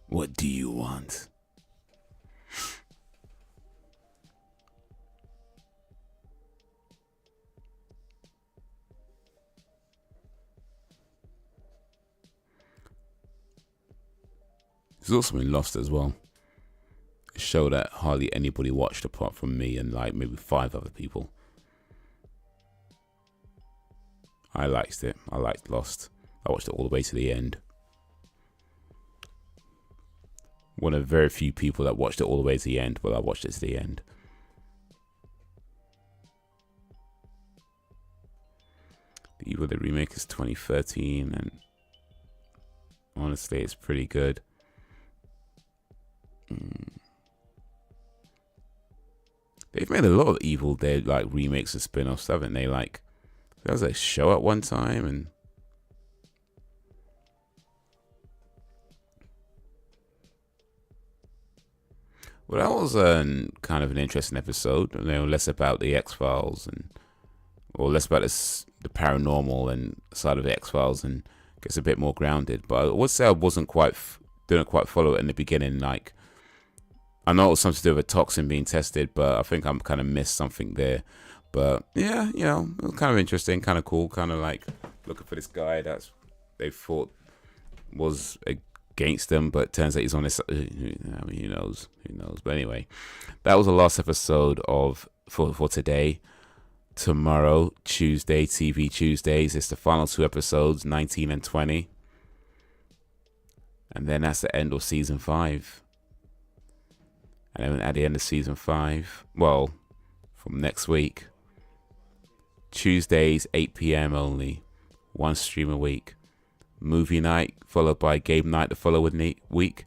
What do you want? He's also been Lost as well. A show that hardly anybody watched apart from me and like maybe 5 other people. I liked it. I liked Lost. I watched it all the way to the end. One of very few people that watched it all the way to the end, but I watched it to the end. The EVGA remake is 2013, and honestly, it's pretty good. They've made a lot of Evil Dead like remakes and spin-offs, haven't they? Like, there was a show at one time, and well, that was kind of an interesting episode. You know, less about the X-Files or less about the paranormal and side of the X-Files, and gets a bit more grounded. But I would say I didn't quite follow it in the beginning. Like, I know it was something to do with a toxin being tested, but I think I'm kind of missed something there. But yeah, you know, it was kind of interesting, kind of cool, kind of like looking for this guy that's they thought was against them, but turns out he's on this. I mean, who knows? Who knows? But anyway, that was the last episode for today. Tomorrow, Tuesday, TV Tuesdays. It's the final 2 episodes, 19 and 20, and then that's the end of season 5. And then at the end of season 5, well, from next week, Tuesdays 8 p.m. only, 1 stream a week. Movie night followed by game night the following week,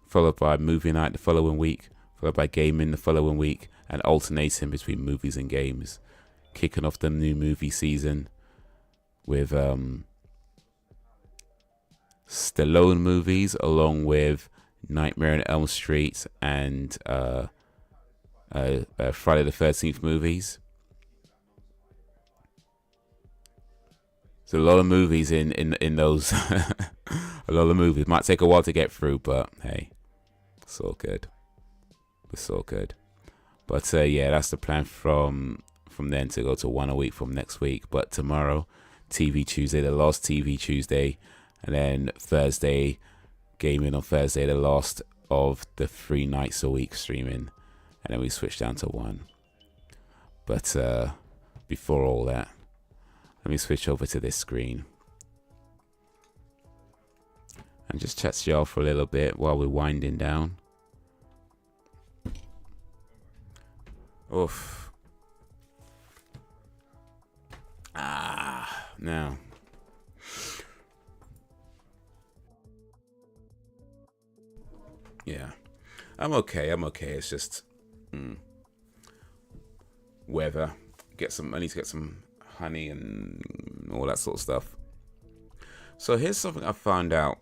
followed by movie night the following week, followed by gaming the following week, and alternating between movies and games. Kicking off the new movie season with Stallone movies, along with Nightmare on Elm Street and Friday the 13th movies. So a lot of movies in those. A lot of movies. Might take a while to get through, but hey, it's all good. It's all good. But yeah, that's the plan from then to go to 1 a week from next week. But tomorrow, TV Tuesday, the last TV Tuesday, and then Thursday, gaming on Thursday, the last of the 3 nights a week streaming, and then we switch down to 1. But before all that, let me switch over to this screen and just chat to y'all for a little bit while we're winding down. Oof. Now. Yeah. I'm okay. It's just weather. I need to get some honey and all that sort of stuff. So here's something I found out.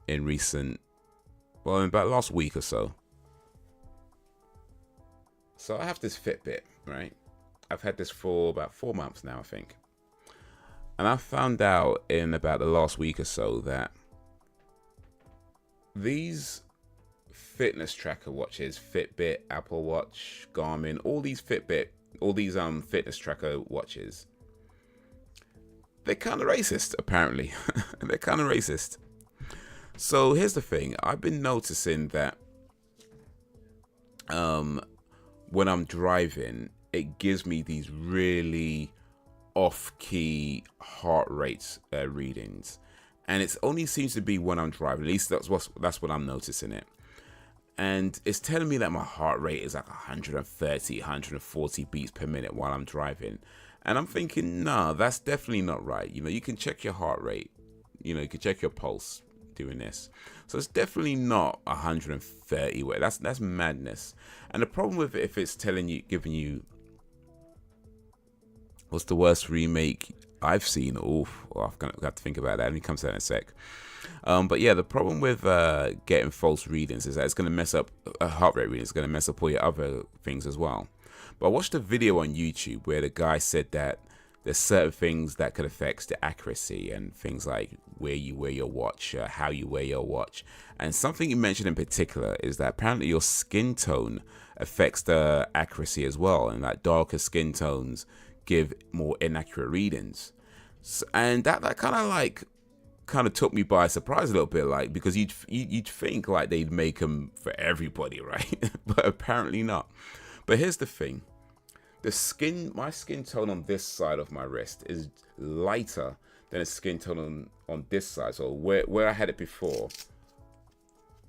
In about last week or so. So I have this Fitbit, right? I've had this for about 4 months now, I think. And I found out in about the last week or so that these fitness tracker watches, Fitbit, Apple Watch, Garmin, all these fitness tracker watches, they're kind of racist, apparently. They're kind of racist. So here's the thing. I've been noticing that when I'm driving, it gives me these really off-key heart rate readings. And it only seems to be when I'm driving. At least that's what I'm noticing it. And it's telling me that my heart rate is like 130, 140 beats per minute while I'm driving. And I'm thinking, nah, that's definitely not right. You know, you can check your heart rate. You know, you can check your pulse doing this. So it's definitely not 130. That's madness. And the problem with it, if it's telling you, giving you, what's the worst remake I've seen? Oof, well, I've got to think about that. Let me come to that in a sec. But yeah, the problem with getting false readings is that it's going to mess up heart rate readings. It's going to mess up all your other things as well. But I watched a video on YouTube where the guy said that there's certain things that could affect the accuracy, and things like where you wear your watch, how you wear your watch. And something he mentioned in particular is that apparently your skin tone affects the accuracy as well, and that darker skin tones give more inaccurate readings. So, and that kind of took me by surprise a little bit, like, because you'd think like they'd make them for everybody, right? But apparently not. But here's the thing. My skin tone on this side of my wrist is lighter than a skin tone on this side. So where I had it before,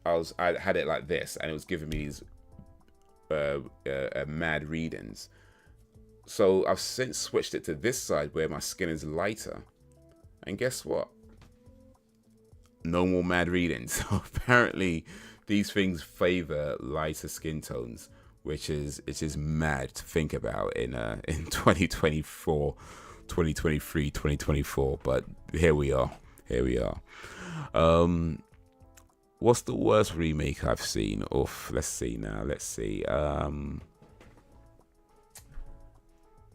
I had it like this, and it was giving me these mad readings. So I've since switched it to this side where my skin is lighter, and guess what? No more mad readings. So apparently these things favor lighter skin tones, which is mad to think about in 2024, 2023, 2024. But here we are. What's the worst remake I've seen? Oof, let's see now.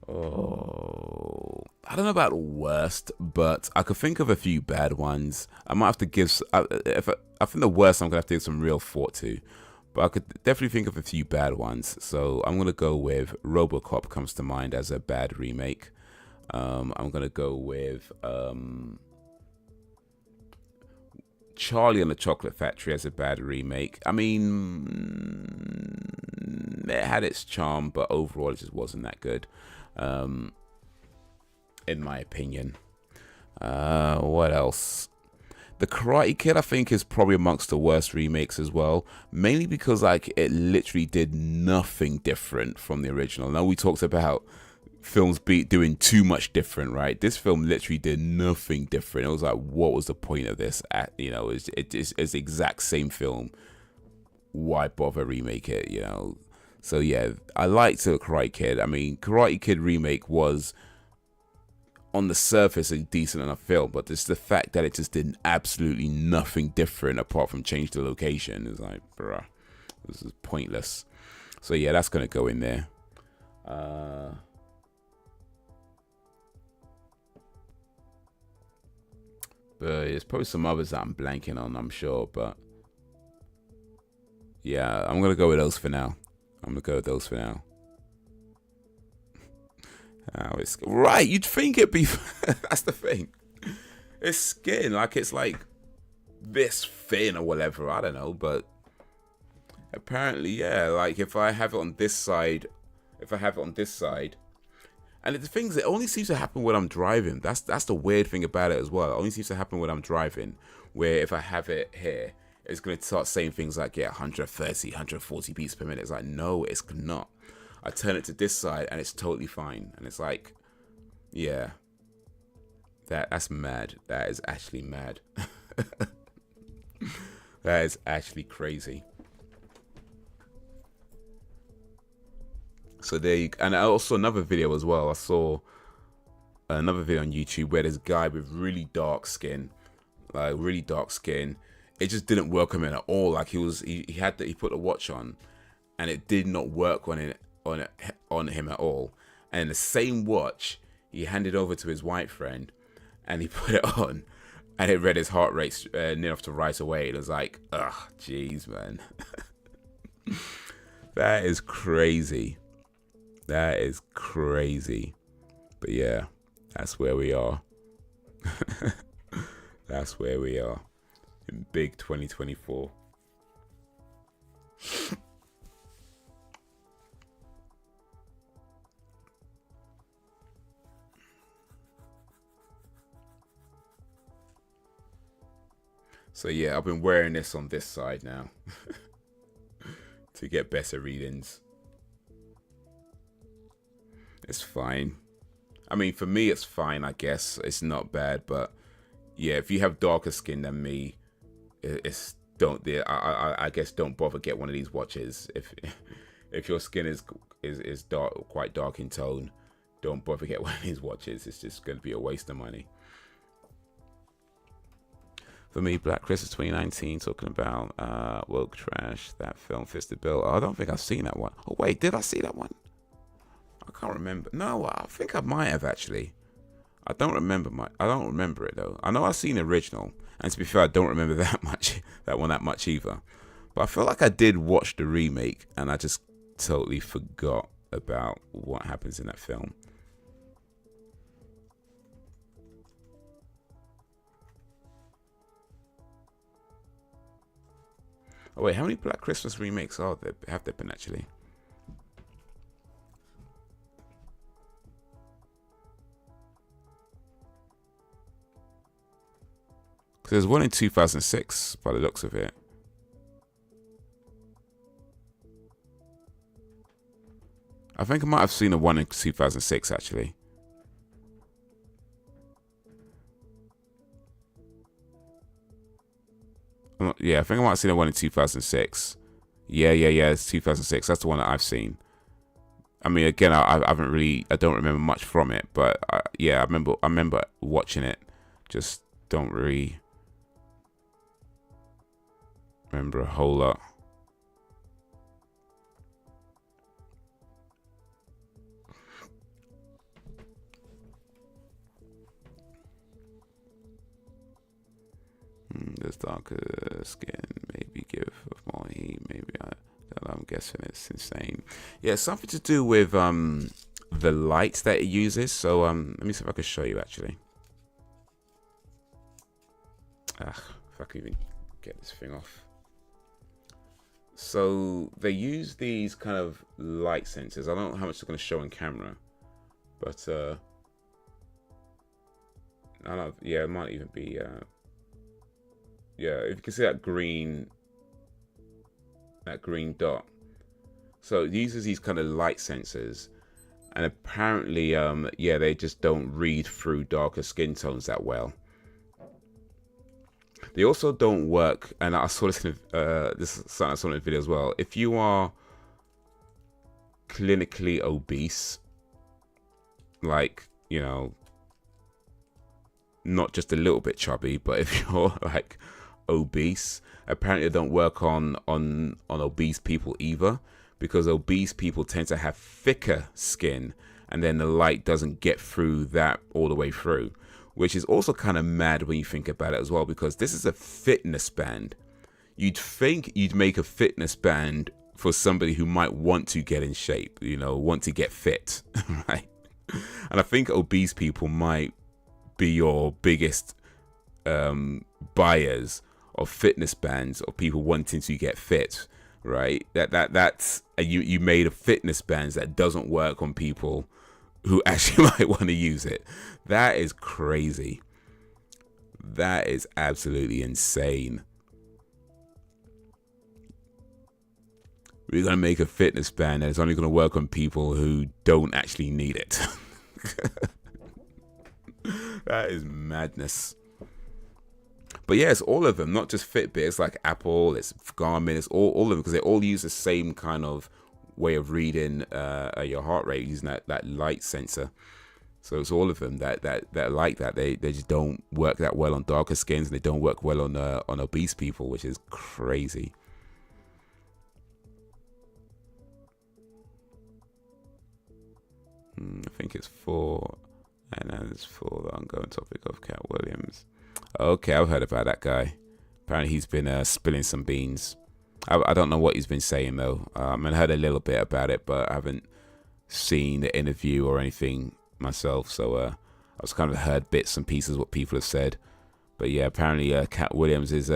Oh, I don't know about worst, but I could think of a few bad ones. I might have to give. I think the worst I'm gonna have to give some real thought to, but I could definitely think of a few bad ones. So I'm gonna go with RoboCop comes to mind as a bad remake. I'm gonna go with Charlie and the Chocolate Factory as a bad remake. I mean, it had its charm, but overall it just wasn't that good. In my opinion. What else? The Karate Kid, I think, is probably amongst the worst remakes as well, mainly because like it literally did nothing different from the original. Now we talked about films doing too much different, right? This film literally did nothing different. It was like, what was the point of this? You know, it's the exact same film. Why bother remake it? You know. So yeah, I liked the Karate Kid. I mean, Karate Kid remake was, on the surface, a decent enough film, but it's the fact that it just did absolutely nothing different apart from change the location. It's like, bruh, this is pointless. So yeah, that's gonna go in there. But there's probably some others that I'm blanking on, I'm sure, but yeah, I'm gonna go with those for now. It's right. You'd think it'd be. That's the thing. It's skin, like it's like this thin or whatever. I don't know, but apparently, yeah. Like if I have it on this side, and the thing is, it only seems to happen when I'm driving. That's the weird thing about it as well. It only seems to happen when I'm driving. Where if I have it here, it's going to start saying things like, yeah, 130, 140 beats per minute. It's like, no, it's not. I turn it to this side and it's totally fine. And it's like, yeah, that's mad. That is actually mad. That is actually crazy. So and also another video as well. I saw another video on YouTube where this guy with really dark skin, it just didn't work on him at all. Like he put a watch on, and it did not work on him at all. And the same watch he handed over to his white friend, and he put it on, and it read his heart rate near enough to right away. It was like, ugh, jeez, man, that is crazy. That is crazy. But yeah, that's where we are. That's where we are. In big 2024. So yeah, I've been wearing this on this side now to get better readings. It's fine. I mean, for me, it's fine, I guess. It's not bad, but yeah, if you have darker skin than me, it's I guess don't bother get one of these watches. If your skin is dark, quite dark in tone, don't bother get one of these watches. It's just going to be a waste of money. For me, Black Christmas 2019, talking about woke trash, that film Fisted Bill. Oh, I don't think I've seen that one. Oh wait, did I see that one? I can't remember. No, I think I might have actually. I don't remember it though. I know I've seen the original, and to be fair, I don't remember that much either. But I feel like I did watch the remake, and I just totally forgot about what happens in that film. Oh wait, how many Black Christmas remakes have there been actually? Because there's one in 2006 by the looks of it. I think I might have seen a one in 2006 actually. Yeah, I think I might have seen a one in 2006. Yeah, it's 2006. That's the one that I've seen. I mean, again, I don't remember much from it, but yeah, I remember watching it. Just don't really remember a whole lot. This darker skin, maybe give more heat. Maybe I'm guessing it's insane. Yeah, something to do with the light that it uses. So let me see if I can show you actually. If I can even get this thing off. So they use these kind of light sensors. I don't know how much they're going to show on camera, but I don't know. Yeah, it might even be. Yeah, if you can see that green dot. So it uses these kind of light sensors, and apparently, yeah, they just don't read through darker skin tones that well. They also don't work, and I saw this in this is something I saw in the video as well. If you are clinically obese, like, you know, not just a little bit chubby, but if you're like obese, apparently they don't work on obese people either, because obese people tend to have thicker skin, and then the light doesn't get through that all the way through, which is also kind of mad when you think about it as well, because this is a fitness band. You'd think you'd make a fitness band for somebody who might want to get in shape, you know, want to get fit, right? And I think obese people might be your biggest buyers of fitness bands, or people wanting to get fit, right? That's you made a fitness bands that doesn't work on people who actually might want to use it. That is crazy. That is absolutely insane. We're going to make a fitness band that's only going to work on people who don't actually need it. That is madness. But yeah, it's all of them, not just Fitbit. It's like Apple, it's Garmin, it's all of them, because they all use the same kind of way of reading your heart rate, using that light sensor. So it's all of them that like that. They just don't work that well on darker skins, and they don't work well on obese people, which is crazy. I think it's 4, and then it's for the ongoing topic of Cat Williams. Okay, I've heard about that guy. Apparently he's been spilling some beans. I don't know what he's been saying though. I heard a little bit about it, but I haven't seen the interview or anything myself. So I was kind of heard bits and pieces what people have said. But yeah, apparently Cat Williams is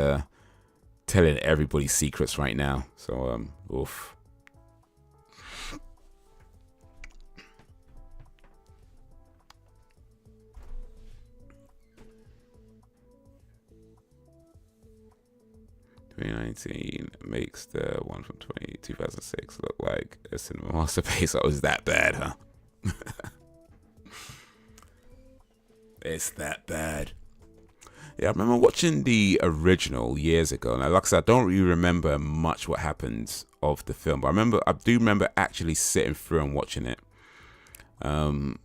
telling everybody's secrets right now. So oof. Makes the one from 2006 look like a cinema masterpiece. Oh, is that bad, huh? It's that bad. Yeah, I remember watching the original years ago. Now, like I said, I don't really remember much what happens of the film, but I do remember actually sitting through and watching it. Then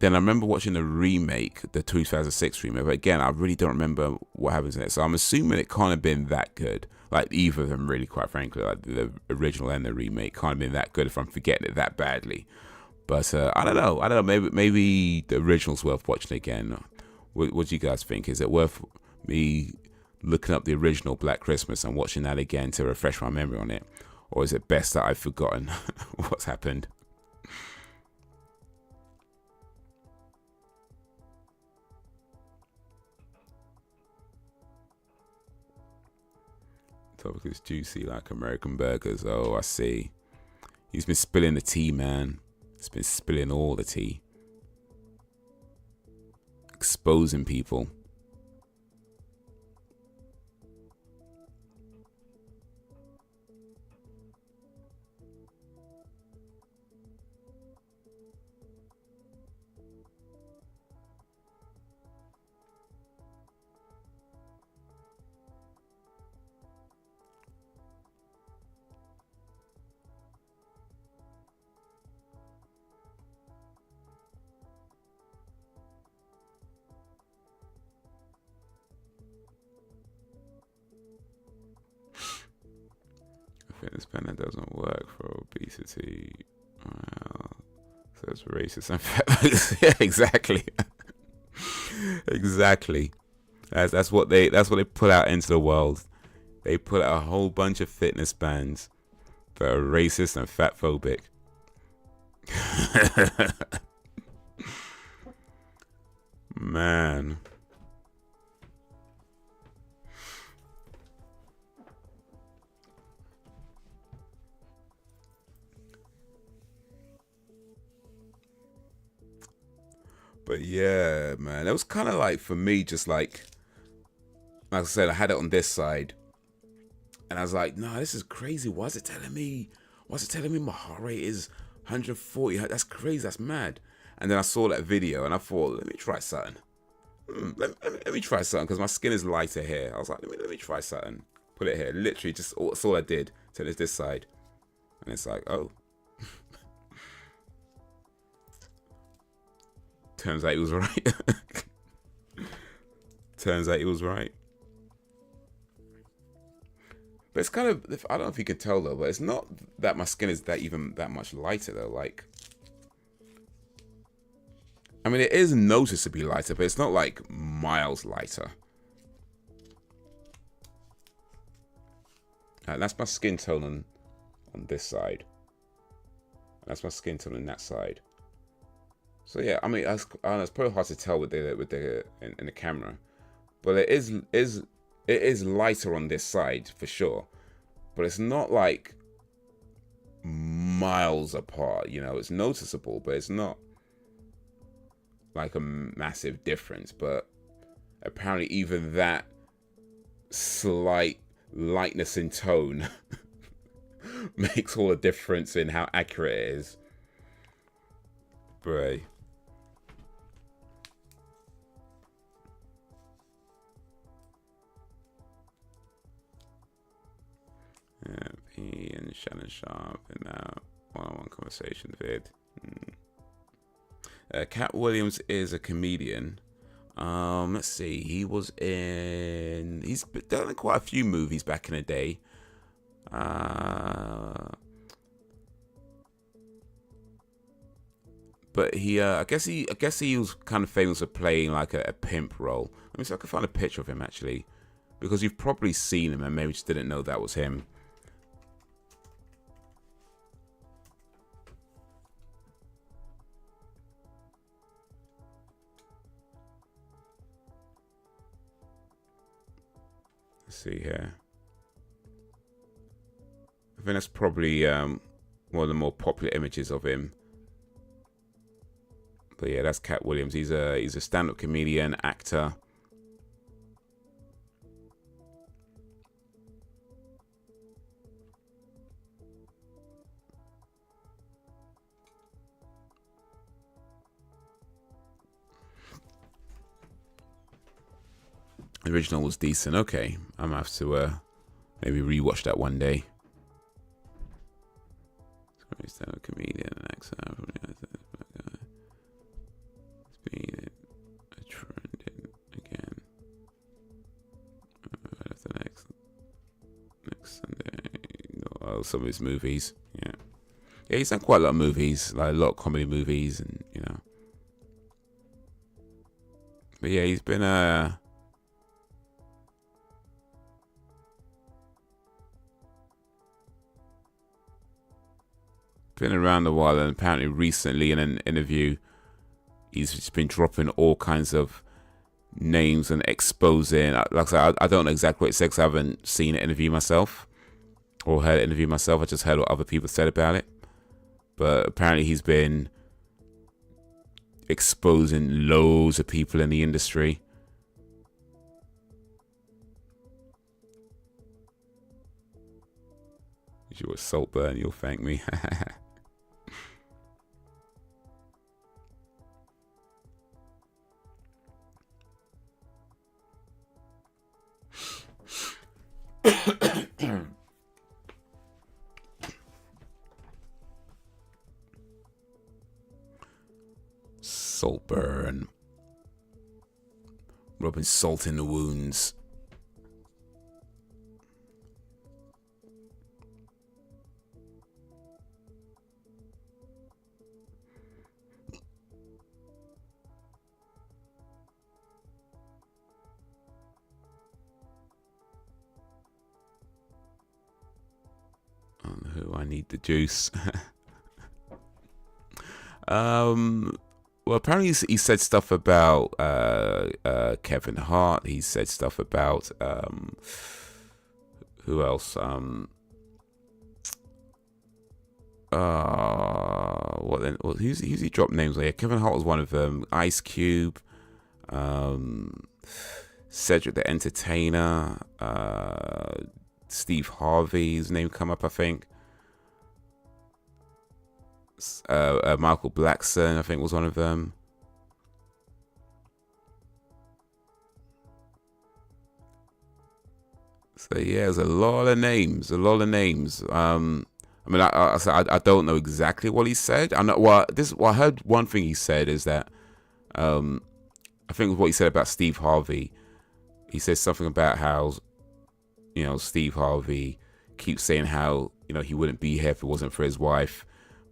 I remember watching the remake, the 2006 remake. But again, I really don't remember what happens in it. So I'm assuming it can't have been that good. Like either of them, really, quite frankly, like the original and the remake can't have been that good if I'm forgetting it that badly. But I don't know. Maybe the original's worth watching again. What do you guys think? Is it worth me looking up the original Black Christmas and watching that again to refresh my memory on it? Or is it best that I've forgotten what's happened? Topic is juicy like American burgers. Oh, I see. He's been spilling the tea, man. He's been spilling all the tea. Exposing people. Fitness pen that doesn't work for obesity. Well, so it's racist and fat. Yeah, exactly. Exactly. That's what they put out into the world. They put out a whole bunch of fitness bands that are racist and fat phobic. Man. But yeah, man, it was kind of like, for me, just like I said, I had it on this side, and I was like, no, this is crazy. Why is it telling me my heart rate is 140? That's crazy. That's mad. And then I saw that video, and I thought, let me try something. Let me try something, because my skin is lighter here. I was like, let me try something. Put it here. Literally, that's all I did. So it's this side, and it's like, oh. Turns out he was right. Turns out he was right. But it's kind of, I don't know if you can tell though, but it's not that my skin is that much lighter though. Like, I mean, it is noticeably lighter, but it's not like miles lighter. That's my skin tone on this side. That's my skin tone on that side. So yeah, I mean, it's probably hard to tell with the in the camera, but it is lighter on this side for sure, but it's not like miles apart. You know, it's noticeable, but it's not like a massive difference. But apparently, even that slight lightness in tone makes all the difference in how accurate it is. Bray. Yeah, P and Shannon Sharp in that one-on-one conversation vid. Cat Williams is a comedian. Let's see. He's done quite a few movies back in the day. But I guess he was kind of famous for playing like a pimp role. Let me see if I can find a picture of him actually, because you've probably seen him and maybe just didn't know that was him. Let's see here. I think that's probably one of the more popular images of him. But yeah, that's Cat Williams. He's a stand-up comedian, actor. The original was decent. Okay, I'm gonna have to maybe rewatch that one day. Stand-up comedian and actor. It's been a trend again. That's the next Sunday. Oh, some of his movies. Yeah, he's done quite a lot of movies, like a lot of comedy movies, and you know. But yeah, he's been around a while, and apparently recently in an interview he's just been dropping all kinds of names and exposing, like I said, I don't know exactly what it said because I haven't seen an interview myself or heard an interview myself. I just heard what other people said about it, but apparently he's been exposing loads of people in the industry. If you were Saltburn, you'll thank me. Saltburn. Rubbing salt in the wounds. Who I need the juice. Well, apparently he said stuff about Kevin Hart. He said stuff about who else? What then? Well, who's he dropped names like? Kevin Hart was one of them. Ice Cube, Cedric the Entertainer, Steve Harvey's name come up, I think. Michael Blackson, I think, was one of them. So yeah, there's a lot of names. I mean, I don't know exactly what he said. I know. Well, I heard one thing he said is that, I think what he said about Steve Harvey. He said something about how, you know, Steve Harvey keeps saying how, you know, he wouldn't be here if it wasn't for his wife.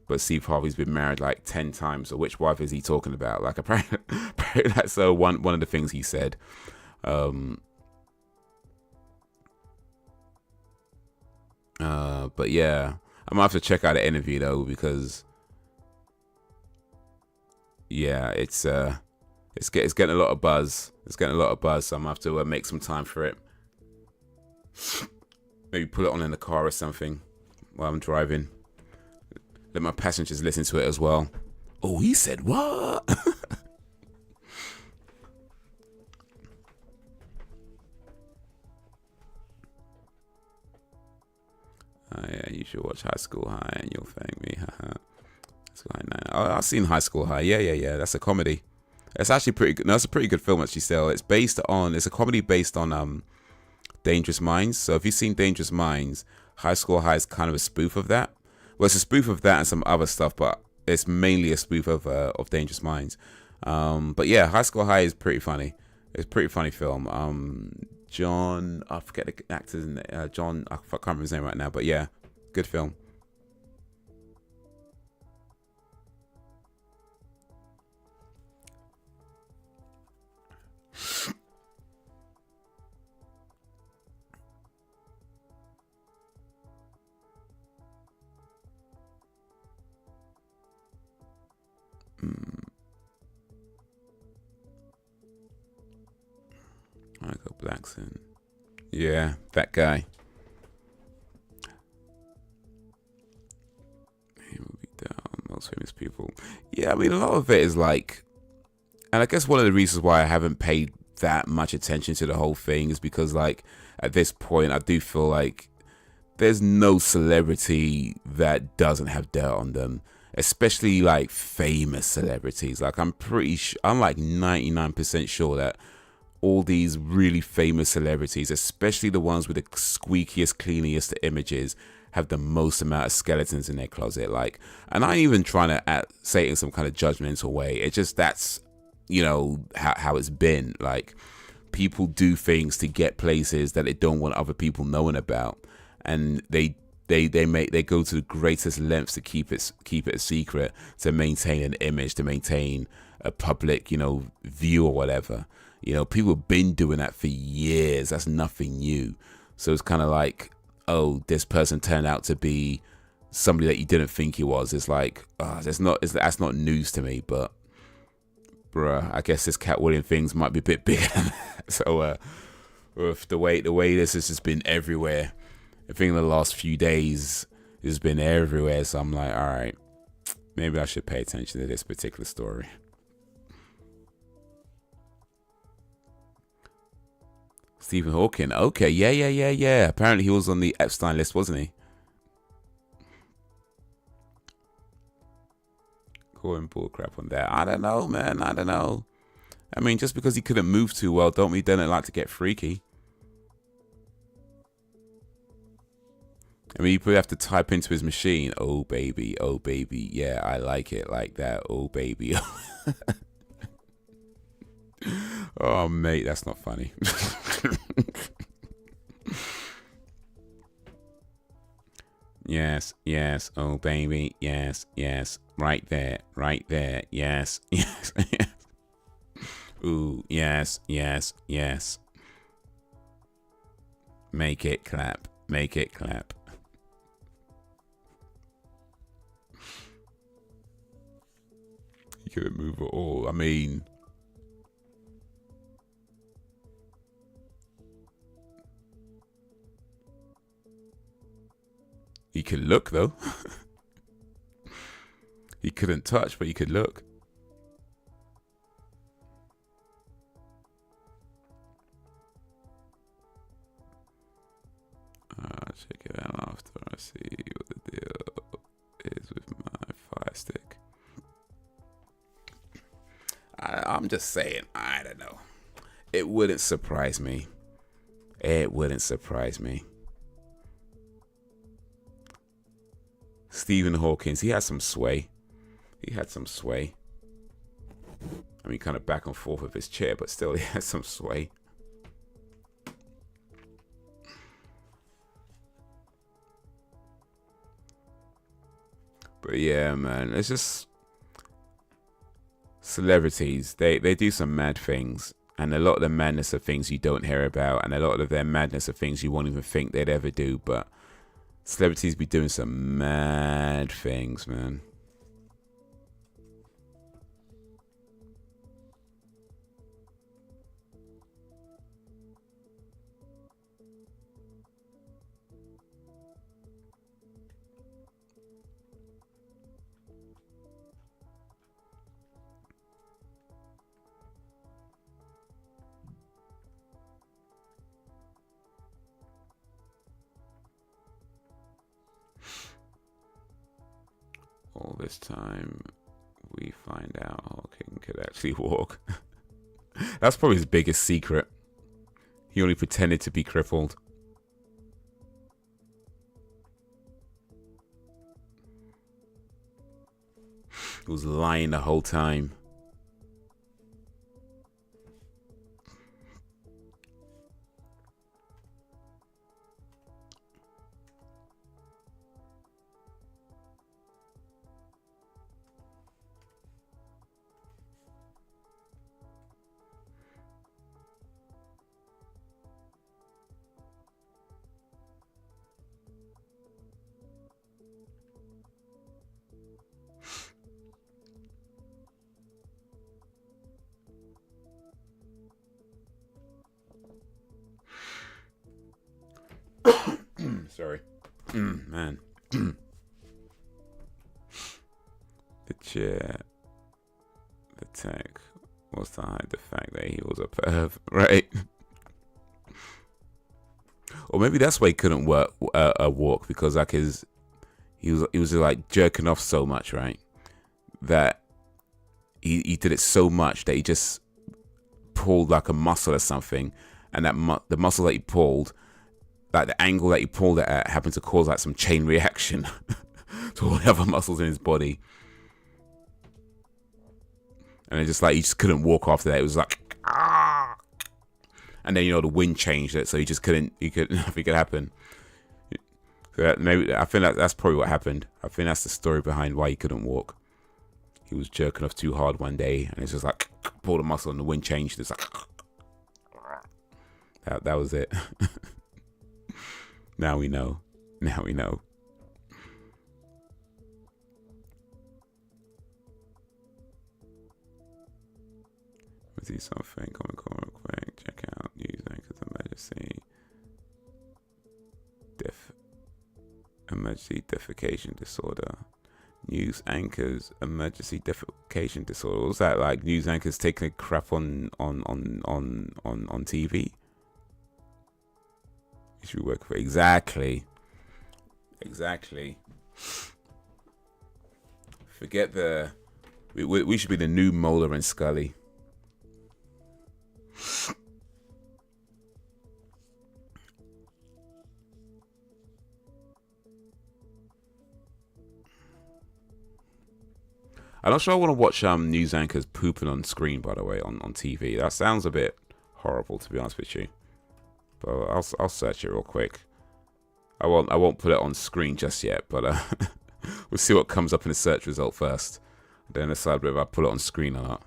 But Steve Harvey's been married like 10 times. So which wife is he talking about? Like apparently that's one of the things he said. But yeah, I'm gonna have to check out the interview though, because yeah, it's getting a lot of buzz. It's getting a lot of buzz. So I'm gonna have to make some time for it. Maybe put it on in the car or something while I'm driving. Let my passengers listen to it as well. Oh, he said what? Yeah, you should watch High School High and you'll thank me. High School High 9. Oh, I've seen High School High. Yeah. That's a comedy. It's actually pretty good. No, it's a pretty good film actually. Still, it's a comedy based on Dangerous Minds. So if you've seen Dangerous Minds, High School High is kind of a spoof of that. Well, it's a spoof of that and some other stuff, but it's mainly a spoof of Dangerous Minds. But yeah, High School High is pretty funny. It's a pretty funny film. John, I forget the actor's name. John, I can't remember his name right now, but yeah, good film. Michael Blackson. Yeah, that guy. He will be down. Most famous people. Yeah, I mean, a lot of it is like, and I guess one of the reasons why I haven't paid that much attention to the whole thing is because, like, at this point, I do feel like there's no celebrity that doesn't have dirt on them, especially like famous celebrities. Like, I'm like 99% sure that all these really famous celebrities, especially the ones with the squeakiest, cleanest images, have the most amount of skeletons in their closet. Like, and I ain't even trying to say it in some kind of judgmental way. It's just that's, you know, how it's been. Like, people do things to get places that they don't want other people knowing about, and they go to the greatest lengths to keep it a secret, to maintain an image, to maintain a public, you know, view or whatever. You know, people have been doing that for years. That's nothing new. So it's kind of like, oh, this person turned out to be somebody that you didn't think he was. It's like, that's not news to me. But, bruh, I guess this Cat Williams things might be a bit bigger. So, with the way this has just been everywhere, I think in the last few days it's been everywhere. So I'm like, all right, maybe I should pay attention to this particular story. Stephen Hawking. Okay, yeah. Apparently he was on the Epstein list, wasn't he? Calling bullcrap on that. I don't know, man. I don't know. I mean, just because he couldn't move too well, don't mean he didn't like to get freaky. I mean, you probably have to type into his machine, oh baby, yeah, I like it like that, oh baby. Oh, mate, that's not funny. Yes, oh baby, yes, right there, yes, yes. Ooh, yes. Make it clap. He couldn't move at all. I mean, he could look though. He couldn't touch, but he could look. Check it out after I see what the deal is with my Fire Stick. I'm just saying, I don't know. It wouldn't surprise me. Stephen Hawking, he had some sway. I mean, kind of back and forth with his chair, but still, he had some sway. But yeah, man, it's just celebrities. They do some mad things, and a lot of the madness are things you don't hear about, and a lot of their madness are things you won't even think they'd ever do. But celebrities be doing some mad things, man. All this time, we find out Hawking could actually walk. That's probably his biggest secret. He only pretended to be crippled. He was lying the whole time. Sorry. Man. The chair. The tech was to hide the fact that he was a perv, right? Or maybe that's why he couldn't walk, because like he was just like jerking off so much, right? That he did it so much that he just pulled like a muscle or something, and that the muscle that he pulled, like the angle that he pulled it at, happened to cause like some chain reaction to all the other muscles in his body. And it just like he just couldn't walk after that. It was like, ah! And then, you know, the wind changed it, so he just couldn't. Nothing could happen. So maybe I think that's probably what happened. I think that's the story behind why he couldn't walk. He was jerking off too hard one day, and it's just like pulled a muscle, and the wind changed. It's like that was it. Now we know. Now we know. See something coming real quick. Check out news anchors emergency defecation disorder. News anchors emergency defecation disorder. What's that like? News anchors taking a crap on TV. You should work for exactly. Forget the. We should be the new Mulder and Scully. I'm not sure I want to watch news anchors pooping on screen, by the way, on TV. That sounds a bit horrible, to be honest with you. But I'll search it real quick. I won't put it on screen just yet, but we'll see what comes up in the search result first. Then decide whether I put it on screen or not.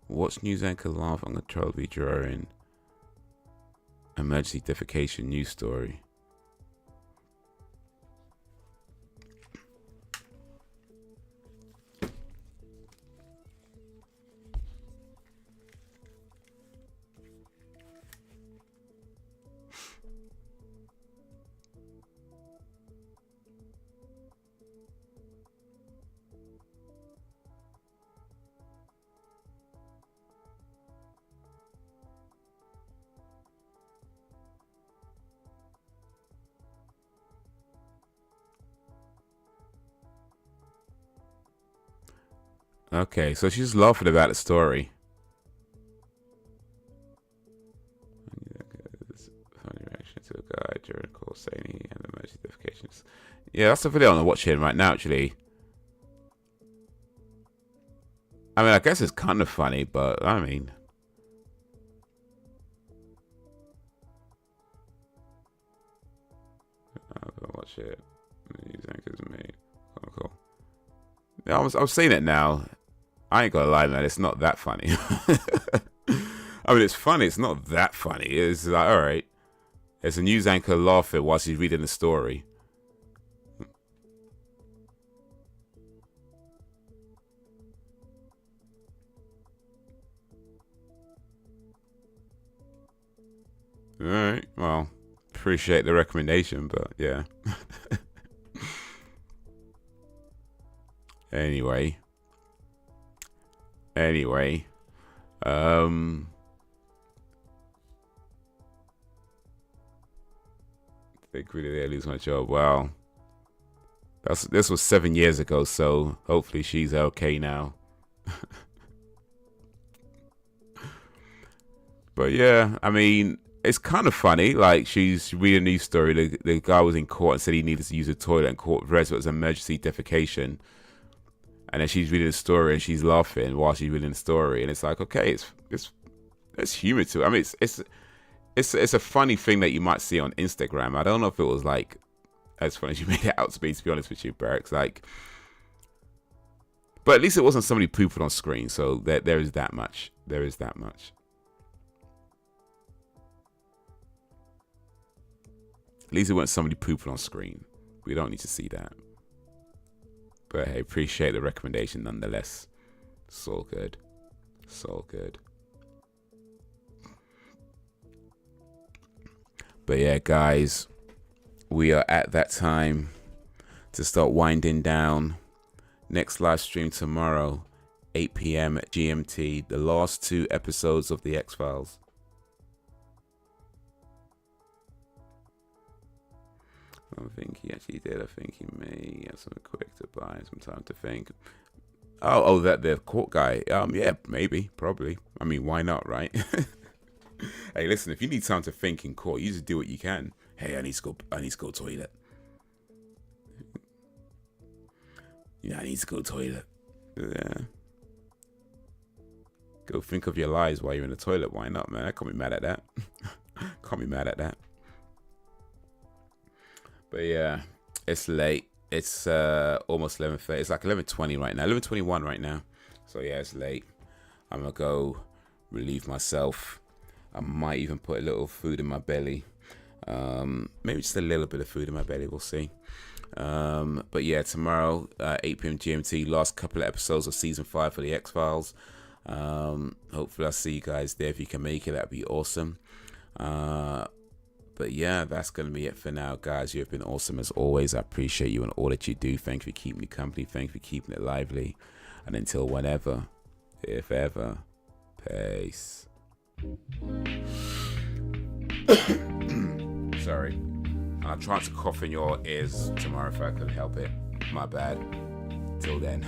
Watch news anchor laugh uncontrollably during emergency defecation news story. Okay, so she's laughing about the story. Funny reaction to a guy during Corsair and emergency defecations. Yeah, that's the video I'm watching right now, actually. I mean, I guess it's kind of funny, but I mean, I'll watch it. News anchors made. Oh, cool. Yeah, I was seeing it now. I ain't gonna lie, man. It's not that funny. I mean, it's funny. It's not that funny. It's like, all right. It's a news anchor laughing while she's reading the story. All right. Well, appreciate the recommendation, but yeah. Anyway, think really I lose my job. Wow, this was 7 years ago, so hopefully she's okay now. But yeah, I mean, it's kind of funny. Like, she's reading a news story. The guy was in court and said he needed to use a toilet, and court read it was emergency defecation. And then she's reading the story and she's laughing while she's reading the story, and it's like, okay, it's humor to it. I mean, it's a funny thing that you might see on Instagram. I don't know if it was like as funny as you made it out to be honest with you, Barracks. Like, but at least it wasn't somebody pooping on screen, so there is that much. There is that much. At least it wasn't somebody pooping on screen. We don't need to see that. But hey, appreciate the recommendation nonetheless. It's all good. So good. But yeah, guys, we are at that time to start winding down. Next live stream tomorrow, 8 p.m. at GMT. The last 2 episodes of the X-Files. I don't think he actually did. I think he may have something quick to buy, some time to think. Oh, that the court guy. Yeah, maybe, probably. I mean, why not, right? Hey, listen, if you need time to think in court, you just do what you can. Hey, I need to go toilet. Yeah, I need to go toilet. Yeah. Go think of your lies while you're in the toilet. Why not, man? I can't be mad at that. Can't be mad at that. But yeah, it's late. It's almost 11:30. It's like 11:20 right now. 11:21 right now. So yeah, it's late. I'm gonna go relieve myself. I might even put a little food in my belly. Maybe just a little bit of food in my belly. We'll see. But yeah, tomorrow, 8 p.m. GMT, last couple of episodes of season 5 for the X-Files. Hopefully I'll see you guys there. If you can make it, that'd be awesome. But yeah, that's going to be it for now, guys. You've been awesome as always. I appreciate you and all that you do. Thank you for keeping me company. Thank you for keeping it lively. And until whenever, if ever, peace. Sorry. I'm trying to cough in your ears tomorrow if I could help it. My bad. Till then.